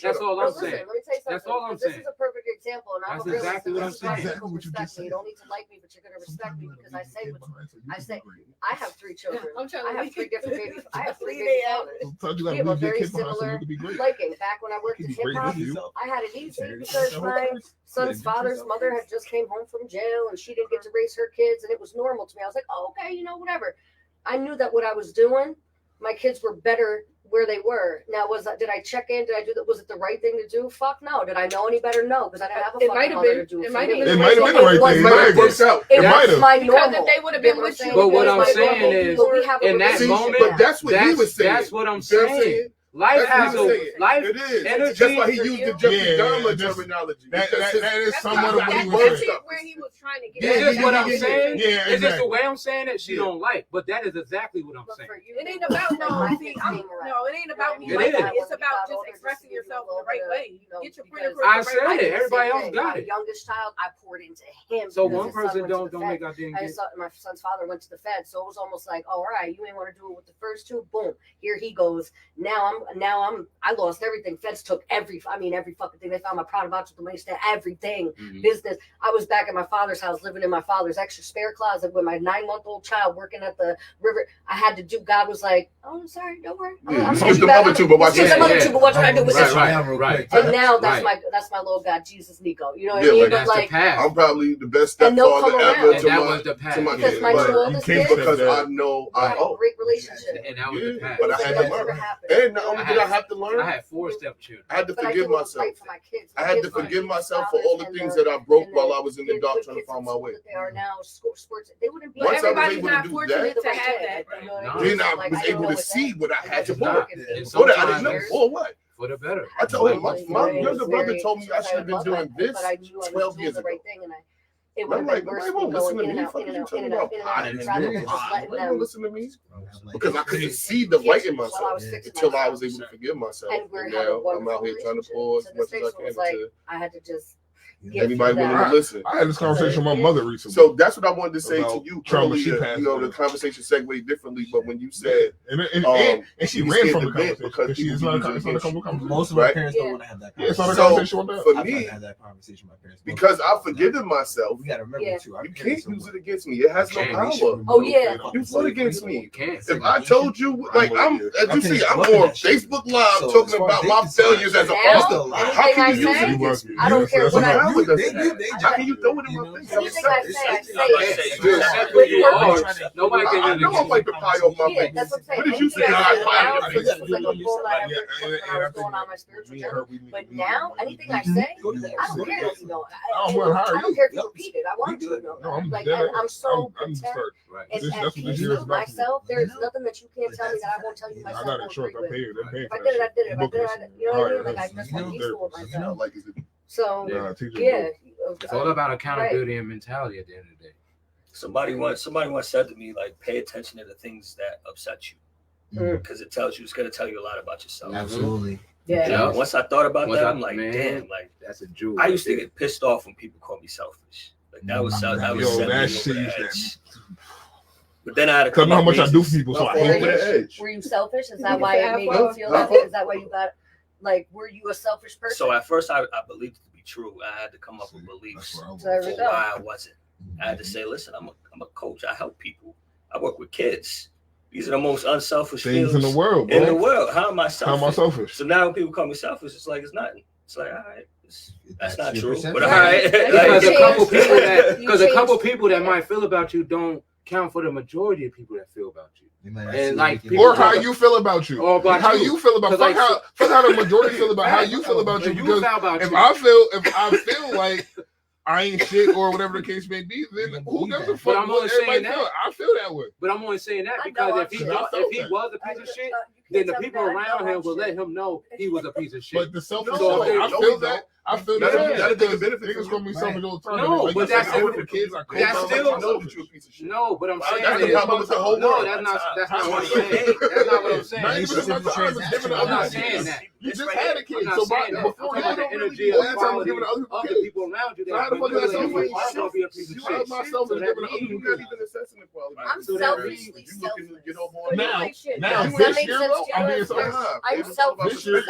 Speaker 6: That's all I'm saying. That's all I'm saying.
Speaker 1: This is a perfect example, and
Speaker 6: that's exactly what I'm saying.
Speaker 1: You don't need to like me, but you're gonna respect me because I say I have 3 children. I have 3 different babies. I have 3 baby fathers. We have a very similar liking. Back when I worked at hip hop, I had it easy because my son's father's mother had just came home from jail and she didn't get to raise her kids, and it was normal to me. I was like, oh, okay, whatever. I knew that what I was doing, my kids were better where they were. Now, did I check in? Did I do that? Was it the right thing to do? Fuck no. Did I know any better? No, because I didn't have a fucking mother to do it. It might have been the right thing. It works out. It was my normal. Because if they would have been with you.
Speaker 6: But what I'm saying is, in that moment,
Speaker 7: but that's what he was saying.
Speaker 6: That's what I'm saying. Life has a life.
Speaker 7: It is. Energy. Just why he used the Jeffrey Dahmer terminology.
Speaker 2: That is somewhat of what he was saying.
Speaker 5: Where he was trying to get.
Speaker 6: It's just what I'm saying. It's just the way I'm saying it. She don't like, but that is exactly what I'm saying.
Speaker 5: It ain't about it ain't about me liking. It's about just expressing yourself in the right way. Get your point across.
Speaker 6: I said it. Everybody else got it.
Speaker 1: My youngest child, I poured into him.
Speaker 6: So one person don't make out the engagement.
Speaker 1: My son's father went to the Fed, so it was almost like, all right, you ain't want to do it with the first 2. Boom, here he goes. Now now I lost everything. Feds took every fucking thing. They found my Prada voucher, the money stand, everything. Business. I was back at my father's house, living in my father's extra spare closet with my 9-month-old child working at the river. I had to do. God was like, "Oh, I'm sorry, don't worry. I'm
Speaker 7: skip the mother too, but watch
Speaker 1: what I do with this?"
Speaker 6: Right.
Speaker 1: And now that's my little God, Jesus Nico. You know what I mean? But like,
Speaker 7: I'm probably the best stepfather ever to my kids.
Speaker 1: My two oldest kids,
Speaker 7: because I know I owe.
Speaker 1: Great relationship.
Speaker 6: And that was the past.
Speaker 7: But I had to learn. And not only did I have to learn,
Speaker 6: I had 4 stepchildren.
Speaker 7: I had to forgive myself. I had to forgive myself for all the things that I broke while I was in the dark trying to find my way.
Speaker 1: They are now sports. They wouldn't be.
Speaker 5: Everybody's not fortunate to have that.
Speaker 7: Then I was able to see what I had to do.
Speaker 6: I
Speaker 7: didn't know for what.
Speaker 6: For the better.
Speaker 7: I told him, my younger brother told me I should have been doing this 12 years ago.
Speaker 1: It would have been worse
Speaker 7: Nobody won't listen to me. Listen to me because I couldn't see the light in myself until I was able to forgive myself. And now I'm out here trying to pour as much as I can.
Speaker 1: I had to just.
Speaker 7: Anybody willing to listen?
Speaker 2: I had this conversation with my mother recently.
Speaker 7: So that's what I wanted to say to you.
Speaker 2: Earlier,
Speaker 7: the conversation segued differently, but when you said,
Speaker 2: and she ran from the conversation
Speaker 7: because
Speaker 2: she's not a conversation.
Speaker 8: Most of my parents don't want to have that conversation.
Speaker 2: It's not a conversation with
Speaker 7: for me,
Speaker 8: have that conversation with my parents
Speaker 7: because I've forgiven myself.
Speaker 8: We got to remember too.
Speaker 7: You can't use it against me. It has no power.
Speaker 1: Oh yeah,
Speaker 7: you fought against me. If I told you, like I'm, as you see, I'm on Facebook Live talking about my failures as an author. How can you use it?
Speaker 1: I don't care what I do.
Speaker 7: How can you throw it in my face?
Speaker 1: Anything I say it.
Speaker 6: Nobody can.
Speaker 7: I know I'm like the pie off my face.
Speaker 1: That's what I'm saying.
Speaker 7: What did you say?
Speaker 1: But now, anything I say, I don't care if you know. I don't care if you repeat it. I want you to know. Like, I'm so content and peace with myself. There's nothing that you can't tell me that I won't tell you myself.
Speaker 2: I got a truck. I paid.
Speaker 1: If I did it, I did it. If I did it, you know what I mean? Like, I just want peaceful with myself. So, yeah.
Speaker 6: It's all about accountability and mentality at the end of the day.
Speaker 4: Somebody once said to me, like, pay attention to the things that upset you, because it's going to tell you a lot about yourself.
Speaker 8: Absolutely.
Speaker 1: Yeah.
Speaker 4: Once I thought about that, I'm like, damn, like
Speaker 6: that's a jewel.
Speaker 4: I used to get pissed off when people called me selfish. Like that was But then I had to
Speaker 2: come how much I do for people. So I hate
Speaker 7: that.
Speaker 1: Were you selfish? Is that why it made you feel that way? Is that why you got? Like, were you a selfish person?
Speaker 4: So at first, I believed it to be true. I had to come up with beliefs for why I wasn't. I had to say, listen, I'm a coach. I help people. I work with kids. These are the most unselfish
Speaker 2: things in the world.
Speaker 4: Bro. In the world, how am I selfish?
Speaker 2: How am I selfish?
Speaker 4: So now when people call me selfish, it's like it's nothing. It's like, all right, that's not true. But all
Speaker 6: right, because a couple people that might feel about you don't count for the majority of people that feel about you. And like,
Speaker 2: or how you feel about you,
Speaker 6: or about
Speaker 2: how you feel about fuck how the majority feel about how you feel about you. Because if I feel like I ain't shit or whatever the case may be, then who gives a fuck?
Speaker 6: But I'm only saying that.
Speaker 2: I feel that way.
Speaker 6: But I'm only saying that because if he was a piece of shit, then the people around him will let him know he was a piece of shit.
Speaker 2: But the selfish, I feel that. I feel that. That's a big benefit. Niggas gonna be selfish all the time.
Speaker 6: No, but that's still
Speaker 2: the kids.
Speaker 6: That's still
Speaker 7: know that you're a piece of shit.
Speaker 6: No, but I'm saying
Speaker 7: that's the problem with the whole world.
Speaker 6: No, that's not what I'm saying. That's not what I'm saying.
Speaker 2: I'm not
Speaker 6: saying that.
Speaker 2: You just had a kid, so before
Speaker 6: you had the energy of quality of the people around you.
Speaker 2: How the fuck is that selfish?
Speaker 6: Be a piece of shit.
Speaker 2: Myself is giving other people.
Speaker 1: I'm selfishly selfish.
Speaker 2: Now this year though, I'm being selfish.
Speaker 1: I'm selfish.
Speaker 2: This year is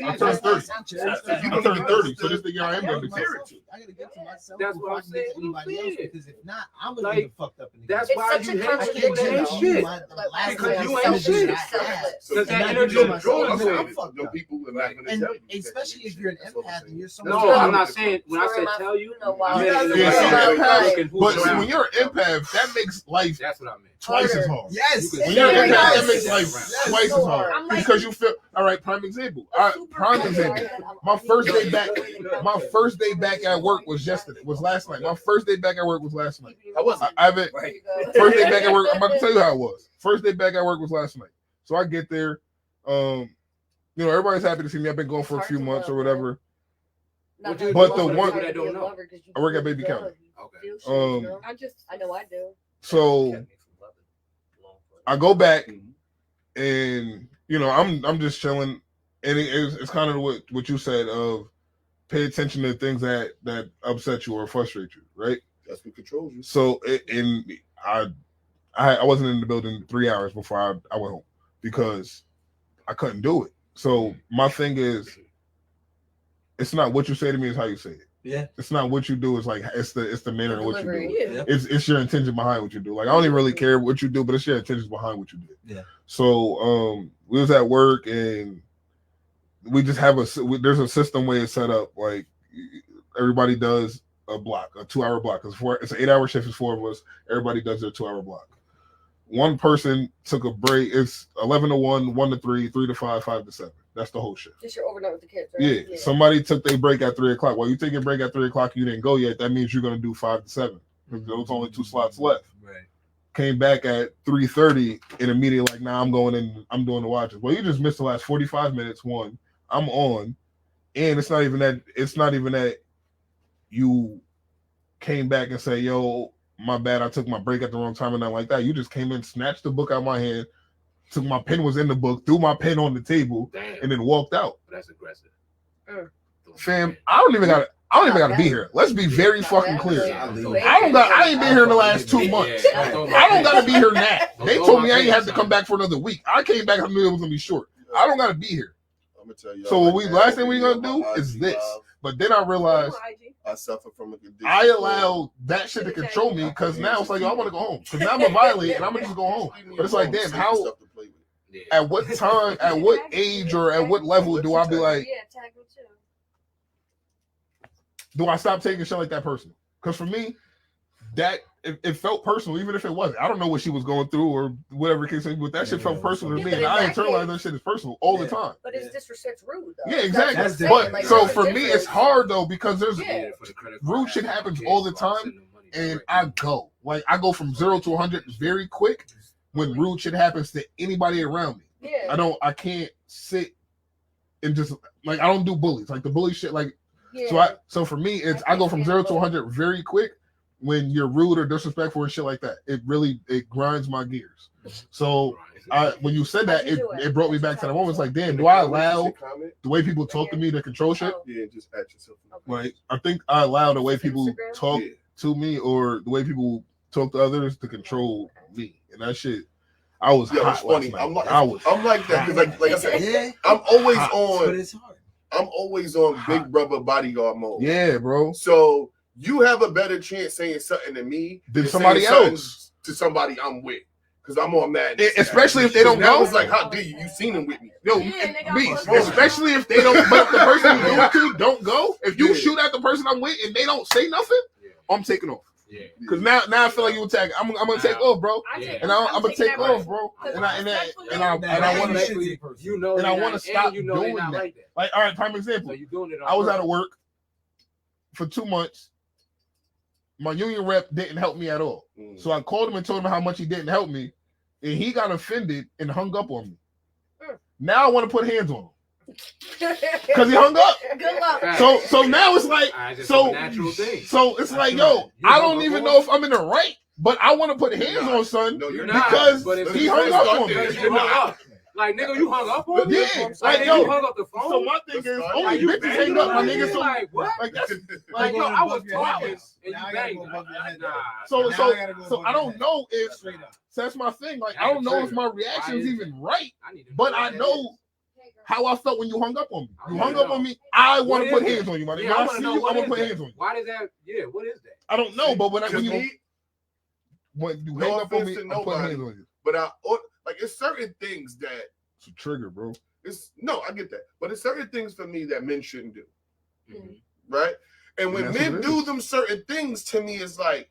Speaker 2: I turned 30. I'm turning 30, so this is the year I am going to be serious.
Speaker 8: I gotta get to myself.
Speaker 6: That's what I'm saying.
Speaker 8: Anybody else, because if not, I'm gonna get fucked up.
Speaker 6: That's why you hate people that ain't shit. Because you ain't shit. Because that energy is drawing to it.
Speaker 8: And especially if you're an empath and you're someone.
Speaker 6: No, I'm not saying when I said tell you.
Speaker 2: But see, when you're an empath, that makes life.
Speaker 6: That's what I meant.
Speaker 2: Twice as hard.
Speaker 8: Yes.
Speaker 2: When you're an empath, that makes life twice as hard because you feel. All right, prime example. Prime example. My first day back at work was last night. My first day back at work was last night.
Speaker 7: How was it?
Speaker 2: I haven't. First day back at work. I'm about to tell you how it was. First day back at work was last night. So I get there. Everybody's happy to see me. I've been going for a few months or whatever. But the one
Speaker 6: that don't know,
Speaker 2: I work at Baby County.
Speaker 6: Okay.
Speaker 1: I know I do.
Speaker 2: So I go back, and I'm just chilling, and it's kind of what you said of pay attention to things that upset you or frustrate you, right?
Speaker 7: That's what controls you.
Speaker 2: So I wasn't in the building 3 hours before I went home because I couldn't do it. So my thing is, it's not what you say to me, it's how you say it.
Speaker 8: Yeah.
Speaker 2: It's not what you do, it's like it's the manner in what you do.
Speaker 5: Yeah.
Speaker 2: It's your intention behind what you do. Like I don't even really care what you do, but it's your intentions behind what you did.
Speaker 8: Yeah.
Speaker 2: So we was at work and we just have there's a system way it's set up. Like everybody does a block, a 2-hour block. It's an 8-hour shift, it's 4 of us. Everybody does their 2-hour block. One person took a break. It's 11 to 1, 1 to 3, 3 to 5, 5 to 7. That's the whole shift.
Speaker 1: Just your overnight with the kids, right?
Speaker 2: Yeah. Somebody took their break at 3 o'clock. While you take a break at 3 o'clock, you didn't go yet. That means you're gonna do 5 to 7. Because there was only 2 slots left.
Speaker 8: Right.
Speaker 2: Came back at 3:30 and immediately like, nah, I'm going in. I'm doing the watches. Well, you just missed the last 45 minutes. One, I'm on, and it's not even that you came back and say, yo, my bad, I took my break at the wrong time and nothing like that. You just came in, snatched the book out of my hand, took my pen was in the book, threw my pen on the table, and then walked out.
Speaker 6: That's aggressive.
Speaker 2: Fam, I don't even gotta be here. Let's be very fucking clear. I ain't been here in the last 2 months. I don't gotta be here now. They told me I ain't have to come back for another week. I came back, I knew it was gonna be short. I don't gotta be here.
Speaker 7: I'm gonna tell you.
Speaker 2: So last thing we gonna do is this. But then I realized
Speaker 7: I suffer from a condition.
Speaker 2: I allow that shit to control me because now it's like, I want to go home. Because now I'm gonna violate and I'm gonna just go home. But it's like, damn, how, at what time, at what age, or at what level do I be like, do I stop taking shit like that personal? Because for me, that it felt personal, even if it wasn't. I don't know what she was going through or whatever case, but that shit felt personal to me, and I internalize that shit as personal all the time.
Speaker 1: But it's disrespect's rude, though.
Speaker 2: Yeah, exactly. But so for me, it's hard though because there's rude shit happens all the time, and I go from 0 to 100 very quick when rude shit happens to anybody around me.
Speaker 1: Yeah.
Speaker 2: I can't sit and just like I don't do bullies like the bully shit like.
Speaker 1: Yeah.
Speaker 2: So for me, I go from 0 to 100 very quick when you're rude or disrespectful and shit like that. It grinds my gears. So when you said that, it brought me back to the moment. It's like, damn, do I allow the way people talk to me to control shit?
Speaker 7: Yeah, just at yourself.
Speaker 2: Like I think I allow the way people talk to me or the way people talk to others to control me. And that shit, I was hot.
Speaker 7: Funny. I'm like that because like I said, I'm always on.
Speaker 8: But it's hard.
Speaker 7: I'm always on big brother bodyguard mode.
Speaker 2: Yeah, bro.
Speaker 7: So you have a better chance saying something to me
Speaker 2: than somebody else.
Speaker 7: To somebody I'm with. Because I'm on mad.
Speaker 2: Especially if they don't go.
Speaker 7: It's like, how dare you? You seen him with me.
Speaker 2: Yo, especially if they don't, but if the person you go to don't go, if you shoot at the person I'm with and they don't say nothing, I'm taking off. Yeah. Because now I feel like you attack. I'm gonna take off, bro. And I'm gonna take off, bro. And I want to, and I want to stop doing that. Like, all right, prime example. I was out of work for 2 months. My union rep didn't help me at all. So I called him and told him how much he didn't help me, and he got offended and hung up on me. Now I want to put hands on him. Because he hung up.
Speaker 1: Good luck.
Speaker 2: So now it's like so it's like, yo, I don't even know if I'm in the right, but I want to put hands on son because he hung up on me.
Speaker 6: Like, nigga, you hung up on me?
Speaker 2: Yeah. Like, yo,
Speaker 6: you hung up the phone?
Speaker 2: So my thing is, only bitches hang up, my nigga. So,
Speaker 6: like, what?
Speaker 2: Like, that's,
Speaker 6: like, yo, I was talking, and you banged.
Speaker 2: So I don't know if, so that's my thing. Like, I don't know if my reaction is even right, but I know how I felt when you hung up on me. You hung up on me, I want to put hands on you, my nigga. When I see you, I'm going to put hands on you.
Speaker 6: Why does that, what is that?
Speaker 2: I don't know, but when you hang up on me, I'm putting hands on you.
Speaker 7: But like, it's certain things that
Speaker 2: it's a trigger, bro.
Speaker 7: I get that, but it's certain things for me that men shouldn't do, right? And when men do them certain things, to me, it's like,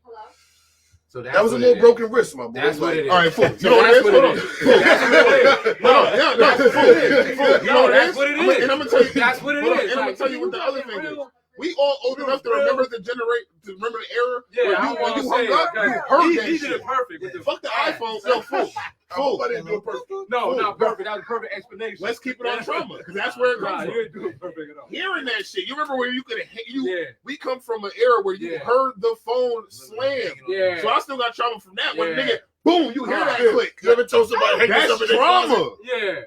Speaker 7: so that was a little broken wrist, my boy.
Speaker 6: That's what it is.
Speaker 2: All right, fool. You know what it is? You know what it is? And I'm gonna tell you.
Speaker 6: That's what it is.
Speaker 2: And I'm gonna tell you what the other thing is. We all old enough to remember the era.
Speaker 6: Yeah,
Speaker 2: when you hung up, you heard that
Speaker 6: he
Speaker 2: shit.
Speaker 6: did it perfect.
Speaker 2: Fuck the iPhone. Yo, fool.
Speaker 7: I didn't do it perfect.
Speaker 6: No, not perfect. That was a perfect explanation.
Speaker 2: Let's keep it on trauma, because that's where it comes from.
Speaker 6: You didn't do it perfect at all.
Speaker 2: Hearing that shit, you remember where you could we come from an era where you heard the phone slam.
Speaker 6: Yeah.
Speaker 2: So I still got trauma from that. When nigga, boom, you hear that click.
Speaker 7: You ever told somebody
Speaker 2: that's trauma?
Speaker 6: Yeah.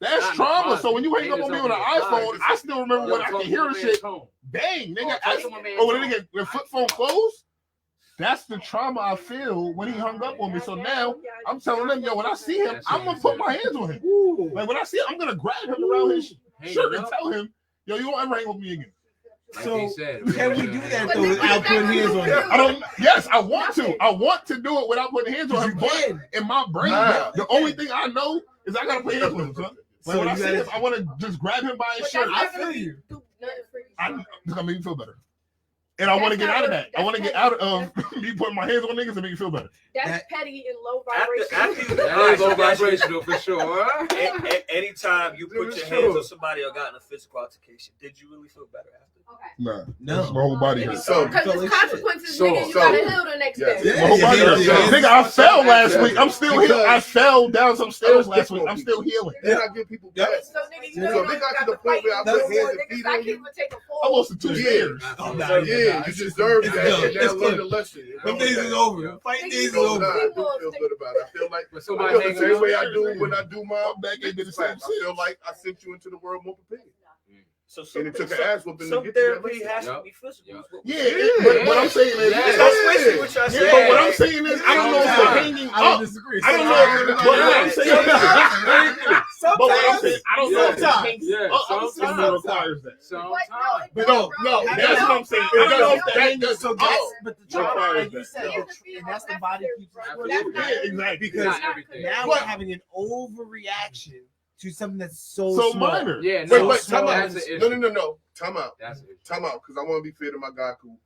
Speaker 2: That's trauma. So when you hang up on me on an iPhone, I still remember when I can hear the shit. Bang, nigga. When the flip phone closed, that's the trauma I feel when he hung up on me. So now I'm telling him, yo, when I see him, I'm gonna put my hands on him. Like when I see him, I'm gonna grab him around his shirt and tell him, yo, you won't ever hang with me again.
Speaker 6: Like
Speaker 8: So
Speaker 6: said,
Speaker 8: can we do that though without putting hands on him?
Speaker 2: I don't. Yes, I want to. I want to do it without putting hands on him. But in my brain, the only thing I know is I gotta put hands on him, son. Like when I see him, I want to just grab him by his shirt.
Speaker 8: I feel you.
Speaker 2: It's gonna make me feel better. And I want to get out of that. I want to get out of me putting my hands on niggas and make me feel better.
Speaker 5: That's petty and low vibration.
Speaker 6: That is low vibrational for sure.
Speaker 4: Anytime you put your hands on somebody or got in a physical altercation, did you really feel better after?
Speaker 2: Nah, no. My whole body hurts.
Speaker 5: Because it's consequences, nigga. You gotta heal the next day.
Speaker 2: My whole body hurts. Nigga, I fell last week. I'm still healing. I fell down some stairs last week. I'm still healing.
Speaker 7: Then I give people back.
Speaker 5: So nigga, you
Speaker 7: So they got to the point where I put hands and feet on you.
Speaker 2: I lost to 2 stairs.
Speaker 7: Yeah, you deserve that. And now learn the lesson.
Speaker 8: Them days is over. Fighting days is over.
Speaker 7: I do feel good about it. I feel like
Speaker 6: somebody
Speaker 7: the same way I do when I do my back end of the class. I feel like I sent you into the world more prepared.
Speaker 4: So
Speaker 7: and it took an ass whooping to get
Speaker 4: therapy
Speaker 7: to
Speaker 4: has to be physical.
Speaker 2: But what I'm saying is, but what I'm saying is, I don't know if they're hanging up. I don't know. But what I'm saying is, but what I'm saying, I don't know if they're hanging up. Sometimes requires that. But no, that's what I'm saying. I don't know if they're hanging up.
Speaker 8: But the trauma, like you said, and that's the body keeps.
Speaker 2: Yeah, exactly.
Speaker 8: Because now we're having an overreaction to something that's so
Speaker 2: minor.
Speaker 6: Yeah,
Speaker 7: no, wait, time out. No. Time out. Time out, because I want to be fair to my guy who,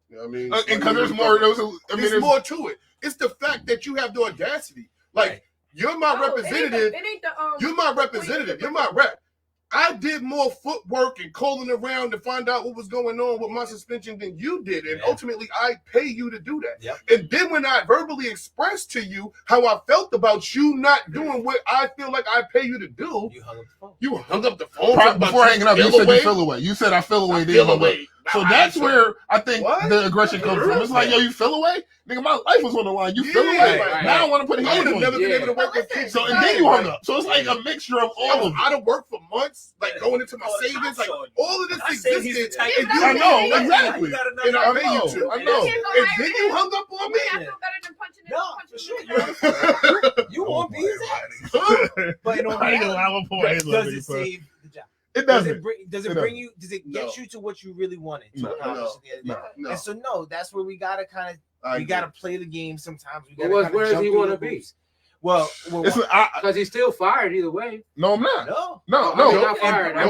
Speaker 7: you know what I mean?
Speaker 2: And because there's more,
Speaker 7: there's more to it. It's the fact that you have the audacity. Like, you're my representative. You're my representative. You're my rep. I did more footwork and calling around to find out what was going on with my suspension than you did. And ultimately, I pay you to do that. Yep. And then when I verbally expressed to you how I felt about you not doing what I feel like I pay you to do, you hung up the phone.
Speaker 2: Before hanging up, you said you feel away. You said I feel away. Then away. So that's where I think the aggression comes from. It's like, yo, you feel away? Nigga, my life was on the line. You feel away? Now I want to put hands on you.
Speaker 7: Never been able to work with kids.
Speaker 2: So, and then you hung up. So it's like a mixture of all of it.
Speaker 7: I done worked for months, like going into my savings, like all of this existed. And you,
Speaker 2: I know, exactly.
Speaker 7: And I pay you to.
Speaker 2: I know.
Speaker 7: And then you hung up on me.
Speaker 8: No, for sure. You won't be his ass. But in all reality, does it save the job?
Speaker 2: It doesn't.
Speaker 8: Does it bring you? Does it get you to what you really wanted to accomplish at the end of the day? And so that's where we gotta kind of gotta play the game. Sometimes we gotta.
Speaker 6: Where does he want to be?
Speaker 8: Well,
Speaker 6: because he's still fired either way.
Speaker 2: No, I'm not. No,
Speaker 6: he's not fired.
Speaker 2: No.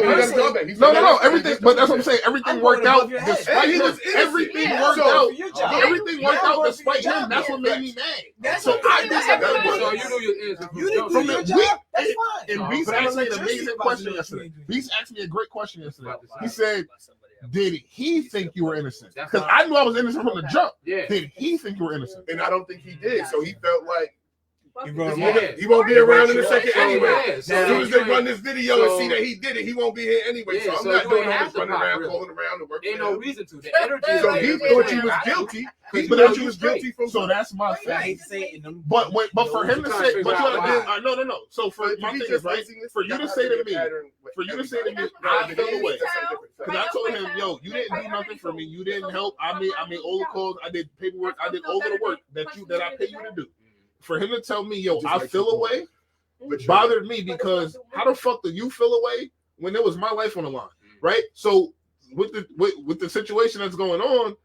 Speaker 2: Everything, but that's what I'm saying. Everything worked out despite him. Everything worked out. Everything worked out despite him. That's what made me mad. So I did that.
Speaker 6: So you knew your answer.
Speaker 8: You didn't do your job. That's fine.
Speaker 2: And Beast asked me an amazing question yesterday. Beast asked me a great question yesterday. He said, did he think you were innocent? Because I knew I was innocent from the jump. Did he think you were innocent?
Speaker 7: And I don't think he did. So he felt like
Speaker 8: he
Speaker 7: won't be around in a second anyway. So as soon as they run this video and see that he did it, he won't be here anyway. So I'm not doing all this running around, calling around and working.
Speaker 6: Ain't no reason to. The energy.
Speaker 7: So he thought you was guilty. He thought you was guilty from.
Speaker 2: So that's my fact. But for him to say, no. So for my thing is right. For you to say to me, I fell away. Because I told him, yo, you didn't do nothing for me. You didn't help. I made all the calls. I did paperwork. I did all of the work that I pay you to do. For him to tell me, yo, I feel away, bothered me because how the fuck did you feel away when it was my life on the line, right? So with the situation that's going on,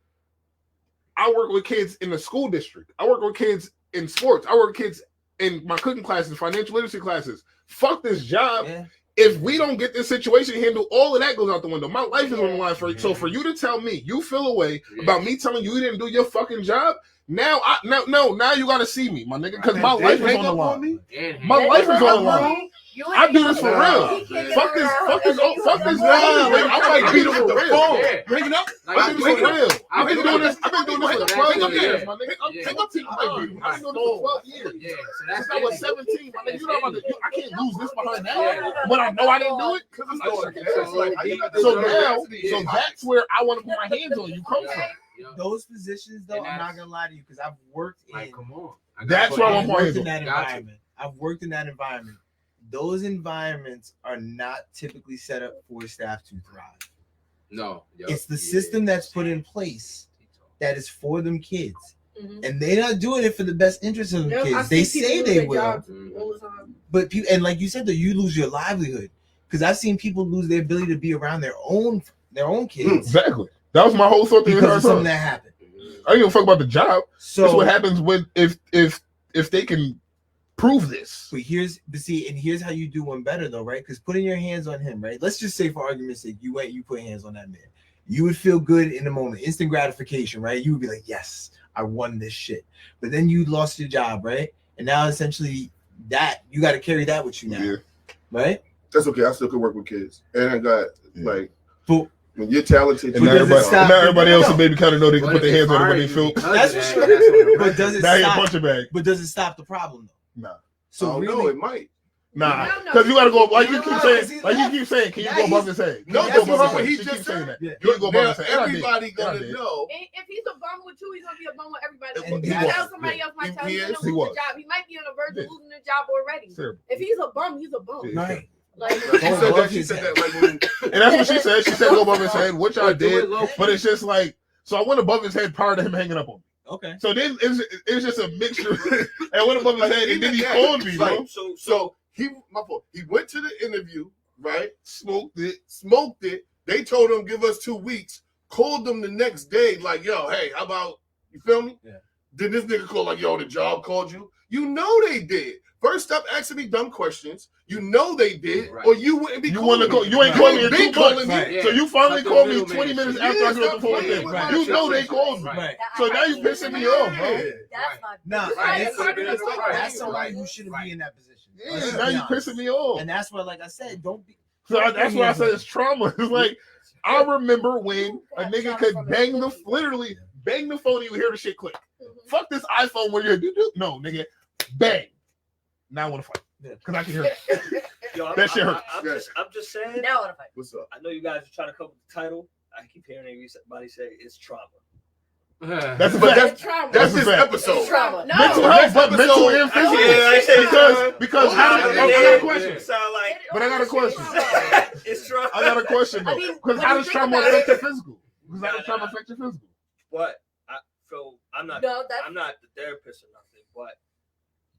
Speaker 2: I work with kids in the school district. I work with kids in sports. I work with kids in my cooking classes, financial literacy classes. Fuck this job. Yeah. If we don't get this situation handled, all of that goes out the window. My life is on the line for you. So for you to tell me you feel away about me telling you didn't do your fucking job, now you gotta see me, my nigga, because my life is on the line. My life is on the line. I do this for real. Fuck this. I might beat him for real. Bring it up. I do this for real. I've been doing this for 12 years, my nigga. I've been doing this for 12 years. Since I was 17, my nigga. You know about the, I can't lose this behind that. When I know I didn't do it. So that's where I want to put my hands on you come from.
Speaker 8: Those positions, though, I'm not gonna lie to you, because I've worked in.
Speaker 6: Come on.
Speaker 2: That's where I want my hands on.
Speaker 8: I've worked in that environment. Those environments are not typically set up for staff to thrive.
Speaker 6: No,
Speaker 8: it's the system that's put in place that is for them kids. And they're not doing it for the best interest of the kids. They say they will, but and like you said, though, you lose your livelihood because I've seen people lose their ability to be around their own kids.
Speaker 2: Exactly. That was my whole thought
Speaker 8: because of something that happened.
Speaker 2: I don't give a fuck about the job. So that's what happens when if they can prove this.
Speaker 8: But here's how you do one better though, right? Because putting your hands on him, right? Let's just say for argument's sake, you put hands on that man. You would feel good in the moment, instant gratification, right? You would be like, yes, I won this shit. But then you lost your job, right? And now essentially that you got to carry that with you now, right?
Speaker 7: That's okay. I still could work with kids, and I got like, when you're talented,
Speaker 2: and now everybody else maybe kind of know they can put their hands on it when they feel.
Speaker 8: That's for sure. But does it
Speaker 2: stop?
Speaker 8: But does it stop the problem though?
Speaker 2: Nah.
Speaker 7: So really, it might.
Speaker 2: Nah, because you gotta go like you keep saying. Can you go above his head?
Speaker 7: No, that's what he just said.
Speaker 2: You go above his head.
Speaker 7: Everybody gonna know.
Speaker 5: If he's a bum with you, he's gonna be a bum with everybody. Somebody else might tell him he's gonna lose the job. He might be on the verge of losing the job already. If he's a bum, he's a bum.
Speaker 8: Right.
Speaker 7: Like she said that like
Speaker 2: and that's what she said. She said go above his head, which I did. But it's just like so. I went above his head prior to him hanging up on me.
Speaker 8: Okay.
Speaker 2: So then it's just a mixture. I went above his head, and then he called me, bro.
Speaker 7: So he went to the interview, right?
Speaker 2: Smoked
Speaker 7: it. They told him give us 2 weeks. Called them the next day, like, yo, hey, how about you feel me?
Speaker 8: Yeah.
Speaker 7: Then this nigga called like, yo, the job called you. You know they did. First, stop asking me dumb questions. You know they did, or you wouldn't be. You ain't calling me in 2 months.
Speaker 2: Right. So you finally called me 20 minutes after I got off the phone with them. Right. You know they called me. Right. So now you pissing me off, bro.
Speaker 8: That's somebody who shouldn't be in that position.
Speaker 2: Yeah, now you pissing me off.
Speaker 8: And that's why, like I said, don't be.
Speaker 2: So that's why I said it's trauma. It's like I remember when a nigga could bang the phone and you hear the shit click. Fuck this iPhone where you're no nigga, bang. Now I want to fight because I can hear that.
Speaker 4: Yo,
Speaker 2: that shit hurt.
Speaker 4: I'm just saying.
Speaker 1: Now I want to fight.
Speaker 7: What's up?
Speaker 4: I know you guys are trying to come up with the title. I keep hearing everybody say it's trauma.
Speaker 2: That's
Speaker 5: trauma.
Speaker 7: That's this episode.
Speaker 5: It's trauma. No.
Speaker 2: Mental health, but mental and physical. Because I got a question. But I got a question.
Speaker 4: It's trauma.
Speaker 2: I got a question though. Because how does trauma affect your physical? Because how does trauma affect your physical?
Speaker 4: But I'm not the therapist or nothing, but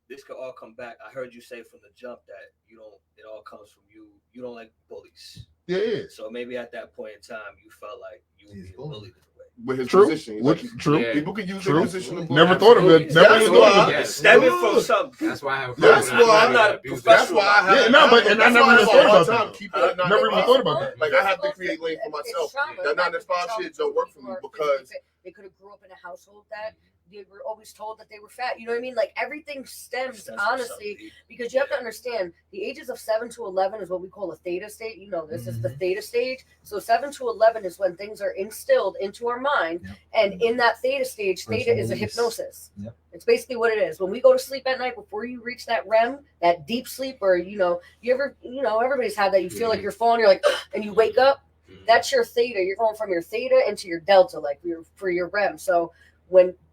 Speaker 4: this could all come back. I heard you say from the jump that it all comes from you. You don't like bullies.
Speaker 2: Yeah.
Speaker 4: So maybe at that point in time, you felt like you were being bullied in a way.
Speaker 7: With his position.
Speaker 2: True.
Speaker 7: Yeah. People can use their position.
Speaker 2: Never thought of it.
Speaker 4: Stemming from something.
Speaker 6: That's why I have.
Speaker 4: I'm not a professional.
Speaker 7: That's why I have.
Speaker 2: I never even thought about that. Never even thought about that.
Speaker 7: Like I have to create lane for myself. That 9 to 5 shit don't work for me because
Speaker 1: they could have grew up in a household that they were always told that they were fat. You know what I mean? Like everything stems honestly because you have to understand the ages of 7 to 11 is what we call a theta state. You know, this is the theta stage. So 7 to 11 is when things are instilled into our mind. Yep. And in that theta stage, theta is a hypnosis. Yep. It's basically what it is. When we go to sleep at night, before you reach that REM, that deep sleep where, everybody's had that. You feel like you're falling, you're like, and you wake up. That's your theta. You're going from your theta into your delta, like for your REM. So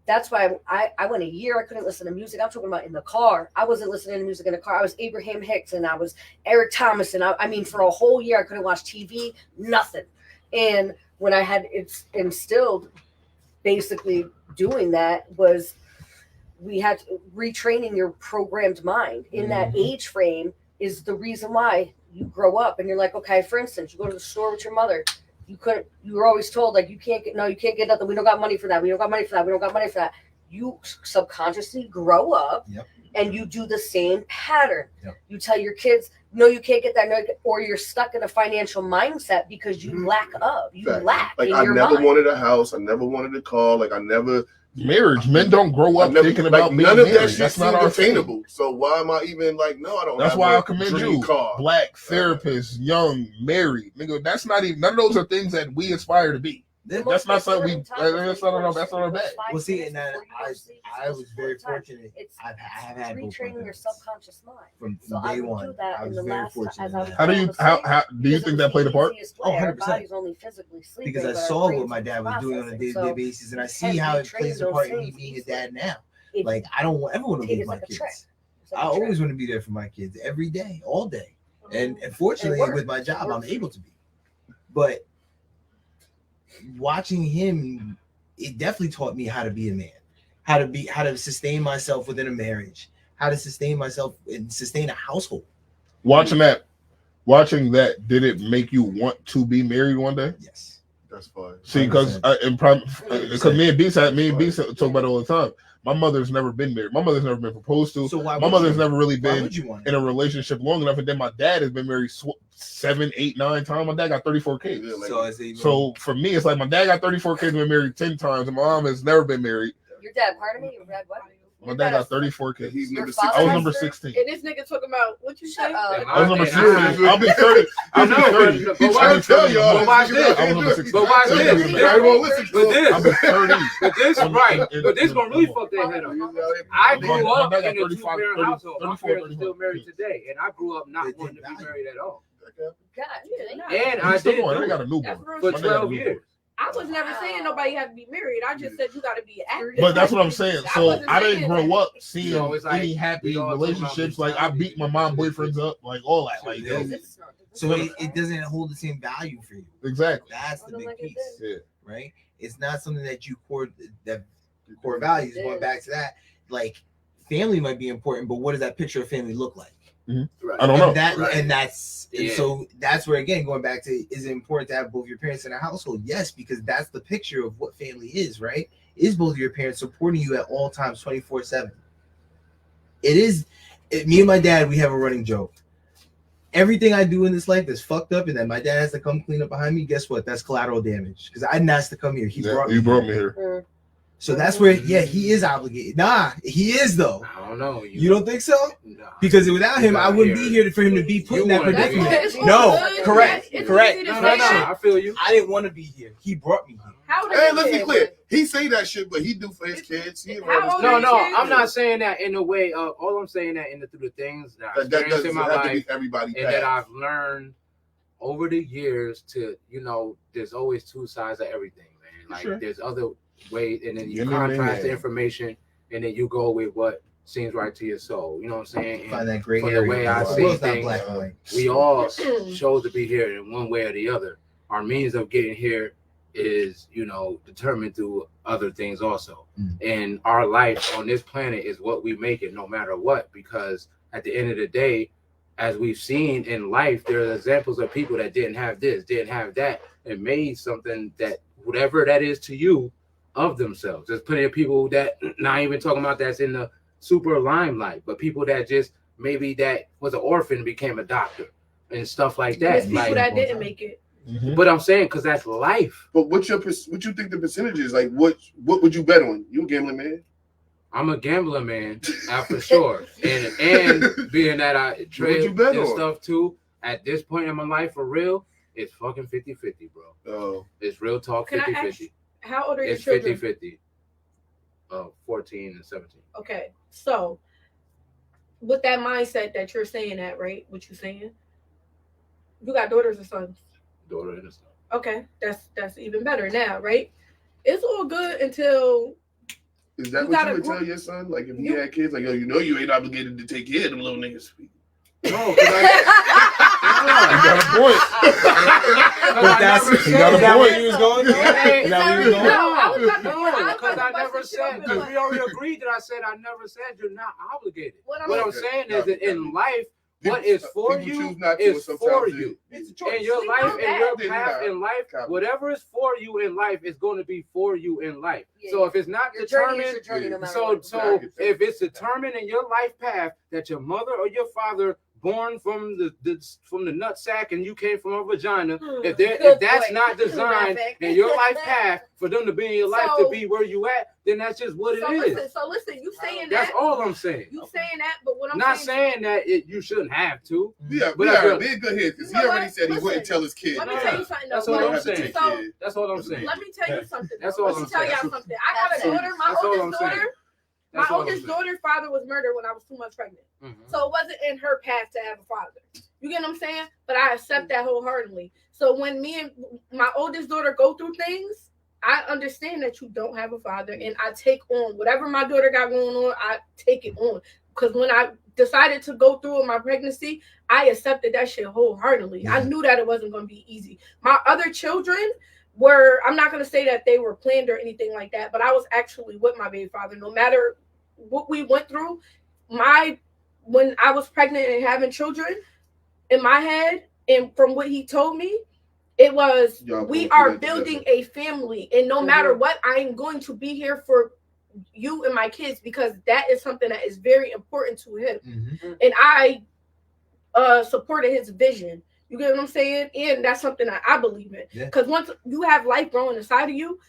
Speaker 1: that's why I went a year. I couldn't listen to music. I'm talking about in the car. I wasn't listening to music in the car. I was Abraham Hicks and I was Eric Thomas. And I mean, for a whole year, I couldn't watch TV, nothing. And when I had it instilled, basically doing that was we had retraining your programmed mind in that age frame is the reason why you grow up and you're like, okay, for instance, you go to the store with your mother. You were always told like you can't get nothing. We don't got money for that. We don't got money for that. You subconsciously grow up and you do the same pattern. Yep. You tell your kids, no, you can't get that, or you're stuck in a financial mindset because you lack.
Speaker 7: Like I never wanted a house. I never wanted a car. Like I never.
Speaker 2: Marriage. Men don't grow up thinking about being
Speaker 7: none of that
Speaker 2: married.
Speaker 7: shit.
Speaker 2: That's not our
Speaker 7: attainable. So why am I even like? No, I don't.
Speaker 2: That's
Speaker 7: have
Speaker 2: why
Speaker 7: I
Speaker 2: commend you. Black therapist, young, married, nigga. That's not even. None of those are things that we aspire to be. That's not something that's not our bag.
Speaker 8: Well, see, and I was very fortunate. I've had
Speaker 1: retraining your subconscious mind
Speaker 8: from day one. I was very fortunate.
Speaker 2: How do you think that played a part?
Speaker 8: Oh, 100%. Because I saw what my dad was doing on a day-to-day basis, and I see how it plays a part in me being a dad now. Like I don't ever want to leave my kids. I always want to be there for my kids every day, all day, and fortunately with my job, I'm able to be. But watching him it definitely taught me how to be a man, how to sustain myself within a marriage, how to sustain myself and sustain a household.
Speaker 2: Watching that, did it make you want to be married one day?
Speaker 8: Yes.
Speaker 7: That's fine.
Speaker 2: See, because me and B talk about it all the time. My mother's never been married. My mother's never been proposed to. So my mother's never really been in a relationship long enough. And then my dad has been married 7, 8, 9 times. My dad got 34 kids. So for me, it's like my dad got 34 kids, been married 10 times, and my mom has never been married.
Speaker 1: Your dad, pardon me, your dad what?
Speaker 2: My dad got 34 kids.
Speaker 7: He's number
Speaker 2: 16. I was number 16.
Speaker 5: And this nigga talking about what you say?
Speaker 2: I was number 16. I'll be 30.
Speaker 6: I know, but
Speaker 7: trying to tell y'all.
Speaker 6: But watch this.
Speaker 2: I was number 16.
Speaker 6: But watch this.
Speaker 2: I'll be 30.
Speaker 6: But this is right. But this gonna really fuck their head up. I grew up in a 2-parent household. My parents are still married today, and I grew up not wanting to be married at all. And I did.
Speaker 2: I got a newborn
Speaker 6: for 12 years.
Speaker 5: I was never saying nobody had to be married. I just said you got to be active.
Speaker 2: But that's what I'm saying. So I didn't grow up seeing any happy relationships. Like I beat my mom boyfriends up, like all that. Like
Speaker 8: so it doesn't hold the same value for you.
Speaker 2: Exactly.
Speaker 8: That's the big piece. Yeah. Right. It's not something that you core values. Going back to that, like family might be important, but what does that picture of family look like?
Speaker 2: Mm-hmm. Right. I don't know.
Speaker 8: So that's where, again, going back to, is it important to have both your parents in a household? Yes, because that's the picture of what family is, right? Is both of your parents supporting you at all times, 24/7? Me and my dad, we have a running joke. Everything I do in this life that's fucked up and that my dad has to come clean up behind me, guess what? That's collateral damage. Because I didn't ask to come here. He brought me here. So that's where, he is obligated. Nah, he is though.
Speaker 6: I don't know.
Speaker 8: You don't think so?
Speaker 6: No.
Speaker 8: Because without him, I wouldn't be here for him to be put in that predicament. No, correct.
Speaker 6: No, I feel you.
Speaker 8: I didn't want to be here. He brought me here.
Speaker 7: Hey, let's be clear. He say that shit, but he do for his kids.
Speaker 6: No, I'm not saying that in a way. All I'm saying that through the things that I've experienced in my life, and that I've learned over the years to, there's always two sides of everything, man. Like there's other ways, and then you contrast the information, and then you go with what seems right to your soul. You know what I'm saying?
Speaker 8: Find that great
Speaker 6: area. The way I see things, we all chose to be here in one way or the other. Our means of getting here is, determined through other things also. And our life on this planet is what we make it, no matter what. Because at the end of the day, as we've seen in life, there are examples of people that didn't have this, didn't have that, and made something that, whatever that is to you, of themselves. There's plenty of people that, not even talking about that's in the super limelight, but people that just maybe that was an orphan became a doctor and stuff like that.
Speaker 5: There's people that didn't make it.
Speaker 2: Mm-hmm.
Speaker 6: But I'm saying, because that's life.
Speaker 7: But what you think the percentage is? Like, what would you bet on? You a gambling man?
Speaker 6: I'm a gambling man, for sure. And being that I trade and stuff too, at this point in my life, for real, it's fucking 50-50, bro.
Speaker 7: Oh.
Speaker 6: It's real talk, 50-50.
Speaker 5: How old are your children?
Speaker 6: It's 50-50. 14 and 17.
Speaker 5: Okay. So, with that mindset that you're saying that, right? What you're saying? You got daughters or sons?
Speaker 6: Daughter and a son.
Speaker 5: Okay. That's even better now, right? It's all good until...
Speaker 7: Is that what you would tell your son? Like, if he had kids, like, you ain't obligated to take care of them little niggas.
Speaker 6: No,
Speaker 2: because you got a point.
Speaker 8: But that's
Speaker 2: you got a point.
Speaker 8: Where you was going? Is that where you was going?
Speaker 6: No, because I never said, because we already agreed that I never said you're not obligated. What I'm saying is that in life, what is for you is for you. And your life and your path in life, whatever is for you in life is going to be for you in life. So if it's not determined, so if it's determined in your life path that your mother or your father born from the nut sack and you came from a vagina, if that's not designed in your life path for them to be in your life to be where you at, then that's just what it is.
Speaker 5: So listen, you saying
Speaker 6: that's all I'm saying.
Speaker 5: You saying that, but what I'm
Speaker 6: not saying that you shouldn't have to.
Speaker 7: Yeah, but be a good head because he already said he wouldn't tell his kid.
Speaker 5: Let me tell you something.
Speaker 6: That's all I'm saying. That's all I'm saying.
Speaker 5: Let me tell you something.
Speaker 6: That's all I'm saying.
Speaker 5: Let me tell y'all something. I got a daughter. My oldest daughter's father was murdered when I was 2 months pregnant. Mm-hmm. So it wasn't in her path to have a father. You get what I'm saying? But I accept that wholeheartedly. So when me and my oldest daughter go through things, I understand that you don't have a father, and I take on whatever my daughter got going on. I take it on because when I decided to go through with my pregnancy, I accepted that shit wholeheartedly. I knew that it wasn't going to be easy. My other children, were, I'm not going to say that they were planned or anything like that, but I was actually with my baby father. No matter what we went through, when I was pregnant and having children, in my head, and from what he told me, it was, we are building a family, and no matter what, I am going to be here for you and my kids, because that is something that is very important to him. And I supported his vision. You get what I'm saying? And that's something that I believe in. Because once you have life growing inside of you,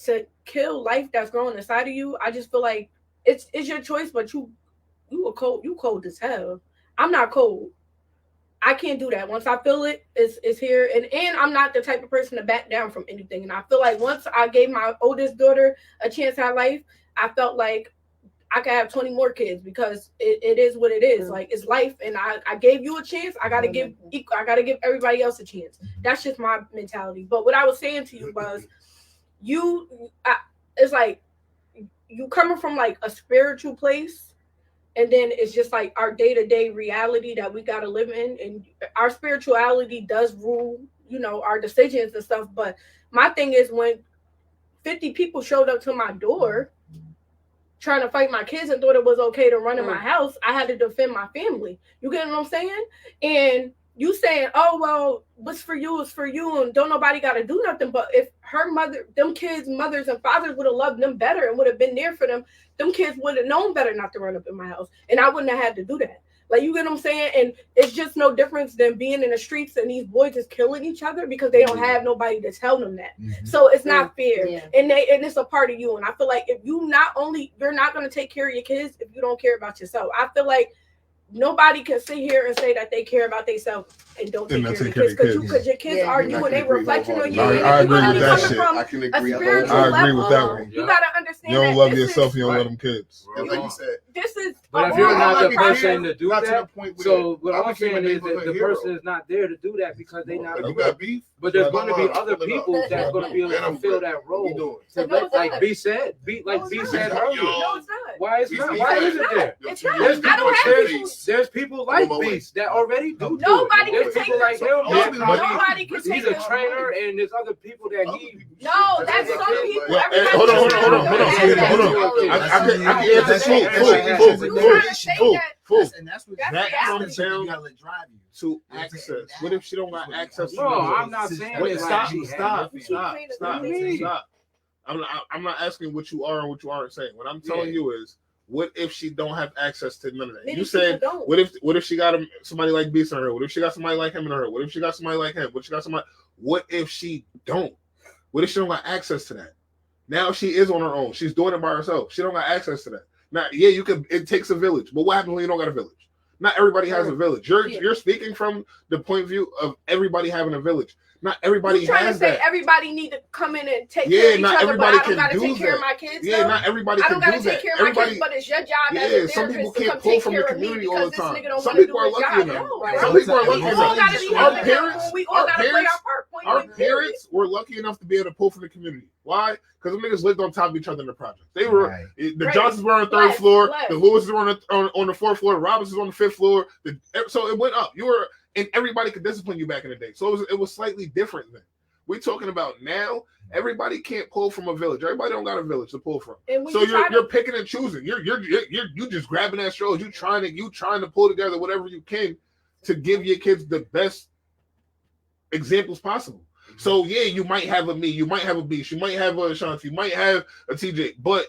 Speaker 5: to kill life that's growing inside of you, I just feel like it's your choice, but you cold as hell. I'm not cold. I can't do that. Once I feel it, it's here. And I'm not the type of person to back down from anything. And I feel like once I gave my oldest daughter a chance at life, I felt like I could have 20 more kids, because it is what it is. Like, it's life, and I gave you a chance. I gotta give everybody else a chance. That's just my mentality. But what I was saying to you was, it's like you coming from like a spiritual place, and then it's just like our day-to-day reality that we gotta live in, and our spirituality does rule, our decisions and stuff. But my thing is, when 50 people showed up to my door trying to fight my kids and thought it was okay to run in my house, I had to defend my family. You get what I'm saying? And you saying, oh, well, what's for you is for you, and don't nobody got to do nothing. But if them kids' mothers and fathers would have loved them better and would have been there for them kids would have known better not to run up in my house. And I wouldn't have had to do that. Like, you get what I'm saying? And it's just no difference than being in the streets and these boys just killing each other because they don't have nobody to tell them that. So it's not fair. And it's a part of you. And I feel like if you're not going to take care of your kids if you don't care about yourself. I feel like nobody can sit here and say that they care about themselves and don't take care of your kids, because your kids are you, and they reflecting on you.
Speaker 2: I agree with that shit.
Speaker 7: I can agree.
Speaker 2: I agree with that one.
Speaker 5: You gotta understand.
Speaker 2: You don't love yourself, you don't love them kids.
Speaker 7: Like you said.
Speaker 5: This is.
Speaker 6: But if you're not the person to do that, so what I'm saying is that the person is not there to do that because they not.
Speaker 7: You got beef.
Speaker 6: But there's going to be other people that's going to be able to fill that role. Like B said earlier.
Speaker 5: No, it's not.
Speaker 6: Why is it not? Why is it there?
Speaker 5: It's not.
Speaker 6: There's people like Beast that already do.
Speaker 5: Nobody can
Speaker 6: there's
Speaker 5: take
Speaker 6: people like him.
Speaker 5: Nobody can take
Speaker 6: He's a trainer, and there's other people that he.
Speaker 5: No, that's some people.
Speaker 2: Hold on. I can answer full. And that's what that comes down to access. What if she don't got access?
Speaker 6: No, I'm not saying.
Speaker 2: Wait, stop. I'm not asking what you are and what you aren't saying. What I'm telling you is, what if she don't have access to none of that? You said, what if she got somebody like Beast in her? What if she got somebody like him in her? What if she got somebody like him? What if she don't? What if she don't got access to that? Now she is on her own. She's doing it by herself. She don't got access to that. Now, yeah, you could. It takes a village, but what happens when you don't got a village? Not everybody has a village. You're speaking from the point of view of everybody having a village. Not everybody has that. You're trying to say
Speaker 5: everybody need to come in and take care of each other, but I don't got to take care of my kids.
Speaker 2: Yeah, not everybody can do that. I don't got to take care of my kids,
Speaker 5: but it's your job as a therapist
Speaker 2: some people can't
Speaker 5: to
Speaker 2: pull from the community all the time. Some people are lucky enough. Some people are lucky enough. Our parents were lucky enough to be able to pull from the community. Why? Because the niggas lived on top of each other in the project. They were the Johnsons were on the third floor, the Lewises were on the fourth floor, the Robinsons on the fifth floor. So it went up. And everybody could discipline you back in the day. So it was slightly different then. We're talking about now. Everybody can't pull from a village. Everybody don't got a village to pull from. So you're picking and choosing. You're just grabbing at straws. You trying to pull together whatever you can to give your kids the best examples possible. So yeah, you might have a me, you might have a Beast, you might have a Ashanti, you might have a TJ, but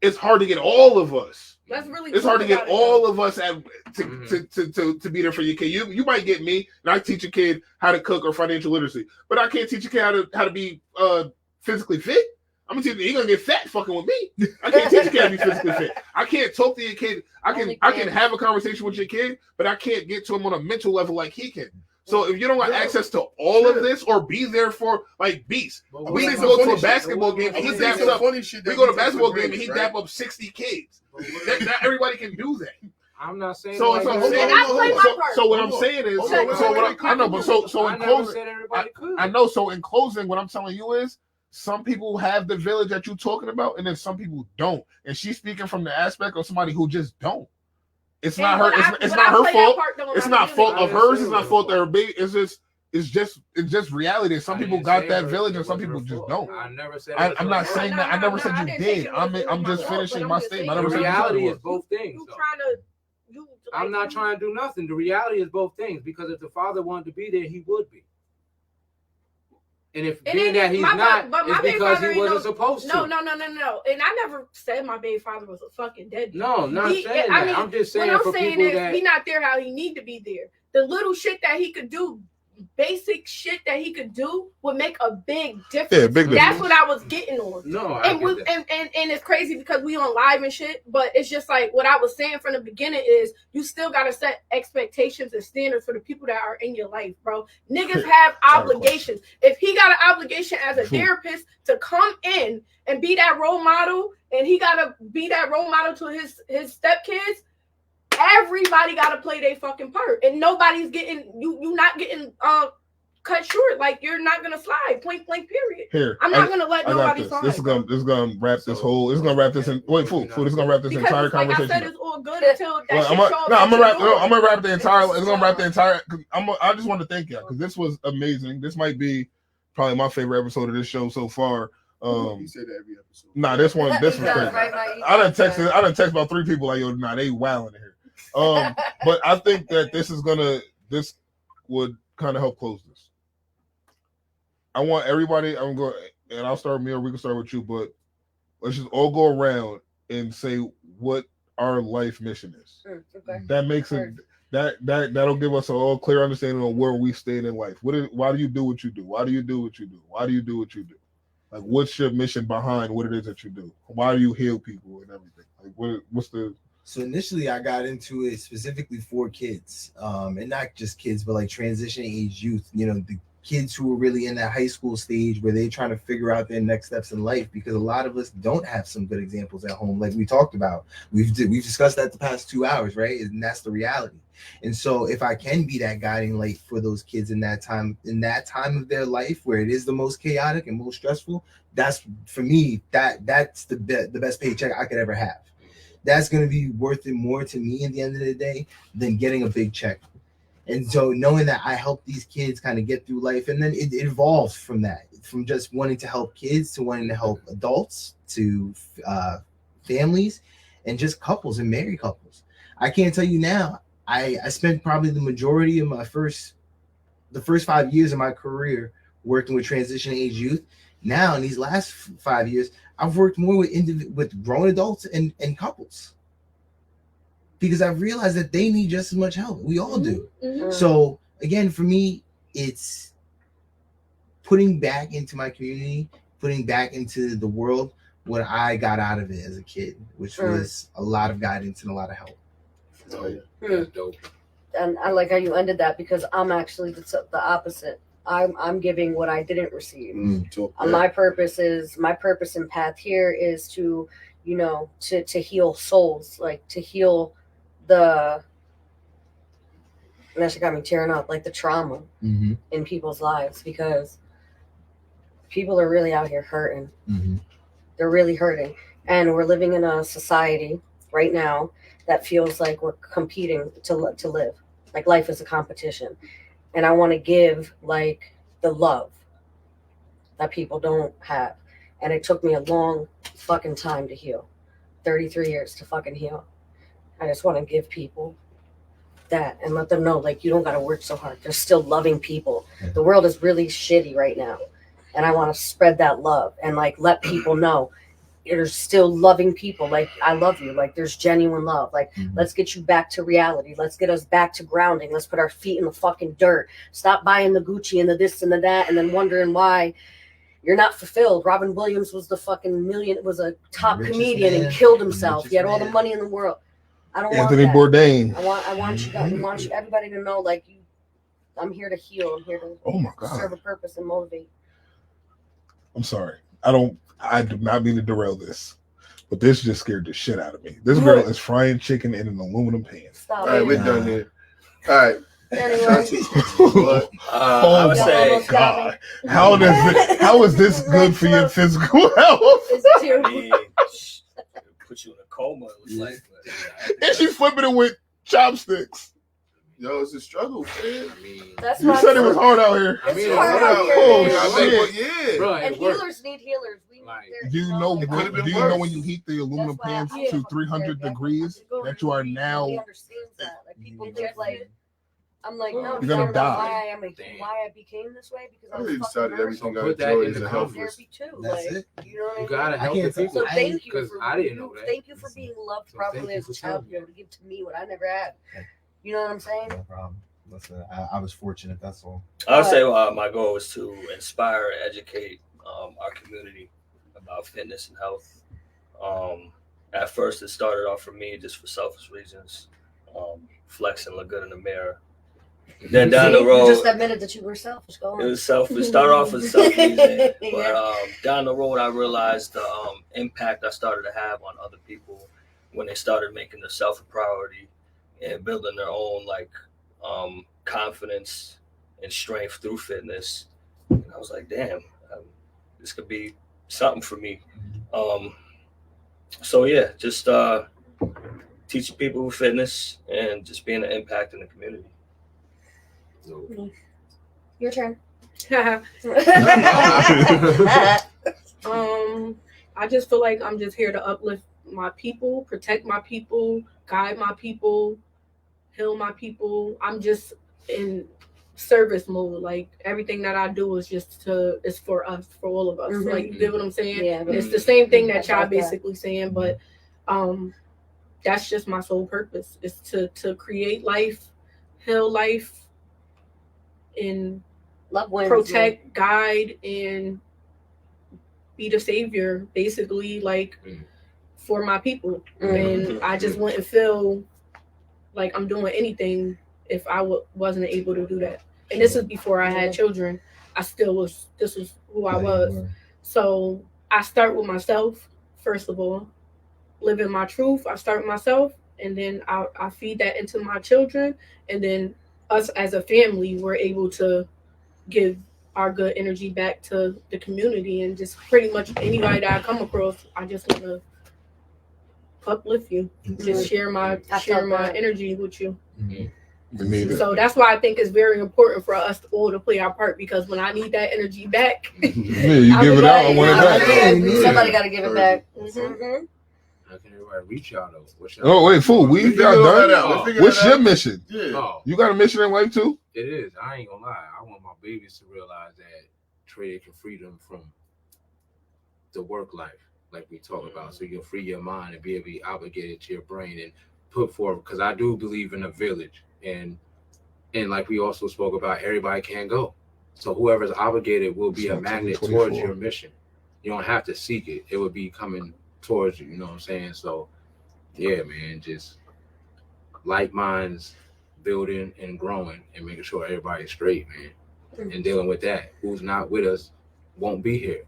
Speaker 2: it's hard to get all of us. It's hard to get all of us to be there for your kid. You might get me, and I teach a kid how to cook or financial literacy, but I can't teach a kid how to be physically fit. I'm gonna teach you, you're gonna get fat fucking with me. I can't teach a kid how to be physically fit. I can't talk to your kid. I can have a conversation with your kid, but I can't get to him on a mental level like he can. So if you don't have access to all of this or be there for like Beast, we need to go to a basketball game and he daps up. We go to a basketball game and he dap up 60 kids. Not everybody can do that.
Speaker 6: I'm not saying.
Speaker 2: So what I'm saying is, So in closing, what I'm telling you is, some people have the village that you're talking about, and then some people don't. And she's speaking from the aspect of somebody who just don't. It's not her. It's not her fault. It's not fault of hers. It's not fault of her baby. It's just it's just reality. Some people got that village, and some people just don't.
Speaker 6: I never said.
Speaker 2: I'm not saying that. I never said you did. I'm just finishing my statement.
Speaker 6: The reality is both things. I'm not trying to do nothing. The reality is both things, because if the father wanted to be there, he would be. And if being that he's not, it's because he wasn't supposed to.
Speaker 5: No. And I never said my baby father was a fucking deadbeat.
Speaker 6: No, not saying that. I'm just saying
Speaker 5: what
Speaker 6: for
Speaker 5: I'm saying
Speaker 6: people
Speaker 5: is
Speaker 6: that
Speaker 5: he's not there how he need to be there. The little shit that he could do, basic shit that he could do, would make a big difference. Yeah, big difference. That's what I was getting on.
Speaker 6: No,
Speaker 5: and it's crazy because we on live and shit, but it's just like what I was saying from the beginning is you still gotta set expectations and standards for the people that are in your life, bro. Niggas have obligations. If he got an obligation as a therapist to come in and be that role model, and he gotta be that role model to his stepkids, everybody got to play their fucking part, and nobody's getting you not getting cut short. Like, you're not gonna slide, point blank, period.
Speaker 2: Here,
Speaker 5: I'm not gonna let nobody slide.
Speaker 2: This is gonna wrap this whole. This is gonna wrap this in. Wait, fool. This is gonna wrap this entire conversation.
Speaker 5: Like I said, it's all good until that
Speaker 2: I'm gonna wrap the entire. It's gonna wrap the entire. I just want to thank you because this was amazing. This might be probably my favorite episode of this show so far.
Speaker 7: You say that every episode.
Speaker 2: Nah, this was crazy. I done text about 3 people like, yo, nah, they wilding here. But I think that this would kind of help close this. I want everybody, and I'll start with me, or we can start with you, but let's just all go around and say what our life mission is.
Speaker 1: Okay.
Speaker 2: That makes it that'll give us a all clear understanding of where we stand in life. Why do you do what you do? Why do you do what you do? Why do you do what you do? Like, what's your mission behind what it is that you do? Why do you heal people and everything? Like, what's the...
Speaker 8: So initially I got into it specifically for kids, and not just kids, but like transition age youth, the kids who are really in that high school stage where they're trying to figure out their next steps in life, because a lot of us don't have some good examples at home. Like we talked about, we've discussed that the past 2 hours, right? And that's the reality. And so if I can be that guiding light for those kids in that time of their life where it is the most chaotic and most stressful, that's, for me, that's the best paycheck I could ever have. That's going to be worth it more to me at the end of the day than getting a big check. And so knowing that I help these kids kind of get through life, and then it evolves from that, from just wanting to help kids to wanting to help adults to families and just couples and married couples. I can't tell you now, I spent probably the majority of the first 5 years of my career working with transition age youth. Now in these last 5 years, I've worked more with grown adults and couples, because I've realized that they need just as much help. We all do. Mm-hmm. So again, for me, it's putting back into my community, putting back into the world what I got out of it as a kid, which was a lot of guidance and a lot of help.
Speaker 6: That's dope.
Speaker 1: And I like how you ended that, because I'm actually the opposite. I'm giving what I didn't receive. My purpose and path here is to, to heal souls, like to heal and that got me tearing up, like the trauma in people's lives, because people are really out here hurting. Mm-hmm. They're really hurting. And we're living in a society right now that feels like we're competing to live. Like life is a competition. And I want to give like the love that people don't have. And it took me a long fucking time to heal. 33 years to fucking heal. I just want to give people that and let them know, like, you don't got to work so hard. There's still loving people. The world is really shitty right now. And I want to spread that love and like let people know there's still loving people. Like, I love you. Like, there's genuine love. Like, let's get you back to reality. Let's get us back to grounding. Let's put our feet in the fucking dirt. Stop buying the Gucci and the this and the that and then wondering why you're not fulfilled. Robin Williams was the fucking was a top comedian and killed himself. He had all the money in the world. I don't
Speaker 2: Anthony
Speaker 1: want that.
Speaker 2: Bourdain.
Speaker 1: I want you, everybody to know, like, I'm here to heal. I'm here to serve a purpose and motivate.
Speaker 2: I'm sorry. I do not mean to derail this, but this just scared the shit out of me. This girl is frying chicken in an aluminum pan.
Speaker 7: Stop. All right, we're done here. All right.
Speaker 1: Anyway.
Speaker 2: I would say, God, how is this good for your physical health?
Speaker 4: Put you in a coma. It was like,
Speaker 2: and she's flipping it with chopsticks.
Speaker 7: Yo, it's a struggle, man.
Speaker 6: I mean,
Speaker 1: That's
Speaker 2: you said it was hard out here.
Speaker 1: It's
Speaker 6: mean,
Speaker 1: hard out here.
Speaker 2: Oh shit!
Speaker 6: bro,
Speaker 1: And healers need healers. We need their,
Speaker 2: Do you know?
Speaker 7: It could've been
Speaker 2: Do you know
Speaker 7: worse.
Speaker 2: when you heat the aluminum
Speaker 1: That's why
Speaker 2: pans
Speaker 1: I
Speaker 2: to 300 degrees that you are now?
Speaker 1: He understands that. Like people just like. I'm like, no,
Speaker 2: you're gonna die.
Speaker 1: Why I became this way because I
Speaker 7: I
Speaker 1: was
Speaker 7: decided everything I
Speaker 6: Put that
Speaker 7: enjoy
Speaker 6: in
Speaker 7: is
Speaker 6: the
Speaker 7: a health
Speaker 6: comments.
Speaker 7: risk.
Speaker 1: therapy too.
Speaker 8: That's
Speaker 1: Like,
Speaker 8: it.
Speaker 1: you know what I mean?
Speaker 6: You gotta help
Speaker 8: can't
Speaker 6: the people.
Speaker 1: So thank you
Speaker 6: because
Speaker 1: for
Speaker 6: I didn't know that.
Speaker 1: Thank you for being loved
Speaker 6: So
Speaker 1: properly
Speaker 6: thank
Speaker 1: as a
Speaker 6: you for
Speaker 1: child,
Speaker 6: telling
Speaker 1: to be able to give to me what I never had. You know what I'm saying?
Speaker 8: No problem. Listen, I was fortunate. That's all.
Speaker 4: I'll say my goal is to inspire and educate our community about fitness and health. At first, it started off for me just for selfish reasons, flex and look good in the mirror. Then down the road,
Speaker 1: you just admitted that you were selfish. Go on.
Speaker 4: it was selfish. It started off as self reason, but down the road, I realized the impact I started to have on other people when they started making themselves a priority and building their own confidence and strength through fitness. And I was like, damn, this could be something for me. So yeah, just teaching people fitness and just being an impact in the community.
Speaker 1: Your turn.
Speaker 5: I just feel like I'm just here to uplift my people, protect my people, guide my people, heal my people. I'm just in service mode. Like everything that I do is is for us, for all of us.
Speaker 1: Mm-hmm.
Speaker 5: Like you get what I'm saying?
Speaker 1: Yeah,
Speaker 5: it's the same thing that y'all
Speaker 1: like
Speaker 5: basically saying, but that's just my sole purpose is to create life, heal life, and
Speaker 1: love wins,
Speaker 5: protect, guide, and be the savior, basically, like for my people. And I just wouldn't feel like I'm doing anything if I wasn't able to do that. And this is before I had children. This was who I was. So I start with myself, first of all, living my truth. I start with myself, and then I feed that into my children, and then us as a family, we're able to give our good energy back to the community, and just pretty much anybody that I come across, I just want to uplift you, just share my energy with you. So that's why I think it's very important for us all to play our part, because when I need that energy back,
Speaker 2: you give it out, I want it back.
Speaker 1: Somebody got to give it back.
Speaker 6: How can everybody reach y'all though?
Speaker 2: Oh wait, fool, we got done. What's your mission?
Speaker 6: Yeah.
Speaker 2: You got a mission in life too?
Speaker 6: It is. I ain't gonna lie. I want my babies to realize that trade can free them from the work life, like we talk about. So you can free your mind and be able to be obligated to your brain and put forward. Because I do believe in a village, and like we also spoke about, everybody can't go. So whoever's obligated will be a magnet towards your mission. You don't have to seek it; it will be coming towards you. You know what I'm saying? So yeah, man, just like minds building and growing and making sure everybody's straight, man, and dealing with that. Who's not with us won't be here,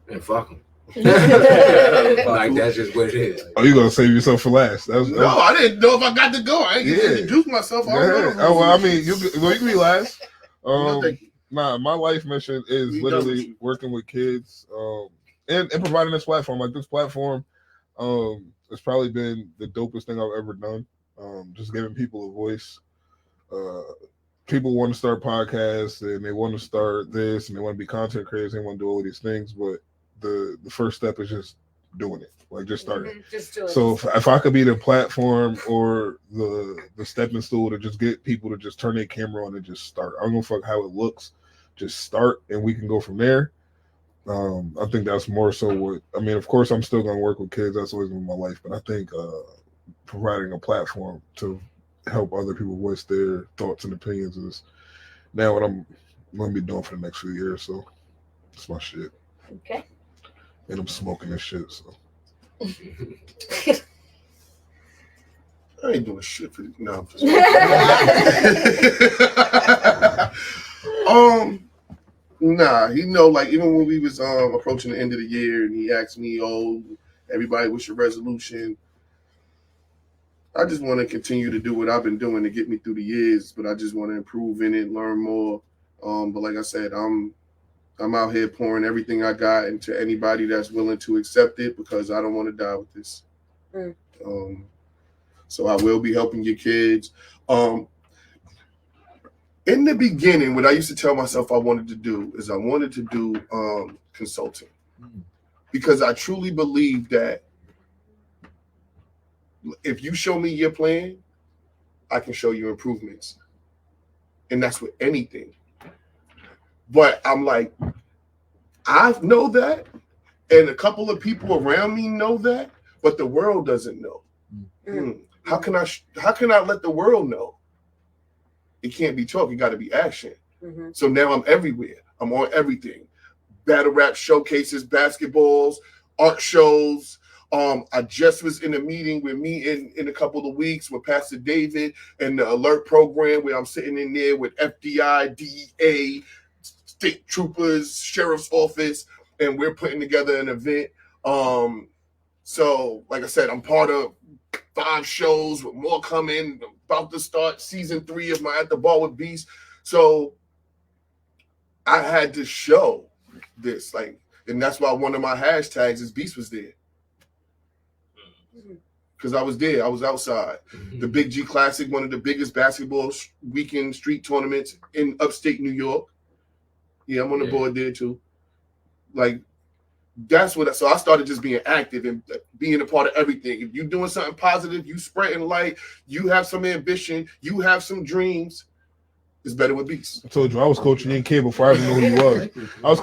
Speaker 6: and fuck them. Like that's just what it is.
Speaker 2: Oh, you gonna save yourself for last?
Speaker 7: No, I didn't know if I got to go. I ain't get to introduce myself.
Speaker 2: Oh well, I mean, you can be last.
Speaker 7: No, thank you.
Speaker 2: Nah, my life mission is literally working with kids, and providing this platform. Like this platform, it's probably been the dopest thing I've ever done. Just giving people a voice. People want to start podcasts and they want to start this and they want to be content creators. They want to do all of these things, but the first step is just doing it. Like just starting.
Speaker 1: Just do it.
Speaker 2: So if I could be the platform or the stepping stool to just get people to just turn their camera on and just start. I don't give a fuck how it looks. Just start and we can go from there. I think that's more so what I mean. Of course, I'm still gonna work with kids. That's always been my life. But I think providing a platform to help other people voice their thoughts and opinions is now what I'm gonna be doing for the next few years. So it's my shit.
Speaker 1: Okay.
Speaker 2: And I'm smoking this shit. So
Speaker 7: I ain't doing shit for you. No, I'm just nah, he know, like even when we was approaching the end of the year and he asked me, oh, everybody, what's your resolution? I just want to continue to do what I've been doing to get me through the years, but I just want to improve in it, learn more. But like I said, I'm out here pouring everything I got into anybody that's willing to accept it because I don't want to die with this. So I will be helping your kids. In the beginning, what I used to tell myself I wanted to do is I wanted to do consulting, because I truly believe that if you show me your plan, I can show you improvements. And that's with anything. But I'm like, I know that, and a couple of people around me know that, but the world doesn't know. How can I let the world know? It can't be talk, it got to be action. So now I'm everywhere. I'm on everything. Battle rap showcases, basketballs, art shows. I just was in a meeting with me in a couple of weeks with Pastor David and the alert program, where I'm sitting in there with FBI, DEA, state troopers, sheriff's office, and we're putting together an event. So like I said, I'm part of 5 shows with more coming. I'm about to start season 3 of my At the Bar with Beast. So I had to show this, and that's why one of my hashtags is Beast was there. Because I was there. I was outside. The Big G Classic, one of the biggest basketball weekend street tournaments in upstate New York. Yeah, I'm on the board there too. That's what. So I started just being active and being a part of everything. If you're doing something positive, you spreading light, you have some ambition, you have some dreams, it's better with Beast.
Speaker 2: I told you I was coaching young kid before I even knew who he was. I was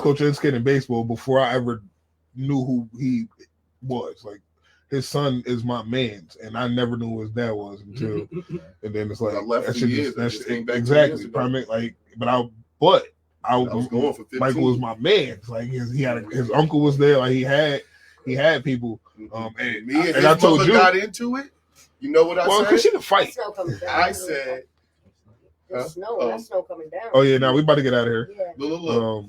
Speaker 2: coaching this kid in baseball before I ever knew who he was. His son is my man's, and I never knew who his dad was until, and then it's like
Speaker 7: I left for years.
Speaker 2: Exactly. But I was going for 15. Michael was my man. He had his uncle was there. He had people.
Speaker 7: And me and his mother got into it. You know what I said?
Speaker 2: Well, because she can fight.
Speaker 7: I said,
Speaker 1: that snow coming down.
Speaker 2: Oh yeah, now we about to get out of here.
Speaker 1: Yeah.
Speaker 7: Look.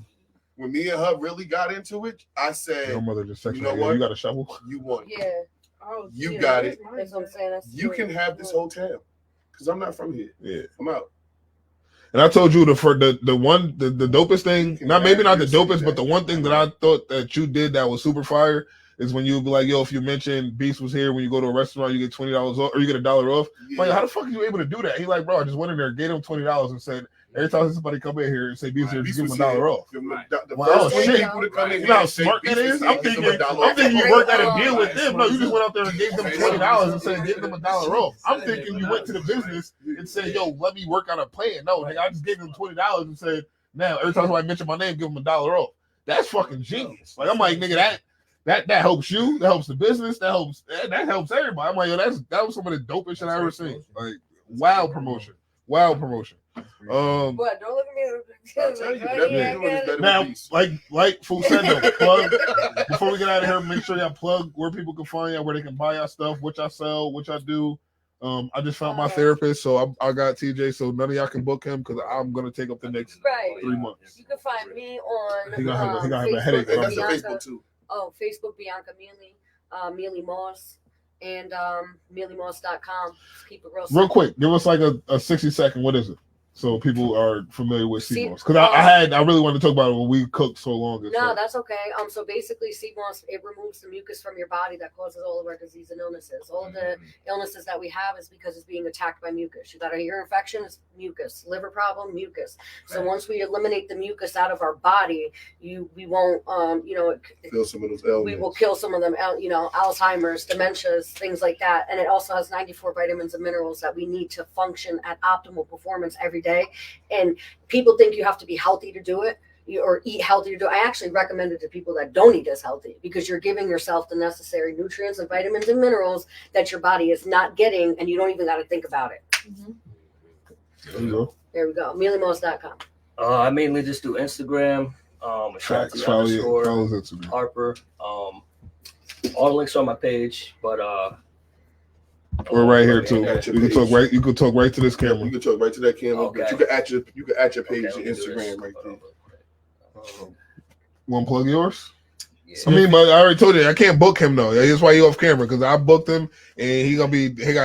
Speaker 7: When me and her really got into it, I said,
Speaker 2: your mother just
Speaker 7: you know what?
Speaker 2: You got a shovel?
Speaker 7: You won.
Speaker 1: Yeah.
Speaker 7: Oh, you got it.
Speaker 1: That's what I'm saying.
Speaker 7: You can have this whole town, because I'm not from here.
Speaker 2: Yeah.
Speaker 7: I'm out.
Speaker 2: And I told you the dopest thing, maybe not the dopest, but the one thing that I thought that you did that was super fire is when you would be like, yo, if you mention Beast was here, when you go to a restaurant, you get $20 off, or you get $1 off. Yeah. Like, how the fuck are you able to do that? He like, bro, I just went in there, gave him $20 and said, every time somebody come in here and say Beast here, just give him $1 off.
Speaker 7: People to come in,
Speaker 2: you know how smart that is? I'm thinking you worked out a deal with them. No, you just went out there and gave them $20 and said, give them $1 off. I'm thinking you went to the business and said, yo, let me work out a plan. No, nigga, I just gave them $20 and said, now every time somebody mention my name, give them $1 off. That's fucking genius. I'm like, nigga, that helps you. That helps the business. That helps everybody. I'm like, yo, that was some of the dopest shit I ever seen. Wild promotion. What? Don't look
Speaker 1: at me.
Speaker 2: Now, like Fu said though, plug before we get out of here. Make sure y'all plug where people can find y'all, where they can buy y'all stuff, what y'all sell, what y'all do. I just found my therapist, so I got TJ. So none of y'all can book him because I'm gonna take up the next 3 months.
Speaker 1: You can find me on.
Speaker 2: He gonna have a headache.
Speaker 7: That's a Facebook too.
Speaker 1: Oh, Facebook, Bianca Mele, Mele Moss, and MeleMoss.com. Keep it
Speaker 2: real quick. Give us like a 60-second. What is it? So people are familiar with sea moss. Because I really wanted to talk about it when we cooked so long.
Speaker 1: No, that's okay. So basically sea moss, it removes the mucus from your body that causes all of our disease and illnesses. All of the illnesses that we have is because it's being attacked by mucus. You got a ear infection, it's mucus. Liver problem, mucus. So once we eliminate the mucus out of our body, we won't
Speaker 7: kill some of those elements.
Speaker 1: We will kill some of them, Alzheimer's, dementias, things like that. And it also has 94 vitamins and minerals that we need to function at optimal performance every day. And people think you have to be healthy to do it or eat healthy to do it. I actually recommend it to people that don't eat as healthy because you're giving yourself the necessary nutrients and vitamins and minerals that your body is not getting, and you don't even got to think about it.
Speaker 2: There you go.
Speaker 1: There we go. MeleMoss.com.
Speaker 4: I mainly just do Instagram. Ashanti Harper. All the links are on my page, but
Speaker 2: we're right here too. You can talk right to this camera.
Speaker 7: You can talk right to that camera. Okay. But you can add your page to Instagram right there.
Speaker 2: Want to plug yours? Yeah. I mean, but I already told you I can't book him though. That's why you off camera, because I booked him and he gonna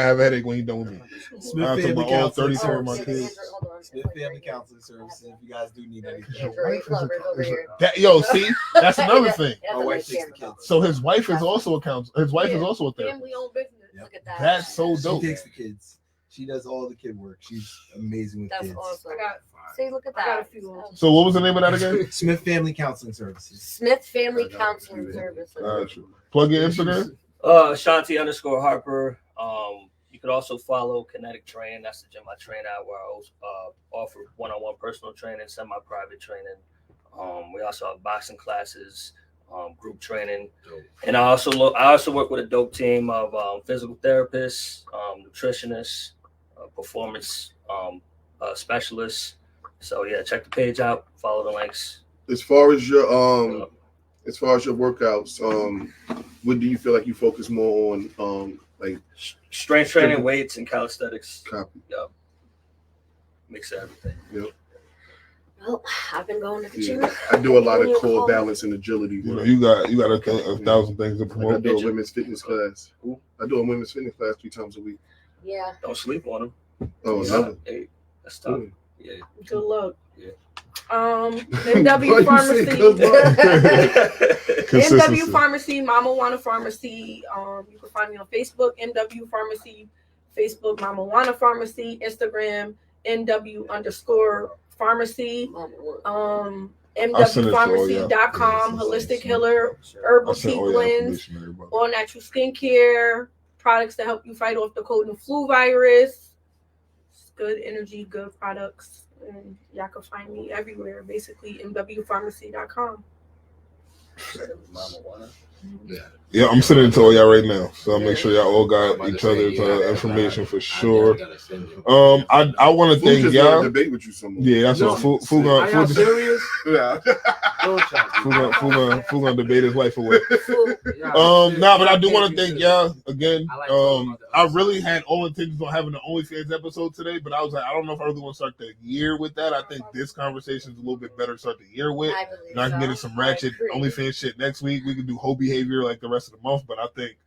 Speaker 2: have a headache when he's done with me.
Speaker 8: Smith Family Counseling Services. Smith Family Counseling Services. If you guys do need anything.
Speaker 2: See, that's another thing.
Speaker 8: My wife takes the kids.
Speaker 2: So his wife is also a counselor. His wife is also a therapist.
Speaker 5: Family-owned business.
Speaker 1: Look at that.
Speaker 2: That's so dope.
Speaker 8: She takes the kids. She does all the kid work. She's amazing with kids.
Speaker 1: That's awesome.
Speaker 5: See,
Speaker 1: look at
Speaker 5: I got a
Speaker 1: that.
Speaker 5: few.
Speaker 2: So what was the name of that again?
Speaker 8: Smith Family Counseling Services.
Speaker 1: Smith Family Counseling Services.
Speaker 2: Plug your Instagram.
Speaker 4: Ashanti _Harper. You could also follow Kinetic Train. That's the gym I train at, where I offer one-on-one personal training, semi-private training. We also have boxing classes, group training, and I also work with a dope team of physical therapists, nutritionists, performance specialists. So yeah, check the page out. Follow the links.
Speaker 7: As far as your workouts, what do you feel like you focus more on? Like
Speaker 4: strength training, weights, and calisthenics.
Speaker 7: Copy.
Speaker 4: Yep. Mix everything.
Speaker 7: Yep.
Speaker 1: Well, I've been going to the gym.
Speaker 7: I do a lot of core balance and agility.
Speaker 2: You know, you got a thousand things to promote.
Speaker 7: I do a women's fitness class. I do a women's fitness class 3 times a week.
Speaker 1: Yeah.
Speaker 4: Don't sleep on them.
Speaker 7: Oh, no.
Speaker 4: Hey, that's tough. Yeah.
Speaker 5: Good luck.
Speaker 4: Yeah.
Speaker 5: MW Pharmacy. MW Pharmacy, MamaWana Pharmacy. You can find me on Facebook, MW Pharmacy, Facebook, MamaWana Pharmacy, Instagram, MW_Pharmacy, MWPharmacy.com, holistic healer, herbal tea blends, all natural skincare, products to help you fight off the cold and flu virus. Good energy, good products. And y'all can find me everywhere, basically, MWPharmacy.com.
Speaker 2: Yeah, I'm sending it to all y'all right now, so I'll make sure y'all all got each other's information for sure. I want to thank y'all.
Speaker 7: Debate with you some more.
Speaker 2: Yeah, that's what Foo gonna
Speaker 6: serious?
Speaker 7: Yeah.
Speaker 2: Foo gonna debate his life away. But I do want to thank y'all again. I really had all intentions on having the OnlyFans episode today, but I was like, I don't know if I really want to start the year with that. I think this conversation is a little bit better to start the year with. And I can get in some ratchet OnlyFans shit next week. We can do whole behavior like the rest of the month, but I think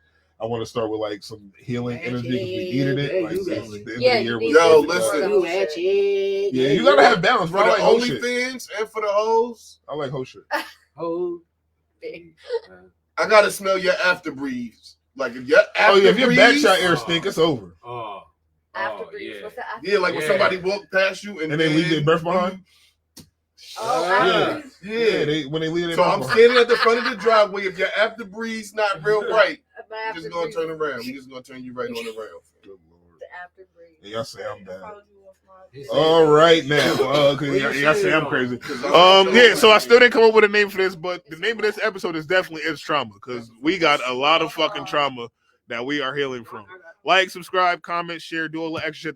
Speaker 2: I want to start with like some healing energy because we needed it. Like, the end of the year was yeah, you gotta have balance, bro.
Speaker 7: For
Speaker 2: I
Speaker 7: the
Speaker 2: like
Speaker 7: OnlyFans and for the hoes.
Speaker 2: I like whole shit.
Speaker 7: I gotta smell your after breeze. Like if your
Speaker 2: if your backshot air stink, it's over.
Speaker 1: After breeze. What's the after?
Speaker 7: Yeah, like when somebody walk past you and
Speaker 2: they leave their breath behind.
Speaker 7: Yeah.
Speaker 2: When they leave their
Speaker 7: So
Speaker 2: breath
Speaker 7: I'm
Speaker 2: behind.
Speaker 7: standing at the front of the driveway. If your after breeze not real right, we're just gonna turn around. We're just gonna turn you right on around.
Speaker 2: Good Lord.
Speaker 1: The after breeze.
Speaker 2: Y'all say I'm bad. All right now, y'all say I'm crazy. So I still didn't come up with a name for this, but the name of this episode is definitely It's Trauma, because we got a lot of fucking trauma that we are healing from. Like, subscribe, comment, share, do all the extra shit.